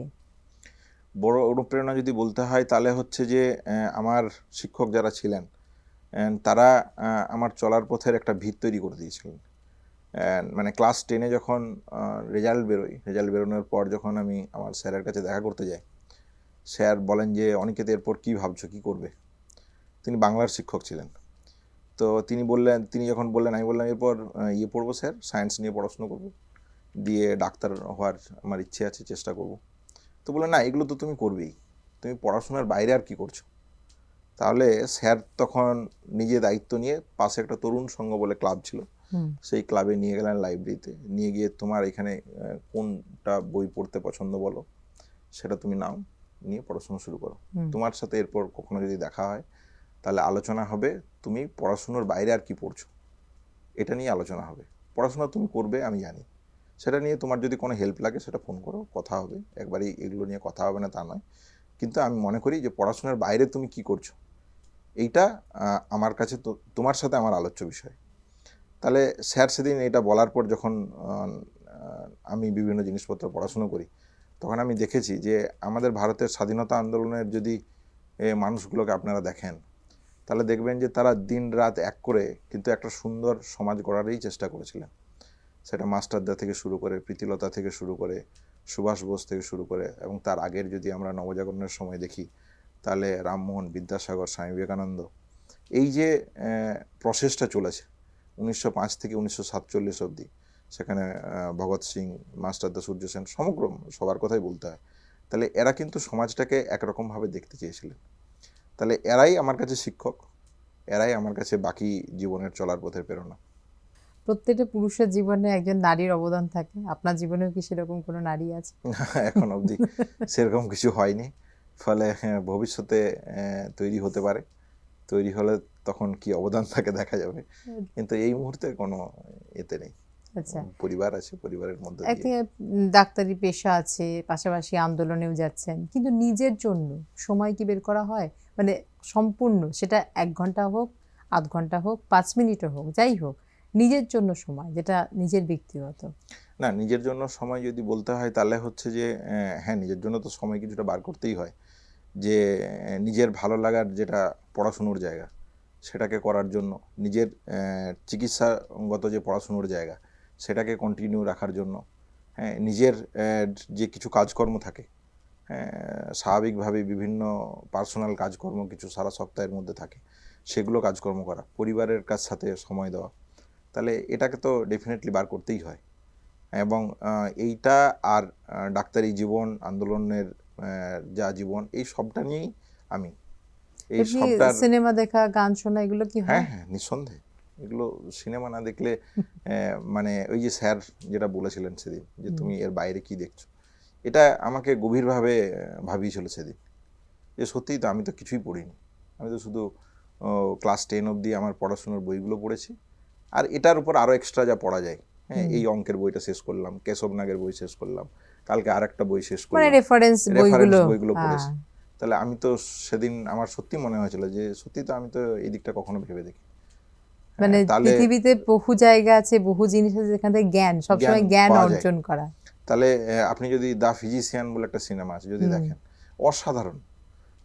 Speaker 2: বড় অনুপ্রেরণা যদি বলতে হয় তাহলে হচ্ছে যে আমার শিক্ষক যারা ছিলেন তারা আমার চলার পথের একটা ভিত তৈরি করে দিয়েছিলেন। মানে ক্লাস 10-এ যখন রেজাল্ট বেরোনোর পর যখন আমি আমার স্যারের কাছে দেখা করতে যাই, স্যার বলেন যে অনিকেত এরপর কী ভাবছো, কী করবে। তিনি বাংলার শিক্ষক ছিলেন। তো তিনি যখন বললেন, আমি বললাম এরপর পড়বো স্যার, সায়েন্স নিয়ে পড়াশুনো করবো, দিয়ে ডাক্তার হওয়ার আমার ইচ্ছে আছে, চেষ্টা করব। তো বললেন না, এগুলো তো তুমি করবেই, তুমি পড়াশোনার বাইরে আর কি করছো। তাহলে স্যার তখন নিজে দায়িত্ব নিয়ে পাশে একটা তরুণ সংঘ বলে ক্লাব ছিল, সেই ক্লাবে নিয়ে গেলেন, লাইব্রেরিতে নিয়ে গিয়ে তোমার এখানে কোনটা বই পড়তে পছন্দ বলো, সেটা তুমি নাও, নিয়ে পড়াশোনা শুরু করো। তোমার সাথে এরপর কখনো যদি দেখা হয় তাহলে আলোচনা হবে তুমি পড়াশোনার বাইরে আর কি পড়ছো, এটা নিয়ে আলোচনা হবে। পড়াশোনা তুমি করবে আমি জানি, সেটা নিয়ে তোমার যদি কোনো হেল্প লাগে সেটা ফোন করো, কথা হবে। একবারই এগুলো নিয়ে কথা হবে না তা নয়, কিন্তু আমি মনে করি যে পড়াশোনার বাইরে তুমি কি করছো, এইটা আমার কাছে তো তোমার সাথে আমার আলোচ্য বিষয়। তাহলে স্যার সেদিন এটা বলার পর যখন আমি বিভিন্ন জিনিসপত্র পড়াশুনো করি, তখন আমি দেখেছি যে আমাদের ভারতের স্বাধীনতা আন্দোলনের যদি মানুষগুলোকে আপনারা দেখেন তাহলে দেখবেন যে তারা দিন রাত এক করে কিন্তু একটা সুন্দর সমাজ গড়ারই চেষ্টা করেছিলেন। সেটা মাস্টারদা থেকে শুরু করে, প্রীতিলতা থেকে শুরু করে, সুভাষ বোস থেকে শুরু করে, এবং তার আগের যদি আমরা নবজাগরণের সময় দেখি তাহলে রামমোহন, বিদ্যাসাগর, স্বামী বিবেকানন্দ, এই যে প্রসেসটা চলেছে 1905 থেকে 1947 অবধি, সেখানে ভগৎ সিং, মাস্টারদা সূর্য সেন, সমগ্র সবার কথাই বলতে হয়। তাহলে এরা কিন্তু সমাজটাকে একরকমভাবে দেখতে চেয়েছিলেন। তাহলে এরাই আমার কাছে শিক্ষক, এরাই আমার কাছে বাকি জীবনের চলার পথের প্রেরণা।
Speaker 1: প্রত্যেকটা পুরুষের জীবনে একজন নারীর অবদান থাকে, আপনার জীবনেও কি সেরকম কোনো নারী আছে?
Speaker 2: এখন অবধি সেরকম কিছু হয়নি, ফলে ভবিষ্যতে তৈরি হতে পারে। তৈরি হলে তখন কি অবদান থাকে দেখা যাবে, কিন্তু এই মুহূর্তে কোনো এতে নেই।
Speaker 1: আচ্ছা,
Speaker 2: পরিবার আছে, পরিবারের মধ্যে দিয়ে
Speaker 1: একদিকে ডাক্তারি পেশা আছে, পাশাপাশি আন্দোলনেও যাচ্ছেন, কিন্তু নিজের জন্য সময় কি বের করা হয়? মানে সম্পূর্ণ, সেটা 1 ঘন্টা হোক, আধ ঘন্টা হোক, 5 মিনিটও হোক, যাই হোক, নিজের জন্য সময়, যেটা নিজের ব্যক্তিগত।
Speaker 2: না, নিজের জন্য সময় যদি বলতে হয় তাহলে হচ্ছে যে হ্যাঁ, নিজের জন্য তো সময় কিছুটা বার করতেই হয়। যে নিজের ভালো লাগার যেটা পড়াশুনোর জায়গা, সেটাকে করার জন্য, নিজের চিকিৎসাগত যে পড়াশুনোর জায়গা, সেটাকে কন্টিনিউ রাখার জন্য, হ্যাঁ, নিজের যে কিছু কাজকর্ম থাকে, হ্যাঁ, স্বাভাবিকভাবে বিভিন্ন পার্সোনাল কাজকর্ম কিছু সারা সপ্তাহের মধ্যে থাকে, সেগুলো কাজকর্ম করা, পরিবারের কাছ সাথে সময় দেওয়া, তাহলে এটাকে তো ডেফিনেটলি বার করতেই হয়। এবং এইটা আর ডাক্তারি জীবন, আন্দোলনের যা জীবন, এই সবটা নিয়েই আমি এই
Speaker 1: এমনি
Speaker 2: সবটার
Speaker 1: সিনেমা দেখা, গান শোনা, এগুলো কি
Speaker 2: হ্যাঁ
Speaker 1: হয়?
Speaker 2: হ্যাঁ, নিঃসন্দেহে এগুলো সিনেমা না দেখলে মানে ওই যে স্যার যেটা বলেছিলেন সেদিন, যে তুমি এর বাইরে কি দেখছো, এটা আমাকে গভীরভাবে ভাবিয়েছিল সেদিন, যে সত্যিই তো আমি তো কিছুই পড়িনি, আমি তো শুধু ক্লাস 10 অবধি আমার পড়াশোনার বইগুলো পড়েছি, আর এটার উপর আরও এক্সট্রা যা পড়া যায়, হ্যাঁ, এই অঙ্কের বইটা শেষ করলাম, কেশব নাগের বই শেষ করলাম, কালকে আরেকটা বই শেষ
Speaker 1: মানে
Speaker 2: করলাম,
Speaker 1: রেফারেন্স
Speaker 2: বইগুলো পড়েছি। তাহলে আমি তো সেদিন আমার সত্যি মনে হয়েছিল যে সত্যি তো আমি তো এই দিকটা কখনো ভেবে দেখি।
Speaker 1: মানে
Speaker 2: তাহলে
Speaker 1: পৃথিবীতে বহু জায়গা আছে, বহু জিনিস আছে যেখান থেকে জ্ঞান, সবসময় জ্ঞান
Speaker 2: পাওয়া যায়।
Speaker 1: অর্জন করা।
Speaker 2: তাহলে আপনি যদি দ্য ফিজিশিয়ান বলে একটা সিনেমা আছে, যদি দেখেন, অসাধারণ।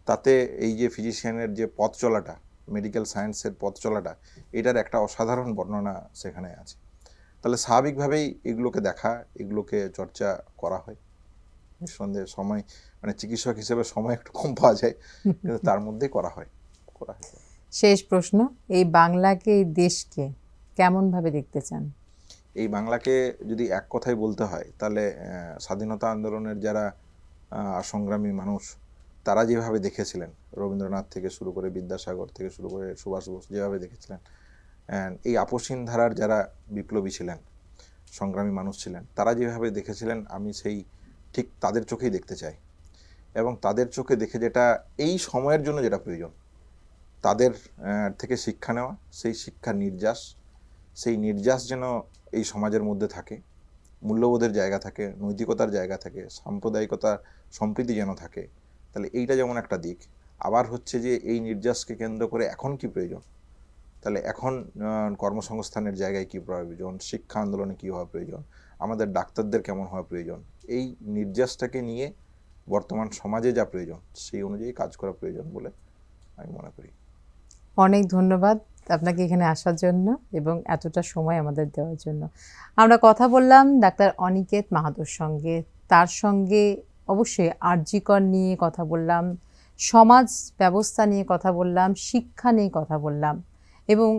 Speaker 2: তাতে এই যে ফিজিশিয়ানের যে পথ চলাটা, মেডিকেল সায়েন্সের পথ চলাটা, এটার একটা অসাধারণ বর্ণনা সেখানে আছে। তাহলে স্বাভাবিকভাবেই এগুলোকে দেখা, এগুলোকে চর্চা করা হয়। নিঃসন্দেহে সময়, মানে চিকিৎসক হিসেবে সময় একটু কম পাওয়া যায়, কিন্তু তার মধ্যেই করা হয়।
Speaker 1: শেষ প্রশ্ন, এই বাংলাকে, এই দেশকে কেমন ভাবে দেখতে চান?
Speaker 2: এই বাংলাকে যদি এক কথায় বলতে হয় তাহলে স্বাধীনতা আন্দোলনের যারা সংগ্রামী মানুষ, তারা যেভাবে দেখেছিলেন, রবীন্দ্রনাথ থেকে শুরু করে, বিদ্যাসাগর থেকে শুরু করে, সুভাষ বোস যেভাবে দেখেছিলেন, এই আপসহীন ধারার যারা বিপ্লবী ছিলেন, সংগ্রামী মানুষ ছিলেন, তারা যেভাবে দেখেছিলেন, আমি সেই ঠিক তাদের চোখেই দেখতে চাই। এবং তাদের চোখে দেখে যেটা এই সময়ের জন্য যেটা প্রয়োজন, তাদের থেকে শিক্ষা নেওয়া, সেই শিক্ষার নির্যাস, সেই নির্যাস যেন এই সমাজের মধ্যে থাকে, মূল্যবোধের জায়গা থাকে, নৈতিকতার জায়গা থাকে, সাম্প্রদায়িকতার সম্প্রীতি যেন থাকে। তাহলে এইটা যেমন একটা দিক। আবার হচ্ছে যে এই নির্যাসকে কেন্দ্র করে এখন কি প্রয়োজন, তাহলে এখন কর্মসংস্থানের জায়গায় কি প্রয়োজন, শিক্ষা আন্দোলনে কী হওয়া প্রয়োজন, আমাদের ডাক্তারদের কেমন হওয়া প্রয়োজন, এই নির্যাসটাকে নিয়ে বর্তমান সমাজে যা প্রয়োজন সেই অনুযায়ী কাজ করা প্রয়োজন বলে আমি মনে করি।
Speaker 1: অনেক ধন্যবাদ আপনাকে এখানে আসার জন্য এবং এতটা সময় আমাদের দেওয়ার জন্য। আমরা কথা বললাম ডাক্তার অনিকেত মাহাতোর সঙ্গে, তার সঙ্গে অবশ্যই আর.জি. কর নিয়ে কথা বললাম, সমাজ ব্যবস্থা নিয়ে কথা বললাম, শিক্ষা নিয়ে কথা বললাম, এবং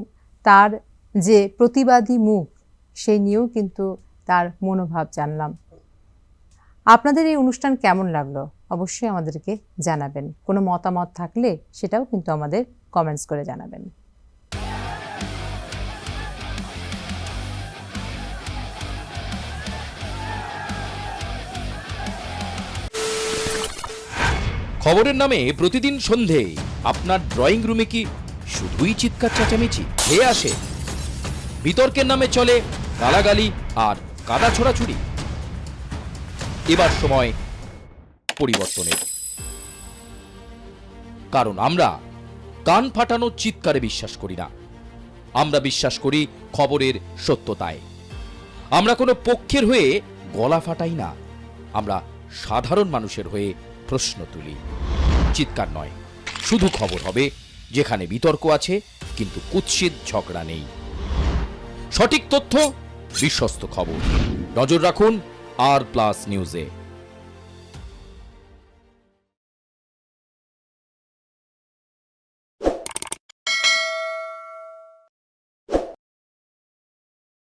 Speaker 1: তার যে প্রতিবাদী মুখ, সেই নিয়েও কিন্তু তার মনোভাব জানলাম। আপনাদের এই অনুষ্ঠান কেমন লাগলো অবশ্যই আমাদেরকে জানাবেন। কোনো মতামত থাকলে সেটাও কিন্তু আমাদের কমেন্টস করে জানাবেন।
Speaker 6: খবরের নামে প্রতিদিন সন্ধে আপনার ড্রয়িং রুমে কি শুধুই চিৎকার চেঁচামেচি খেয়ে আসে? বিতর্কের নামে চলে গালাগালি আর কাদা ছোড়াছুড়ি। এবার সময় পরিবর্তনের, কারণ আমরা কান ফাটানো চিৎকারে বিশ্বাস করি না। আমরা বিশ্বাস করি খবরের সত্যতায়। আমরা কোনো পক্ষের হয়ে গলা ফাটাই না, আমরা সাধারণ মানুষের হয়ে প্রশ্ন তুলি। চিৎকার নয়, শুধু খবর হবে যেখানে বিতর্ক আছে কিন্তু কুৎসিত ঝগড়া নেই। সঠিক তথ্য, বিশ্বস্ত খবর। নজর রাখুন আর প্লাস নিউজে।